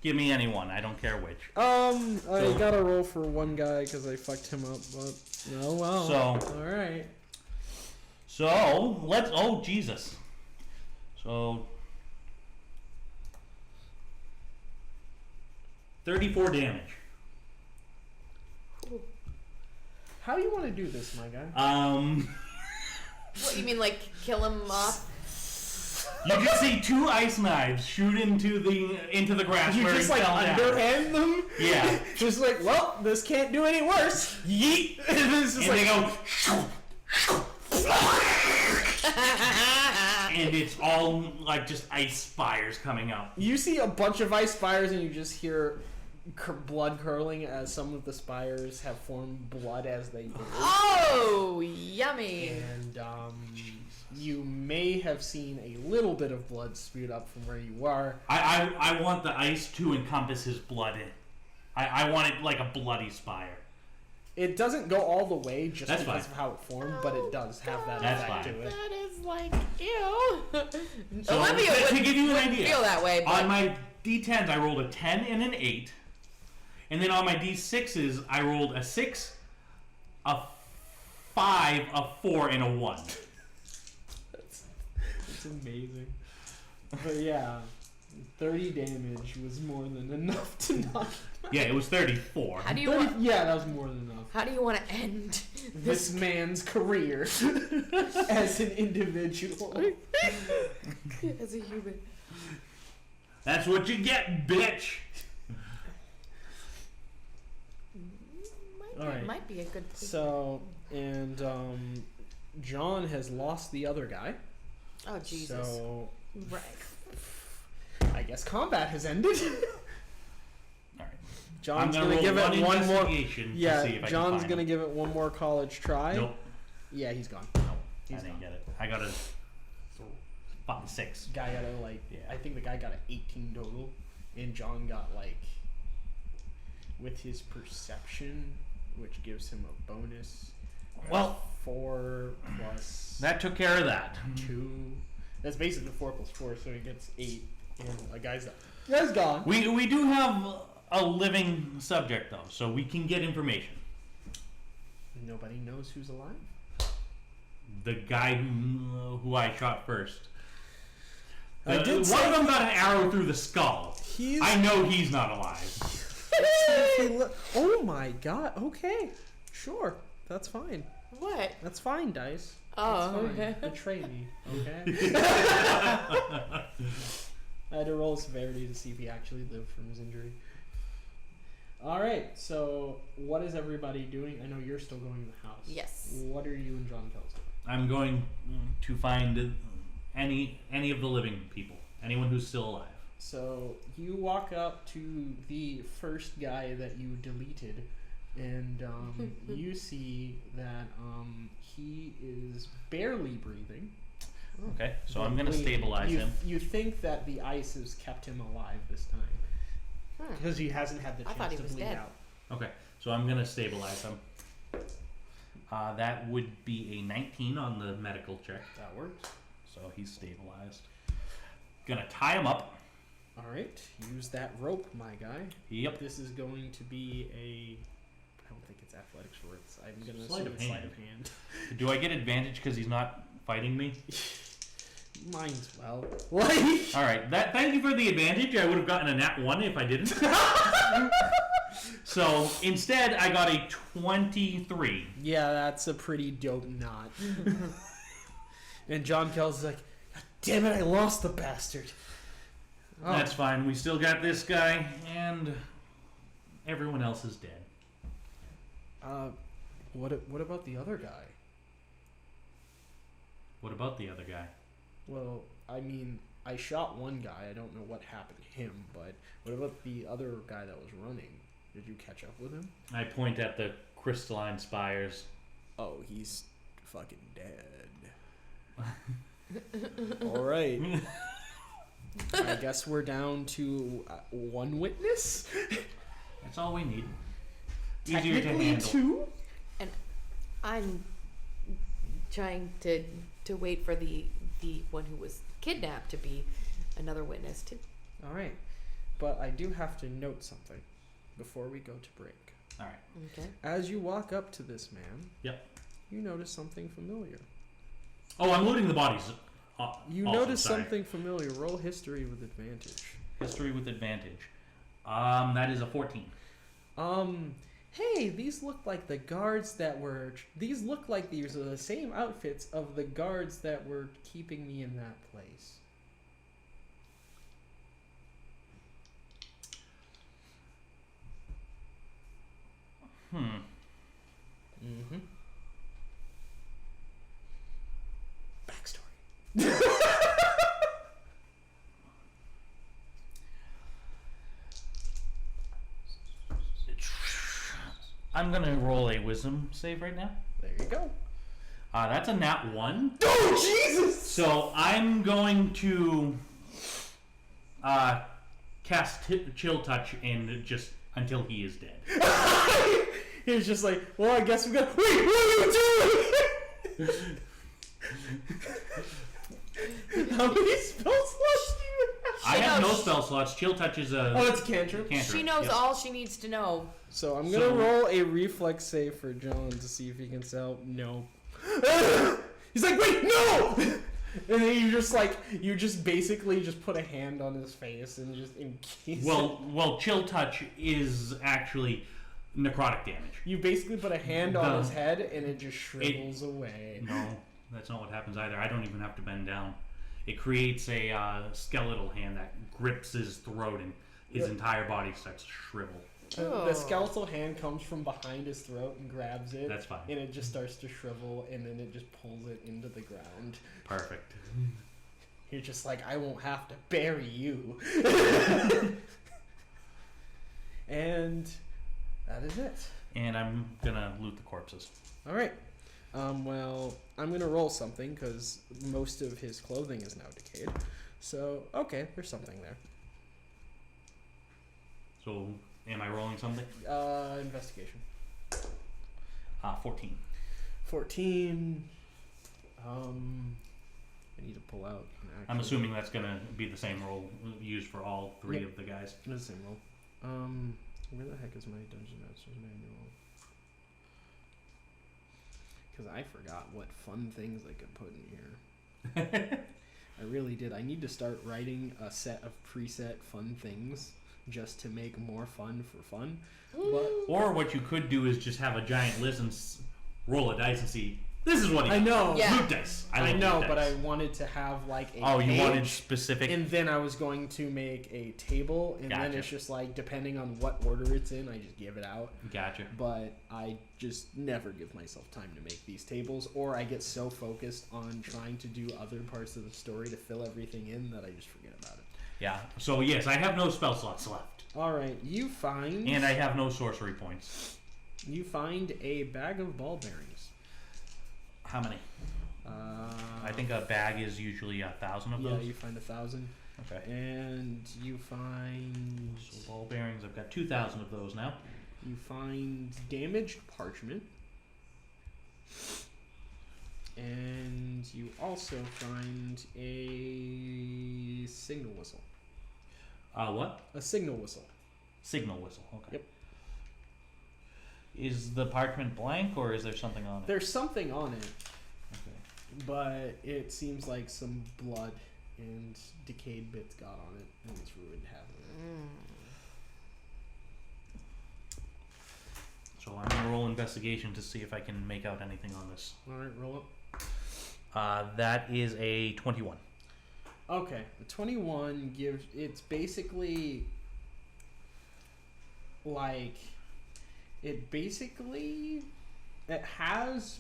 Give me any one. I don't care which. I gotta roll for one guy because I fucked him up, but oh well. So all right. So let's. Oh Jesus. So 34 damage. How do you want to do this, my guy? What, you mean like kill him off? You just see 2 ice knives shoot into the grass. You where just he like fell down. underhand them. Yeah. Just like, well, this can't do any worse. Yeet. And it's just And like, they go. And it's all like just ice spires coming out. you see a bunch of ice spires, and you just hear blood curling as some of the spires have formed blood as they go. Oh, yummy. And you may have seen a little bit of blood spewed up from where you are. I want the ice to encompass his blood. I want it like a bloody spire. It doesn't go all the way just That's because fine. of how it formed, but it does have that That's effect fine. to it. That is like, ew. So, Olivia to wouldn't, give you an wouldn't idea, feel that way, but on my D10s I rolled a 10 and an 8, and then on my D6s I rolled a 6, a 5, a 4, and a 1. It's amazing. But yeah, 30 damage was more than enough to knock. Yeah, it was 34. how do you want? Yeah, that was more than enough. How do you want to end This man's career as an individual. as a human? That's what you get, bitch. All right. Might be a good. So, and John has lost the other guy. Oh Jesus! So, Right. I guess combat has ended. All right. John's I'm gonna roll give it one more. investigation to Yeah, see if I John's can find gonna him. give it one more college try. Nope. Yeah, he's gone. Nope. He's I didn't gone. get it. I got a 6. Guy got a Yeah. I think the guy got an 18 total, and John got with his perception, which gives him a bonus. Well, 4 plus that took care of that. 2. That's basically 4 plus 4, so he gets 8. And a guy's gone. We do have a living subject though, so we can get information. Nobody knows who's alive. The guy who I shot first. I did one say- of them got an arrow through the skull. He's. I know he's not alive. Oh my god. Okay. Sure. That's fine. What? That's fine, Dice. Oh, That's fine. okay. Betray me. Okay. I had to roll severity to see if he actually lived from his injury. Alright, so what is everybody doing? I know you're still going to the house. Yes. What are you and John Kells doing? I'm going to find any of the living people, anyone who's still alive. So you walk up to the first guy that you deleted, and you see that he is barely breathing. Okay, so I'm but going to bleeding. stabilize him. You think that the ice has kept him alive this time because he hasn't had the I thought chance he to was bleed dead. out. Okay, so I'm going to stabilize him. That would be a 19 on the medical check. That works. So he's stabilized. Gonna tie him up. All right, use that rope, my guy. Yep. This is going to be a. I don't think it's athletics worth. I'm gonna Sleight assume of it's sleight hand. of hand. Do I get advantage because he's not fighting me? Might as well. Like. All right. Thank you for the advantage. I would have gotten a nat 1 if I didn't. So instead, I got a 23. Yeah, that's a pretty dope knot. And John Kells is like, God damn it, I lost the bastard. Oh. That's fine. We still got this guy, and everyone else is dead. What about the other guy? What about the other guy? Well, I mean, I shot one guy. I don't know what happened to him, but what about the other guy that was running? Did you catch up with him? I point at the crystalline spires. Oh, he's fucking dead. All right. I guess we're down to one witness. That's all we need. Easier to Technically handle. 2. And I'm trying to wait for the one who was kidnapped to be another witness too. All right, but I do have to note something before we go to break. All right. Okay. As you walk up to this man, Yep. you notice something familiar. Oh, I'm looting the bodies. You Also, notice sorry. something familiar. Roll history with advantage. History with advantage. That is a 14. Hey, these look like the guards that were. These look like these are the same outfits of the guards that were keeping me in that place. Mm-hmm. Backstory. I'm gonna roll a wisdom save right now. There you go. That's a nat 1. Oh, Jesus! So I'm going to cast Chill Touch and just until he is dead. He was just like, well, I guess we got. Wait, what are you doing? How many spell slots do you have? I have no knows- spell slots. Chill Touch is a Oh, it's a cantrip. cantrip. She knows Yep. all she needs to know. So I'm gonna roll a reflex save for John to see if he can sell. No. He's like, wait, no! And then you just basically just put a hand on his face and just encase it. Well, Chill Touch is actually necrotic damage. You basically put a hand on The- his head and it just shrivels away. No, that's not what happens either. I don't even have to bend down. It creates a skeletal hand that grips his throat and his Yep. entire body starts to shrivel. Oh. The skeletal hand comes from behind his throat and grabs it. That's fine. And it just starts to shrivel and then it just pulls it into the ground. Perfect. You're just like, I won't have to bury you. And that is it. And I'm gonna loot the corpses. All right. Well, I'm going to roll something because most of his clothing is now decayed. So, okay, there's something there. So, am I rolling something? Investigation. 14. 14. I need to pull out an actual. I'm assuming that's gonna be the same roll used for all 3 Yep. of the guys. It's the same roll. Where the heck is my Dungeon Master's manual? Because I forgot what fun things I could put in here. I really did. I need to start writing a set of preset fun things just to make more fun for fun. But Or what you could do is just have a giant list and roll a dice and see. This is what he I know. Yeah. Loot dice. I love know, loot but dice. I wanted to have like a Oh, you page, wanted specific. and then I was going to make a table, and then Gotcha. it's just like depending on what order it's in, I just give it out. Gotcha. But I just never give myself time to make these tables, or I get so focused on trying to do other parts of the story to fill everything in that I just forget about it. Yeah. So yes, I have no spell slots left, All right, you find and I have no sorcery points. a bag of ball bearings. How many? I think a bag is usually 1,000 of yeah, those. you find 1,000, Okay. and you find So ball bearings, I've got 2,000 of those now. you find damaged parchment, and you also find a signal whistle. What? A signal whistle. Signal whistle. Okay. Yep. Is the parchment blank or is there something on it? There's something on it, Okay. but it seems like some blood and decayed bits got on it, and it's ruined half of it. So I'm gonna roll investigation to see if I can make out anything on this. All right, roll up. That is a 21. Okay, the 21 gives. It's basically like it basically it has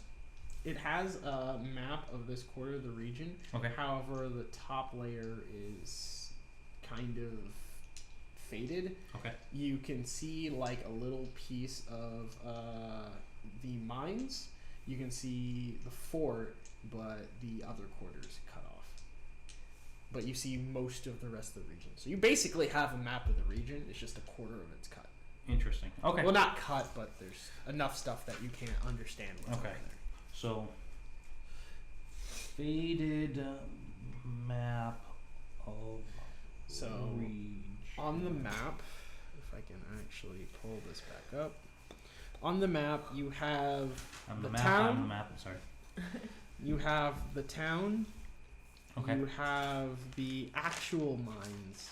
a map of this quarter of the region. Okay. However, the top layer is kind of faded. Okay. You can see like a little piece of the mines. You can see the fort, but the other quarter is cut off. But you see most of the rest of the region. So you basically have a map of the region. It's just a quarter of it's cut. Interesting. Okay. Well, not cut, but there's enough stuff that you can't understand what's Okay. on there. So faded map of So region. on the map, if I can actually pull this back up, on the map you have On the the map. town. On the map. Sorry. You have the town. Okay. You have the actual mines,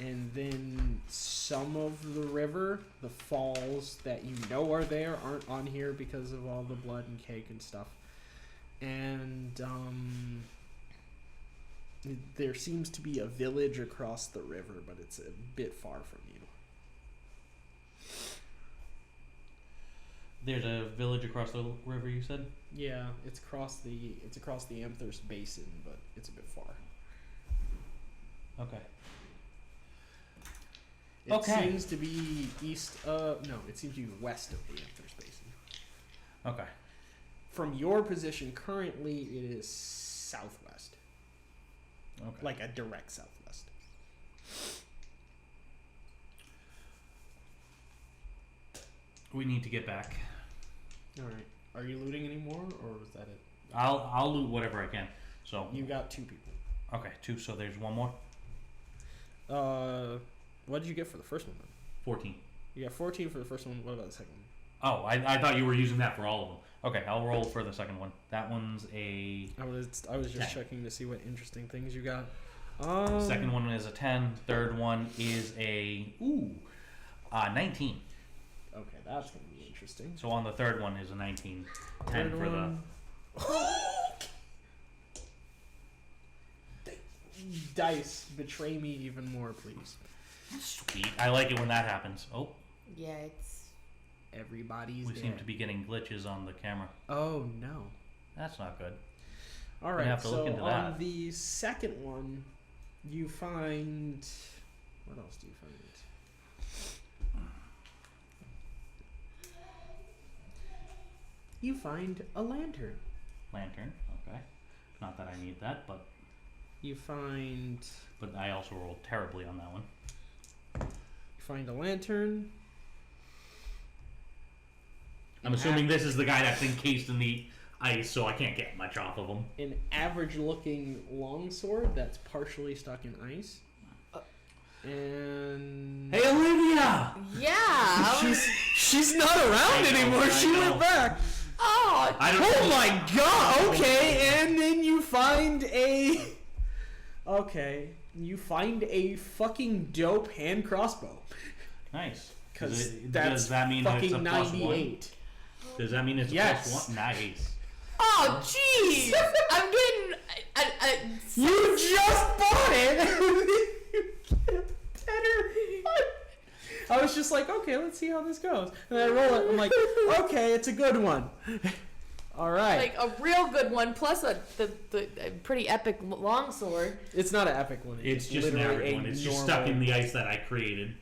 and then some of the river, the falls that you know are there aren't on here because of all the blood and cake and stuff. And there seems to be a village across the river, but it's a bit far from you. There's a village across the river, you said? Yeah, it's across the Amherst Basin, but it's a bit far. Okay. It Okay. seems to be east. No, it seems to be west of the Amherst Basin. Okay. From your position currently, it is southwest, Okay. like a direct southwest. We need to get back. All right. Are you looting anymore, or was that it? I'll loot whatever I can. So You got 2 people. okay, 2. So there's one more. What did you get for the first one then? 14. You got 14 for the first one. What about the second one? Oh, I thought you were using that for all of them. Okay, I'll roll for the second one. That one's a I was just 10. checking to see what interesting things you got. second one is a 10. Third one is a 19. Okay, that's gonna be interesting. So on the third one is a 19. 10 Third for one. Dice, betray me even more, please. the sweet. I like it when that happens. Oh, Yeah, it's. Everybody's we dead. seem to be getting glitches on the camera. Oh no! That's not good. All right, have to so look into on that. the second one, you find. What else do you find? You find a lantern. Lantern. Okay. Not that I need that, but You find I also rolled terribly on that one. a lantern. I'm assuming this is the guy that's encased in the ice, so I can't get much off of him. An average-looking longsword that's partially stuck in ice. And Hey, Olivia! Yeah. she's not around I know, anymore. I She know. went back. Oh. I don't Oh know. my god! Okay, and then you find a. Okay, you find a fucking dope hand crossbow. Nice. Because Does that's that mean that it's fucking a plus 98. Does that mean it's a Yes. plus 1? Nice. Oh, jeez. I'm getting. You just bought it! I was just like, okay, let's see how this goes. And I roll it. I'm like, okay, it's a good one. All right. Like a real good one, plus a pretty epic longsword. It's not an epic one. It's just an literally average a one. It's just normal- stuck in the ice that I created.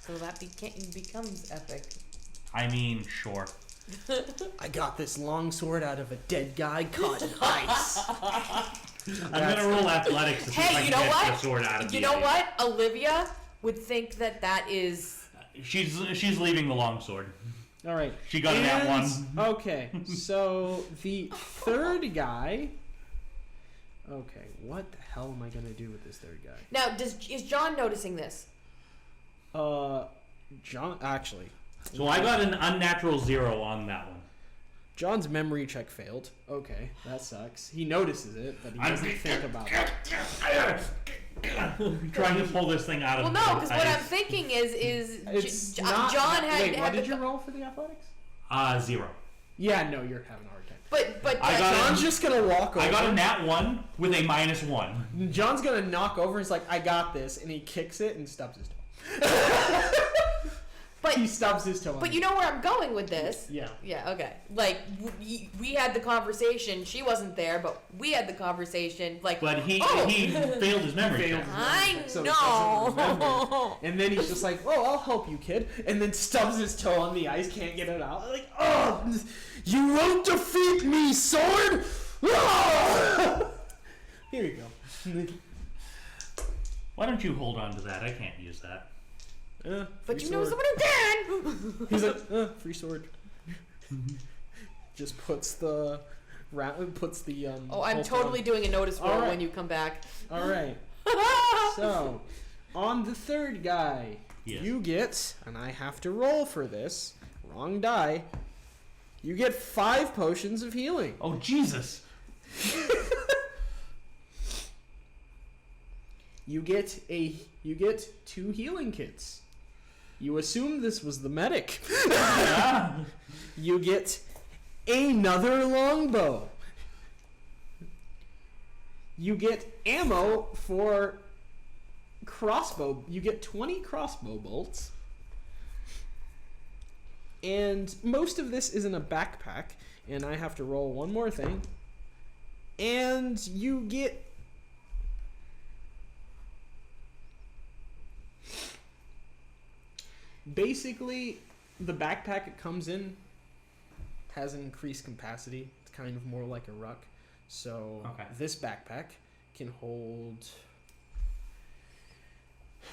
So that becomes epic. I mean, sure. I got this long sword out of a dead guy caught in ice. I'm gonna roll athletics to see if I Hey, can you know get what? the sword out of You the know ice. what? Olivia would think that is. She's leaving the longsword. All right. She got that one. Okay, so the third guy. Okay, what the hell am I gonna do with this third guy? Now, is John noticing this? John. Actually, So I got an unnatural 0 on that one. John's memory check failed. Okay, that sucks. He notices it, but he doesn't think about it. Trying to pull this thing out of Well, the no, because what ice. I'm thinking is It's John not, had. Wait, what had did the, you roll for the athletics? 0. Yeah, no, you're having a hard time. But I got John's just gonna walk over. I got a nat 1 with a -1. John's gonna knock over. He's like, "I got this," and he kicks it and stubs his toe. but He stubs his toe. on but it. you know where I'm going with this. Yeah. Yeah. Okay. Like we had the conversation. She wasn't there, but we had the conversation. Like. But he Oh. he failed his memory Failed. check. I So he doesn't remember. know. And then he's just like, "Oh, I'll help you, kid," and then stubs his toe on the ice, can't get it out. Like, "Oh, you won't defeat me, sword!" Ah! Here you go. Why don't you hold on to that? I can't use that. But free you know sword. someone who can. He's like, free sword. Just puts the Oh, I'm bolt totally on. doing a notice roll Alright. when you come back. All right. So, on the third guy, Yes. you get, and I have to roll for this, wrong die. You get 5 potions of healing. Oh Jesus! You get 2 healing kits. You assume this was the medic. Yeah. You get another longbow. You get ammo for crossbow. You get 20 crossbow bolts. And most of this is in a backpack, and I have to roll one more thing. And you get... Basically, the backpack it comes in has an increased capacity. It's kind of more like a ruck. So Okay. this backpack can hold... I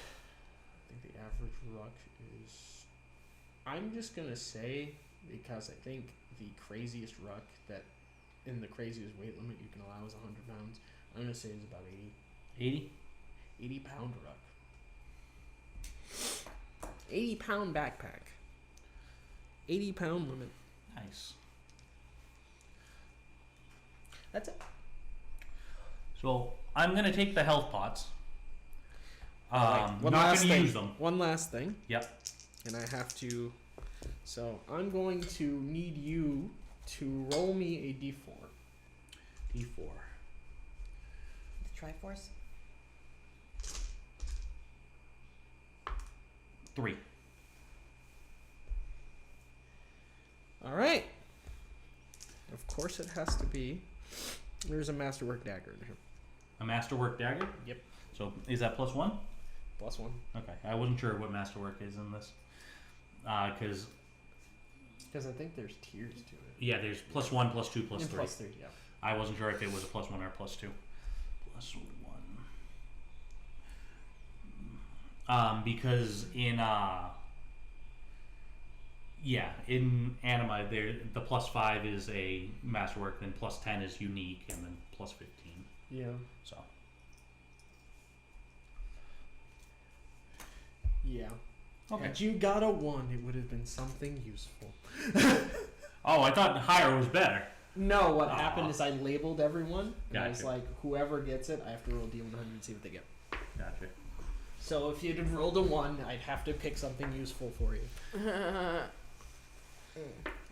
think the average ruck is... I'm just going to say, because I think the craziest ruck that in the craziest weight limit you can allow is 100 pounds. I'm going to say it's about 80. 80? 80-pound ruck. 80-pound backpack. 80-pound limit. Nice. That's it. So I'm gonna take the health pots. Right, Not gonna use them. One last thing. Yep. And I have to... So I'm going to need you to roll me a d4. D4. The Triforce. 3. All right. Of course it has to be. There's a masterwork dagger in here. A masterwork dagger? Yep. So is that +1? +1. Okay. I wasn't sure what masterwork is in this. Because Because I think there's tiers to it. yeah, there's +1, +2, +3. And +3, yeah. I wasn't sure if it was a +1 or a +2. +1. Because in in Anima there the +5 is a masterwork, then +10 is unique, and then +15. Yeah. So Yeah. okay. Had you got a 1, it would have been something useful. Oh, I thought higher was better. No, what Aw. happened is I labeled everyone, and I was Gotcha. like, whoever gets it, I have to roll D100 and see what they get. Gotcha. So if you'd have rolled a 1, I'd have to pick something useful for you.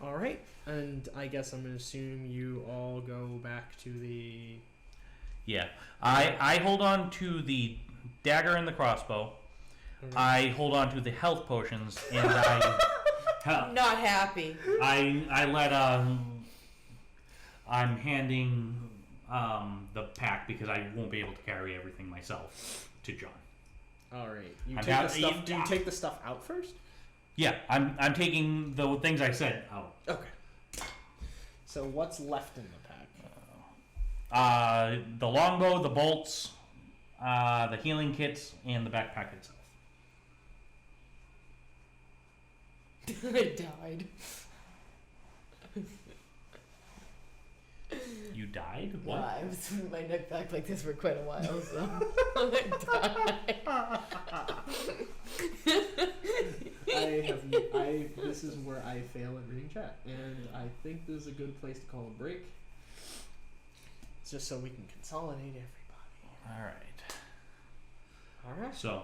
All right, and I guess I'm gonna assume you all go back to the... Yeah. I hold on to the dagger and the crossbow. I hold on to the health potions, and Not happy. I let I'm handing the pack because I won't be able to carry everything myself to John. All right, you I'm take down- the stuff. Do you take the stuff out first? Yeah, I'm taking the things I said out. Okay. So what's left in the pack? The longbow, the bolts, the healing kits, and the backpack itself. I died. You died? What? Well, I was with my neck back like this for quite a while, so This is where I fail at reading chat, and I think this is a good place to call a break. It's just so we can consolidate everybody. All right. All right. So,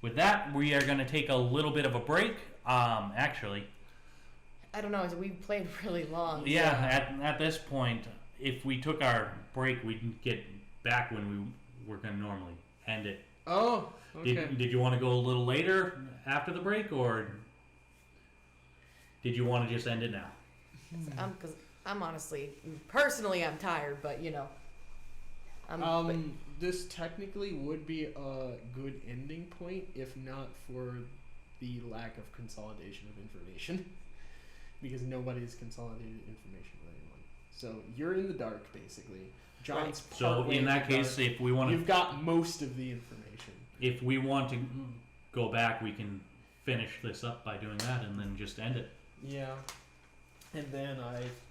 with that, we are going to take a little bit of a break. Actually, I don't know. We played really long. yeah. At this point, if we took our break, we'd get back when we were going to normally end it. Oh, okay. Did you want to go a little later after the break, or did you want to just end it now? Because I'm honestly, personally, I'm tired, but you know. This technically would be a good ending point if not for the lack of consolidation of information, because nobody's consolidated information with anyone. So you're in the dark, basically. John's So partway in that the case, dark. if we want to, You've got most of the information. if we want to go back, we can finish this up by doing that, and then just end it. Yeah. And then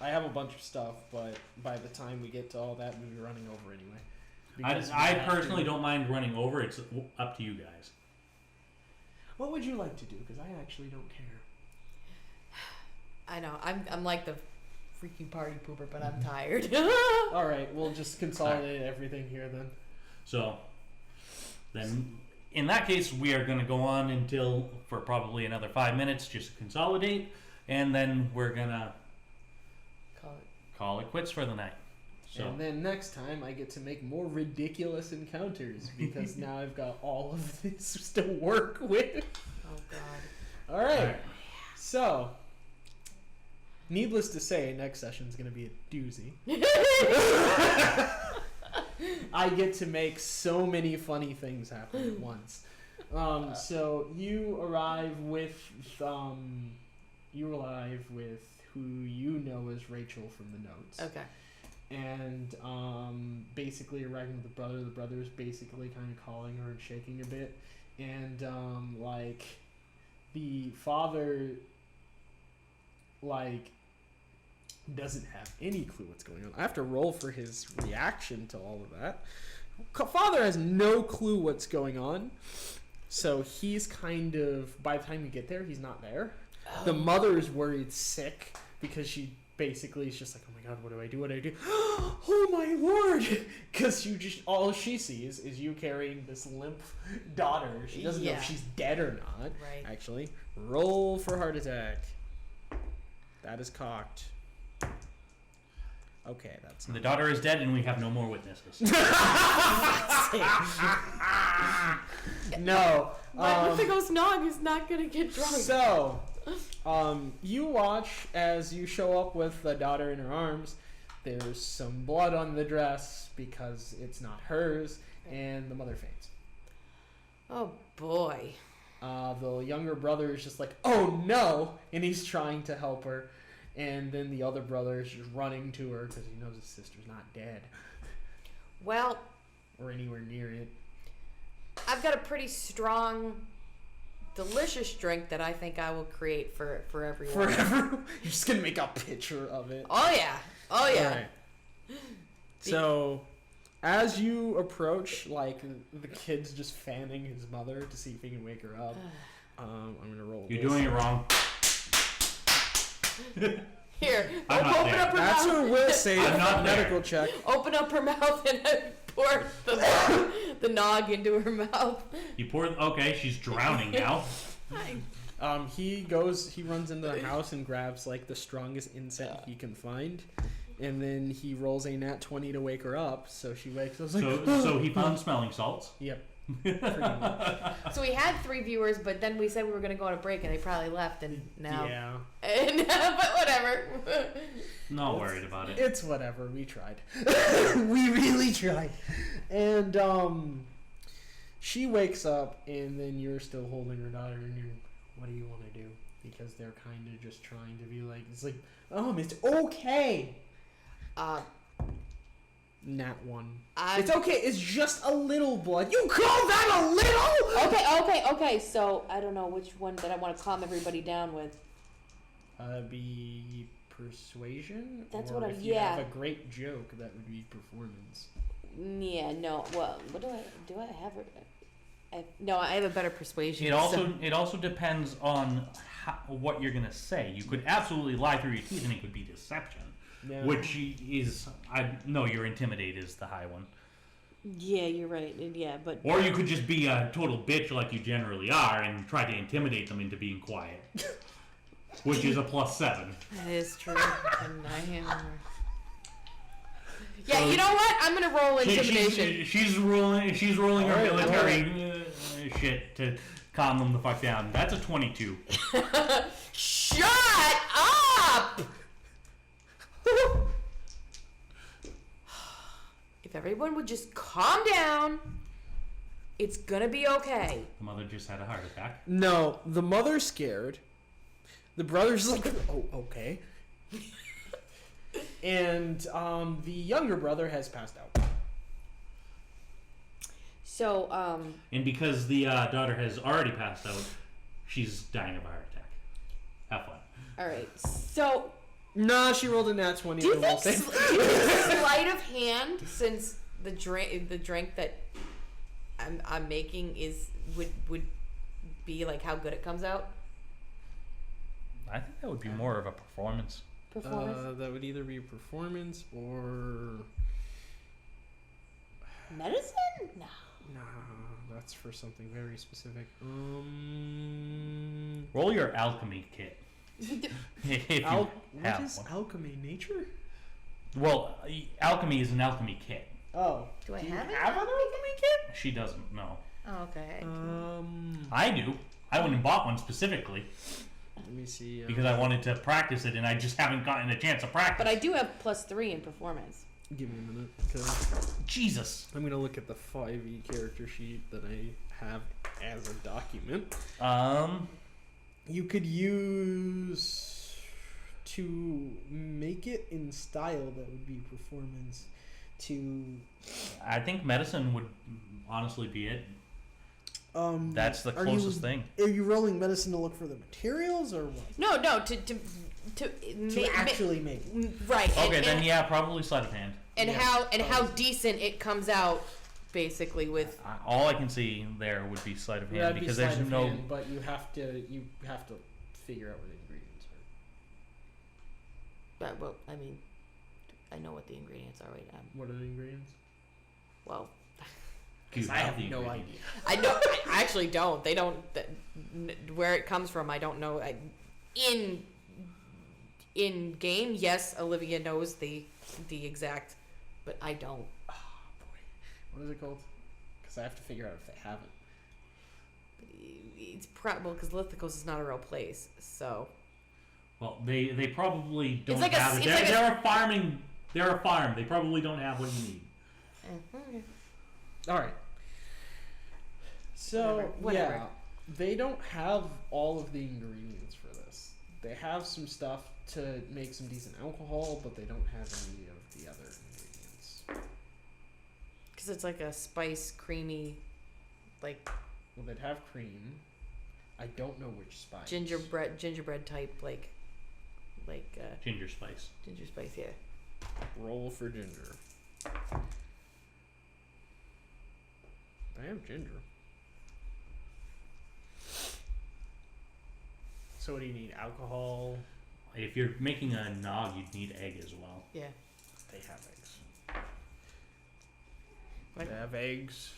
I have a bunch of stuff, but by the time we get to all that, we'll be running over anyway. Because we I have personally to- don't mind running over. It's up to you guys. What would you like to do? Because I actually don't care. I know. I'm like the freaking party pooper, but I'm tired. All right, we'll just consolidate everything here then. So, then, in that case, we are going to go on until for probably another 5 minutes, just to consolidate, and then we're gonna call it quits for the night. So, And then next time I get to make more ridiculous encounters because now I've got all of this to work with. Oh God. All right. alright. So, Needless to say, next session's gonna be a doozy. I get to make so many funny things happen at once. So you arrive with who you know as Rachel from the notes. Okay. And basically arriving with the brother. The brother's basically kind of calling her and shaking a bit. And like the father like doesn't have any clue what's going on. I have to roll for his reaction to all of that. Father has no clue what's going on. So he's kind of, by the time you get there, he's not there. The mother is worried sick because she basically is just like, oh my god, what do I do? What do I do? Oh my lord! Because all she sees is you carrying this limp daughter. She doesn't know if she's dead or not. Right. Actually, roll for heart attack. That is cocked. Okay, that's The daughter is dead, and we have no more witnesses. no. But the ghost Nog is not gonna get drunk. So, you watch as you show up with the daughter in her arms. There's some blood on the dress because it's not hers, and the mother faints. Oh boy. The younger brother is just like, oh no, and he's trying to help her. And then the other brother is just running to her because he knows his sister's not dead. Well, or anywhere near it. I've got a pretty strong, delicious drink that I think I will create for everyone. Forever? You're just going to make a picture of it. Oh yeah. Oh yeah. All right. So, as you approach, like, the kid's just fanning his mother to see if he can wake her up. I'm going to roll You're this. doing it wrong. Here, I'm not open there. up her That's mouth. her will save. I'm not there. Medical check. Open up her mouth and pour the nog into her mouth. You pour. Okay, she's drowning now. He runs into the house and grabs like the strongest incense he can find, and then he rolls a nat 20 to wake her up. So she wakes up. So he found smelling salts. Yep. Pretty much. So we had 3 viewers, but then we said we were going to go on a break, and they probably left, and now. Yeah. But whatever. Not worried about it. It's whatever. We tried. We really tried. And she wakes up, and then you're still holding her daughter, and you're, what do you want to do? Because they're kind of just trying to be like, it's like, it's okay. Nat 1. It's okay. It's just a little blood. You call that a little? Okay. So I don't know which one that I want to calm everybody down with. Be persuasion. That's or what if you have yeah. a great joke, that would be performance. Yeah. No. Well, what do I have? No, I have a better persuasion. It also depends on what you're gonna say. You could absolutely lie through your teeth, and it could be deception. No. Which is, your intimidate is the high one. Yeah, you're right. Yeah, but. Or you could just be a total bitch like you generally are and try to intimidate them into being quiet. Which is a +7. That is true. Yeah, you know what? I'm gonna roll intimidation. She's rolling her Alright, military shit to calm them the fuck down. That's a 22. Shut up! If everyone would just calm down, it's gonna be okay. The mother just had a heart attack. No, the mother's scared. The brother's like, oh, okay. And the younger brother has passed out. So, And because the daughter has already passed out, she's dying of a heart attack. Have fun. alright. So, Nah, she rolled a nat 20. do you think sleight of hand, since the drink that I'm making would be like how good it comes out? I think that would be more of a performance. Performance? That would either be performance or... Medicine? No. Nah, that's for something very specific. Roll your alchemy kit. If you What have is one. alchemy? Nature? Well, alchemy is an alchemy kit. Oh. Do I you have it? an alchemy kit? She doesn't know. Oh, okay. I do. I went and bought one specifically. Let me see. because I wanted to practice it, and I just haven't gotten a chance to practice. But I do have +3 in performance. Give me a minute, because Jesus. I'm gonna look at the 5e character sheet that I have as a document. You could use to make it in style that would be performance. I think medicine would honestly be it. That's the Are closest thing. Are you rolling medicine to look for the materials or what? No, To actually make it. right. Okay, and, then yeah, probably sleight of hand. and Yeah. how decent it comes out, basically with. All I can see there would be sleight of hand That'd be because sleight there's of no. hand, but you have to figure out what the ingredients are. Well, I mean, I know what the ingredients are right now. What are the ingredients? Well, You I have the no ingredient. I know. I actually don't. They don't. Where it comes from, I don't know. In game, yes, Olivia knows the exact, but I don't. Oh boy, what is it called? Because I have to figure out if they have it. It's probably because Lithicos is not a real place, so. Well, they probably don't like a- have it. it's like They're a farming. They're a farm. They probably don't have what you need. All right. So Whatever. yeah, they don't have all of the ingredients for this. They have some stuff to make some decent alcohol, but they don't have any of the other ingredients. Because it's like a spice, creamy, like Well, they'd have cream. I don't know which spice. gingerbread type, like Ginger spice. ginger spice. Yeah. Roll for ginger. I have ginger. So what do you need? Alcohol? If you're making a nog, you'd need egg as well. Yeah. They have eggs. What? They have eggs.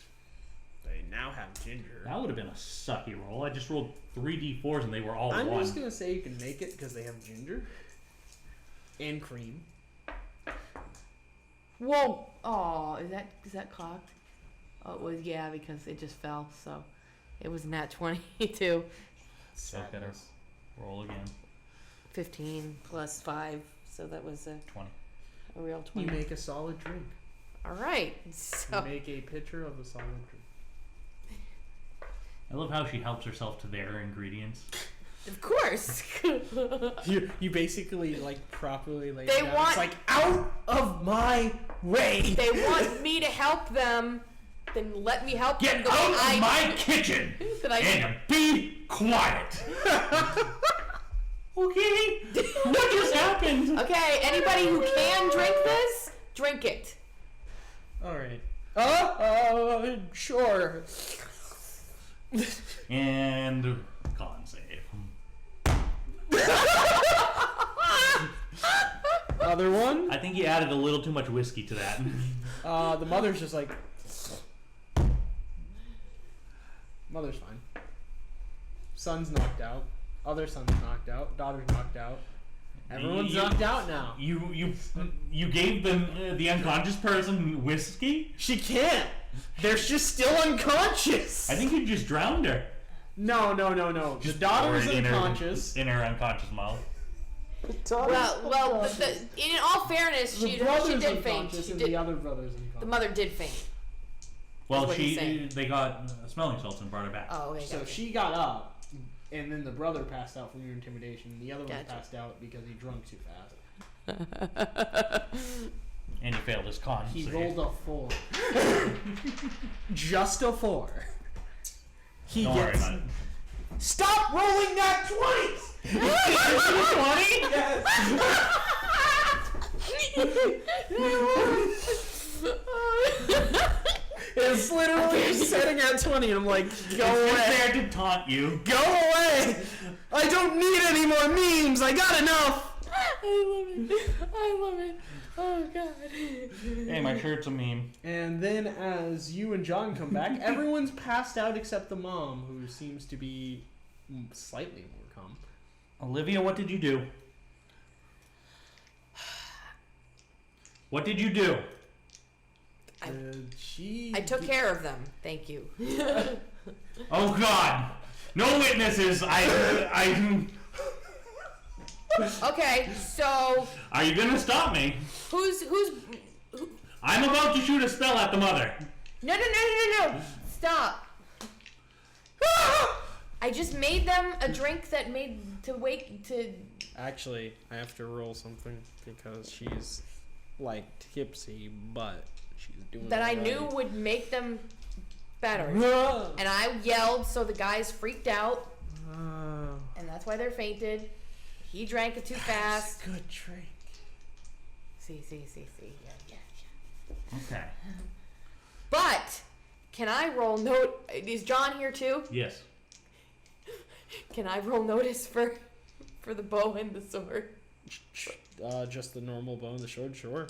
They now have ginger. That would have been a sucky roll. I just rolled 3d4s and they were all I'm one. just gonna say you can make it because they have ginger and cream. Whoa! Oh, is that cocked? Oh, it was, yeah, because it just fell. So, it was nat 22. So gotta roll again. 15 plus 5, so that was a 20. real You 20. make a solid drink. All right. You So make a pitcher of a solid drink. I love how she helps herself to their ingredients. of course. You basically like properly lay They it down. want- It's like out of my way. They want me to help them, then let me help them Get the way out of my kitchen that I and be quiet. Okay. What just happened? Okay, anybody who can drink this, drink it. All right. Sure. And con save. Other one. I think you added a little too much whiskey to that. The mother's just like. Mother's fine. Son's knocked out. Other son's knocked out. Daughter's knocked out. Everyone's You- knocked out now. You gave them the unconscious person whiskey? She can't. They're just still unconscious. I think you just drowned her. No. The daughter's Or in her- unconscious. In her unconscious mouth. Well, in all fairness, The she brother's did faint. unconscious She and did, the other brother's unconscious. the mother did faint. Well, what he's saying. they got smelling salts and brought her back. Oh, okay. So gotcha. she got up, and then the brother passed out from your intimidation. The other one Gotcha. passed out because he drunk too fast. And he failed his con He save. rolled a 4. Just a 4. He Don't worry gets. about it. Stop rolling that 20s! 20? It's literally setting at 20, and I'm like, go It's just away. there to taunt you. Go away! I don't need any more memes. I got enough. I love it. Oh god. Hey, my shirt's a meme. And then as you and John come back, everyone's passed out except the mom, who seems to be slightly more calm. Olivia, what did you do? What did you do? I took care of them. Thank you. Oh God! No witnesses. I Okay, so Are you gonna stop me? who's I'm about to shoot a spell at the mother. No. Stop. I just made them a drink that made to wake to. Actually, I have to roll something because she's like tipsy, but she's doing That I alright. knew would make them better. And I yelled, so the guys freaked out, and that's why they're fainted. He drank it too fast. Good drink. See. Yeah. Okay. But can I roll note? Is John here too? Yes. Can I roll notice for the bow and the sword? Just the normal bow and the sword, sure.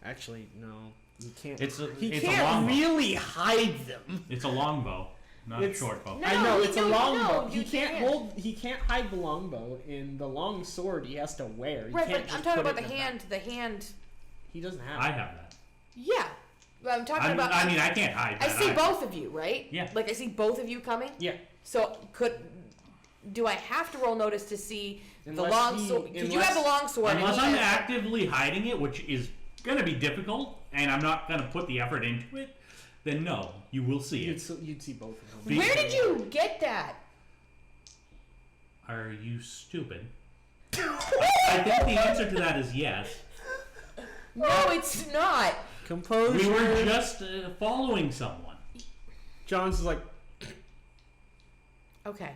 Actually, no. You can't. It's He a can't longbow. really hide them. It's a longbow, not It's- a short bow. No, I know it's a no, longbow. you He can't can't. hold. He can't hide the longbow. In the long sword, he has to wear. You Right, can't but just I'm talking put about it the in hand. The hand. back. He doesn't have. I it. have that. Yeah, but I'm talking about. I mean, I can't hide I that. see both of you, right? Yeah. Like I see both of you coming. Yeah. So do I have to roll notice to see the Unless long he- sword? Because you unless- have a long sword. and Unless he I'm has- actively hiding it, which is gonna be difficult, and I'm not gonna put the effort into it, then no, you will see it. You'd see both of them. Where did you get that? Are you stupid? I think the answer to that is yes. No, it's not. Composure. We were just following someone. John's like. Okay.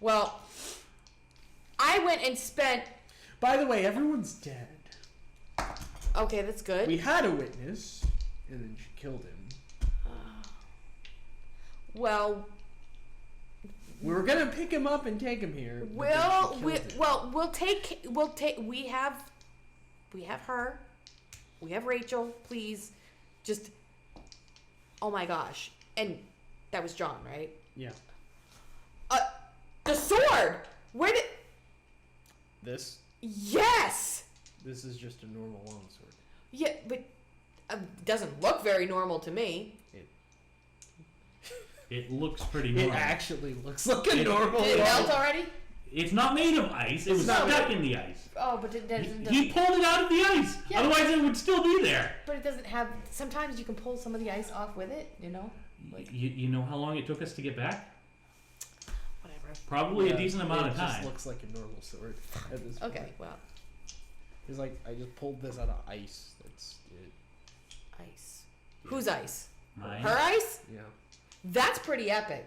Well, I went and spent. By the way, everyone's dead. Okay, that's good. We had a witness, and then she killed him. Well, We were gonna pick him up and take him here. but then well, she we, killed him. well, we'll take. We have her. We have Rachel. Please, just. Oh my gosh! And that was John, right? Yeah. The sword. Where did? This Yes. is just a normal longsword. Yeah, but doesn't look very normal to me. It looks pretty It normal. actually looks like a It- normal. Did it longsword. melt already? It's not made of ice. It was not stuck made- in the ice. Oh, but it doesn't. He pulled it out of the ice. Yeah. Otherwise, it would still be there. But it doesn't have. Sometimes you can pull some of the ice off with it. You know, like You know how long it took us to get back? whatever. Probably Yeah, a decent amount it of just time. looks like a normal sword. At this Okay, point. well, He's like, I just pulled this out of ice. That's it. ice. Whose ice? Mine. Her ice? Yeah. That's pretty epic.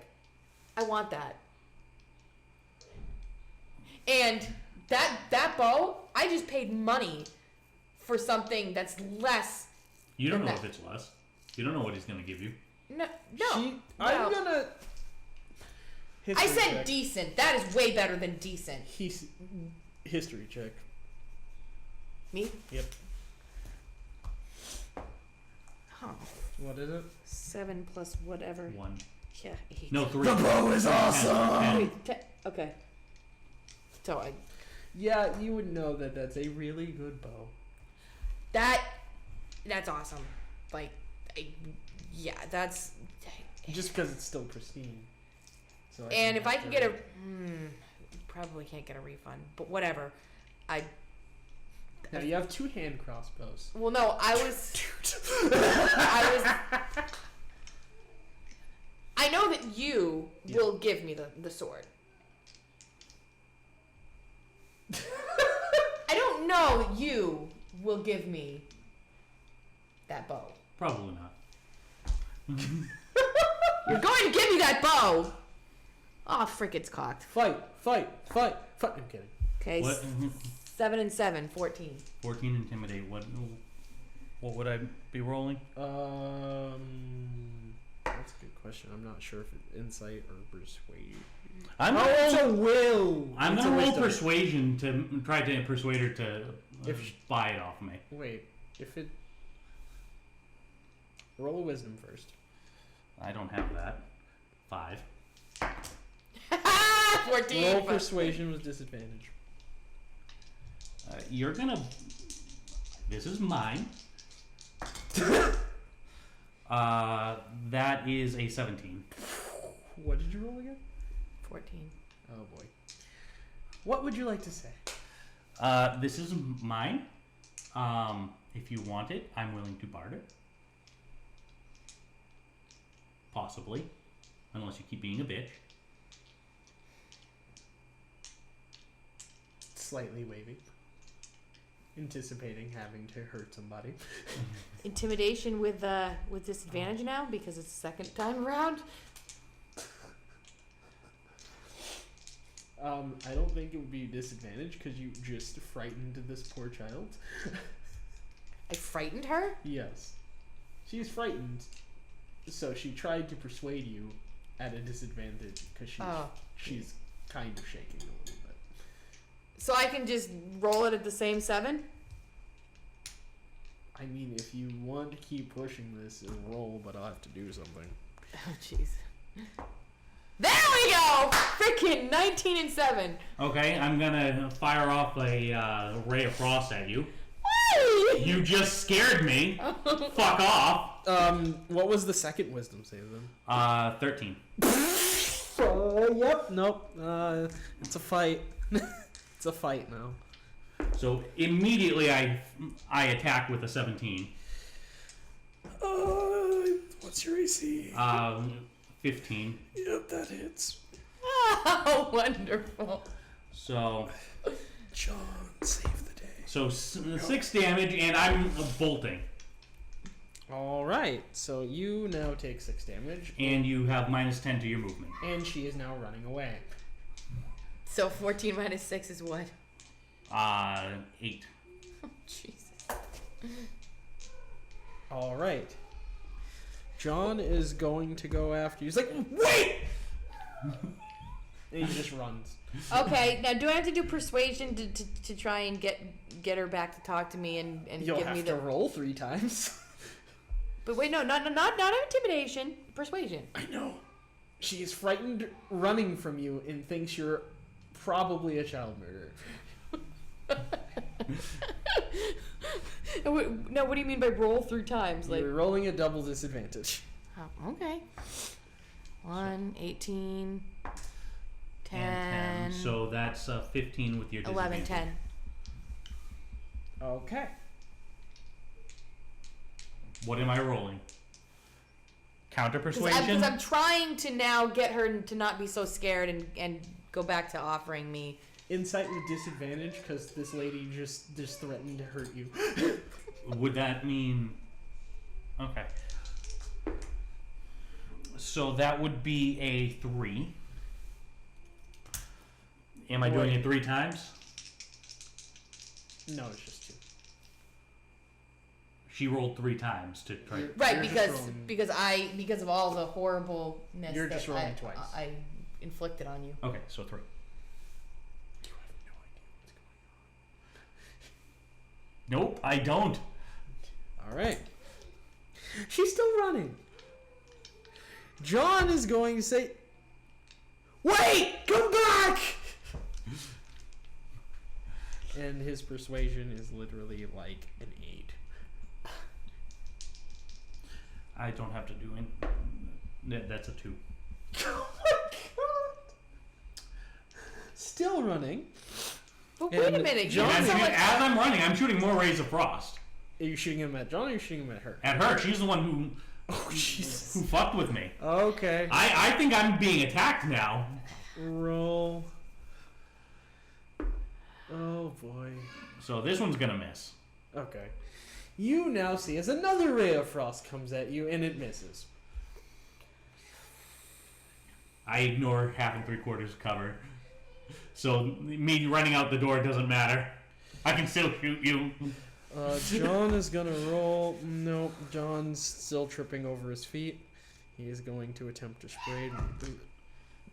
I want that. And that bow, I just paid money for something that's less. You don't know than if that. it's less. You don't know what he's going to give you. No. I'm gonna. I History said check. decent. That is way better than decent. He's history check. Me? Yep. Oh, What is it? 7 plus whatever. 1. Yeah, 8. No, 3. The bow is 10, awesome! 10. Wait, okay. So Yeah, you would know that that's a really good bow. that's awesome. Like, yeah, that's. Just because it's still pristine. So And if I have can to- get a, probably can't get a refund, but whatever. Now you have 2 hand crossbows. Well, no, I was. I know that you will give me the sword. I don't know that you will give me that bow. Probably not. You're going to give me that bow. Oh, frick, it's cocked. Fight! I'm kidding. Okay, What? 7 and 7, 14. 14 intimidate. What would I be rolling? That's a good question. I'm not sure if it's insight or persuade. I'm Oh, it's a will. I'm It's gonna a roll wisdom. persuasion to try to persuade her to If- buy it off me. Wait, if it. Roll a wisdom first. I don't have that. 5. 14. Roll persuasion with disadvantage. You're gonna. This is mine. That is a 17. What did you roll again? 14. Oh boy. What would you like to say? This is mine. If you want it, I'm willing to barter. Possibly. Unless you keep being a bitch. Slightly wavy. Anticipating having to hurt somebody. Intimidation with disadvantage now because it's the second time around. I don't think it would be a disadvantage because you just frightened this poor child. I frightened her? Yes. She's frightened, so she tried to persuade you at a disadvantage because she's kind of shaking a little bit. So I can just roll it at the same 7? I mean, if you want to keep pushing this, it'll roll, but I'll have to do something. Oh, jeez. There we go! Freaking 19 and 7. Okay, I'm gonna fire off a ray of frost at you. Whee! You just scared me. Fuck off. What was the second wisdom save then? 13. Yep, nope. It's a fight. It's a fight now. So immediately I attack with a 17. What's your AC? 15. Yep, that hits. Oh, wonderful. So John, save the day. So 6 damage, and I'm bolting. Alright, so you now take 6 damage. And you have -10 to your movement. And she is now running away. So 14 minus 6 is what? 8. Oh, Jesus. Alright. John is going to go after you. He's like, wait! And he just runs. Okay, now do I have to do persuasion to try and get her back to talk to me and You'll give have me to the roll 3 times. But wait, no, not intimidation, persuasion. I know. She is frightened running from you and thinks you're probably a child murderer. No, what do you mean by roll 3 times? Like, You're rolling a double disadvantage. oh, okay. 1, 18, 10, And 10. So that's 15 with your 11, disadvantage. 10. Okay. What am I rolling? Counter persuasion? Because I'm trying to now get her to not be so scared and go back to offering me. Insight with disadvantage because this lady just threatened to hurt you. Would that mean... Okay. So that would be a 3. Am I doing it 3 times? No, it's just 2. She rolled 3 times to try. Right, You're just because of all the horribleness You're just that rolling twice. I inflicted on you. Okay, so 3. You have no idea what's going on. Nope, I don't. Alright. She's still running. John is going to say, wait! Come back! And his persuasion is literally like an 8. I don't have to do it. That's a 2. Oh my god! Still running. But wait a And minute, John- you As sound like I'm running, I'm shooting more rays of frost. Are you shooting him at John or are you shooting him at her? At her. She's the one who Oh, Jesus. who fucked with me. Okay. I think I'm being attacked now. Roll. Oh boy. So this one's gonna miss. Okay. You now see as another ray of frost comes at you and it misses. I ignore half and 3/4 cover. So me running out the door doesn't matter. I can still shoot you. John is gonna roll. Nope, John's still tripping over his feet. He is going to attempt to persuade.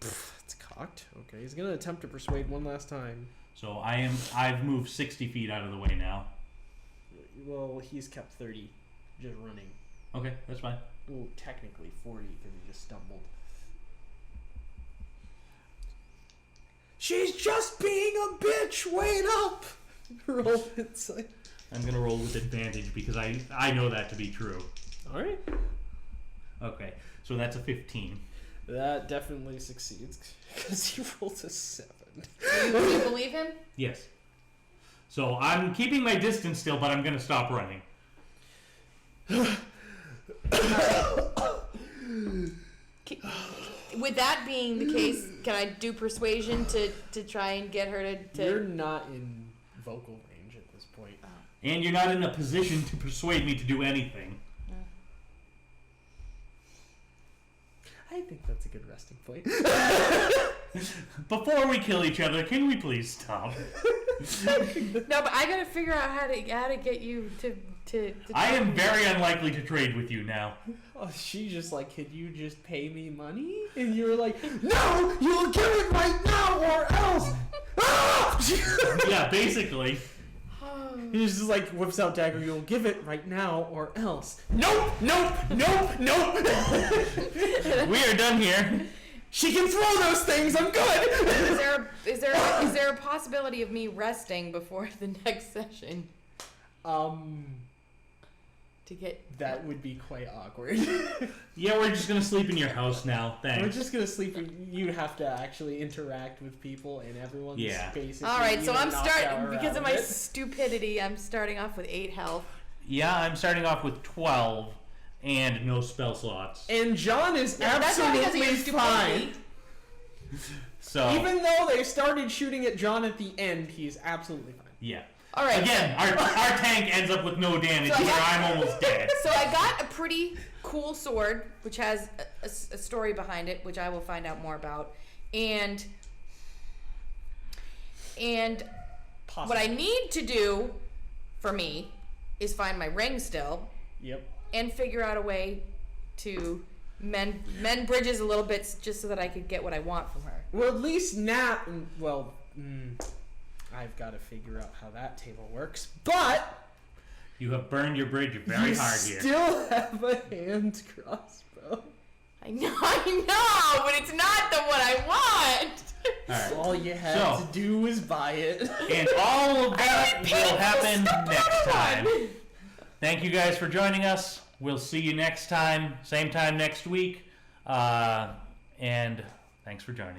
It's cocked. Okay, he's gonna attempt to persuade one last time. So I've moved 60 feet out of the way now. Well, he's kept 30, just running. Okay, that's fine. Well, technically 40 because he just stumbled. She's just being a bitch. Wait up. Roll insight. I'm gonna roll with advantage because I know that to be true. All right. Okay, so that's a 15. That definitely succeeds because he rolled a 7. happened. Do you believe him? Yes. So I'm keeping my distance still, but I'm going to stop running. With that being the case, can I do persuasion to try and get her to... You're not in vocal range at this point. And you're not in a position to persuade me to do anything. I think that's a good resting point. Before we kill each other, can we please stop? No, but I gotta figure out how to get you to I am very unlikely to trade with you now. Oh, she just like, could you just pay me money? And you were like, no, you'll give it right now or else. Yeah, basically. He just like whips out dagger. You'll give it right now or else. Nope, nope, nope, nope. We are done here. She can throw those things. I'm good. Is there a possibility of me resting before the next session to get? That would be quite awkward. Yeah, we're just gonna sleep in your house now. Thanks. We're just gonna sleep. You have to actually interact with people, and everyone's basically. All right, so I'm starting because of my it. stupidity. I'm starting off with 8 health. Yeah, I'm starting off with 12 and no spell slots. And John is That's not because of your absolutely fine. stupidity. So Even though they started shooting at John at the end, he's absolutely fine. yeah. All right. Again, our tank ends up with no damage So I where got- I'm almost dead. So I got a pretty cool sword, which has a story behind it, which I will find out more about. And what I need to do for me is find my ring still Yep. and figure out a way to mend bridges a little bit just so that I could get what I want from her. Well, at least now. Well, I've got to figure out how that table works. But You have burned your bridge very you hard here. still have a hand crossbow. I know, but it's not the one I want. Alright. All you had So- to do was buy it. And all of that I didn't will happen pay for the next stupid time. one. Thank you guys for joining us. We'll see you next time, same time next week. And thanks for joining.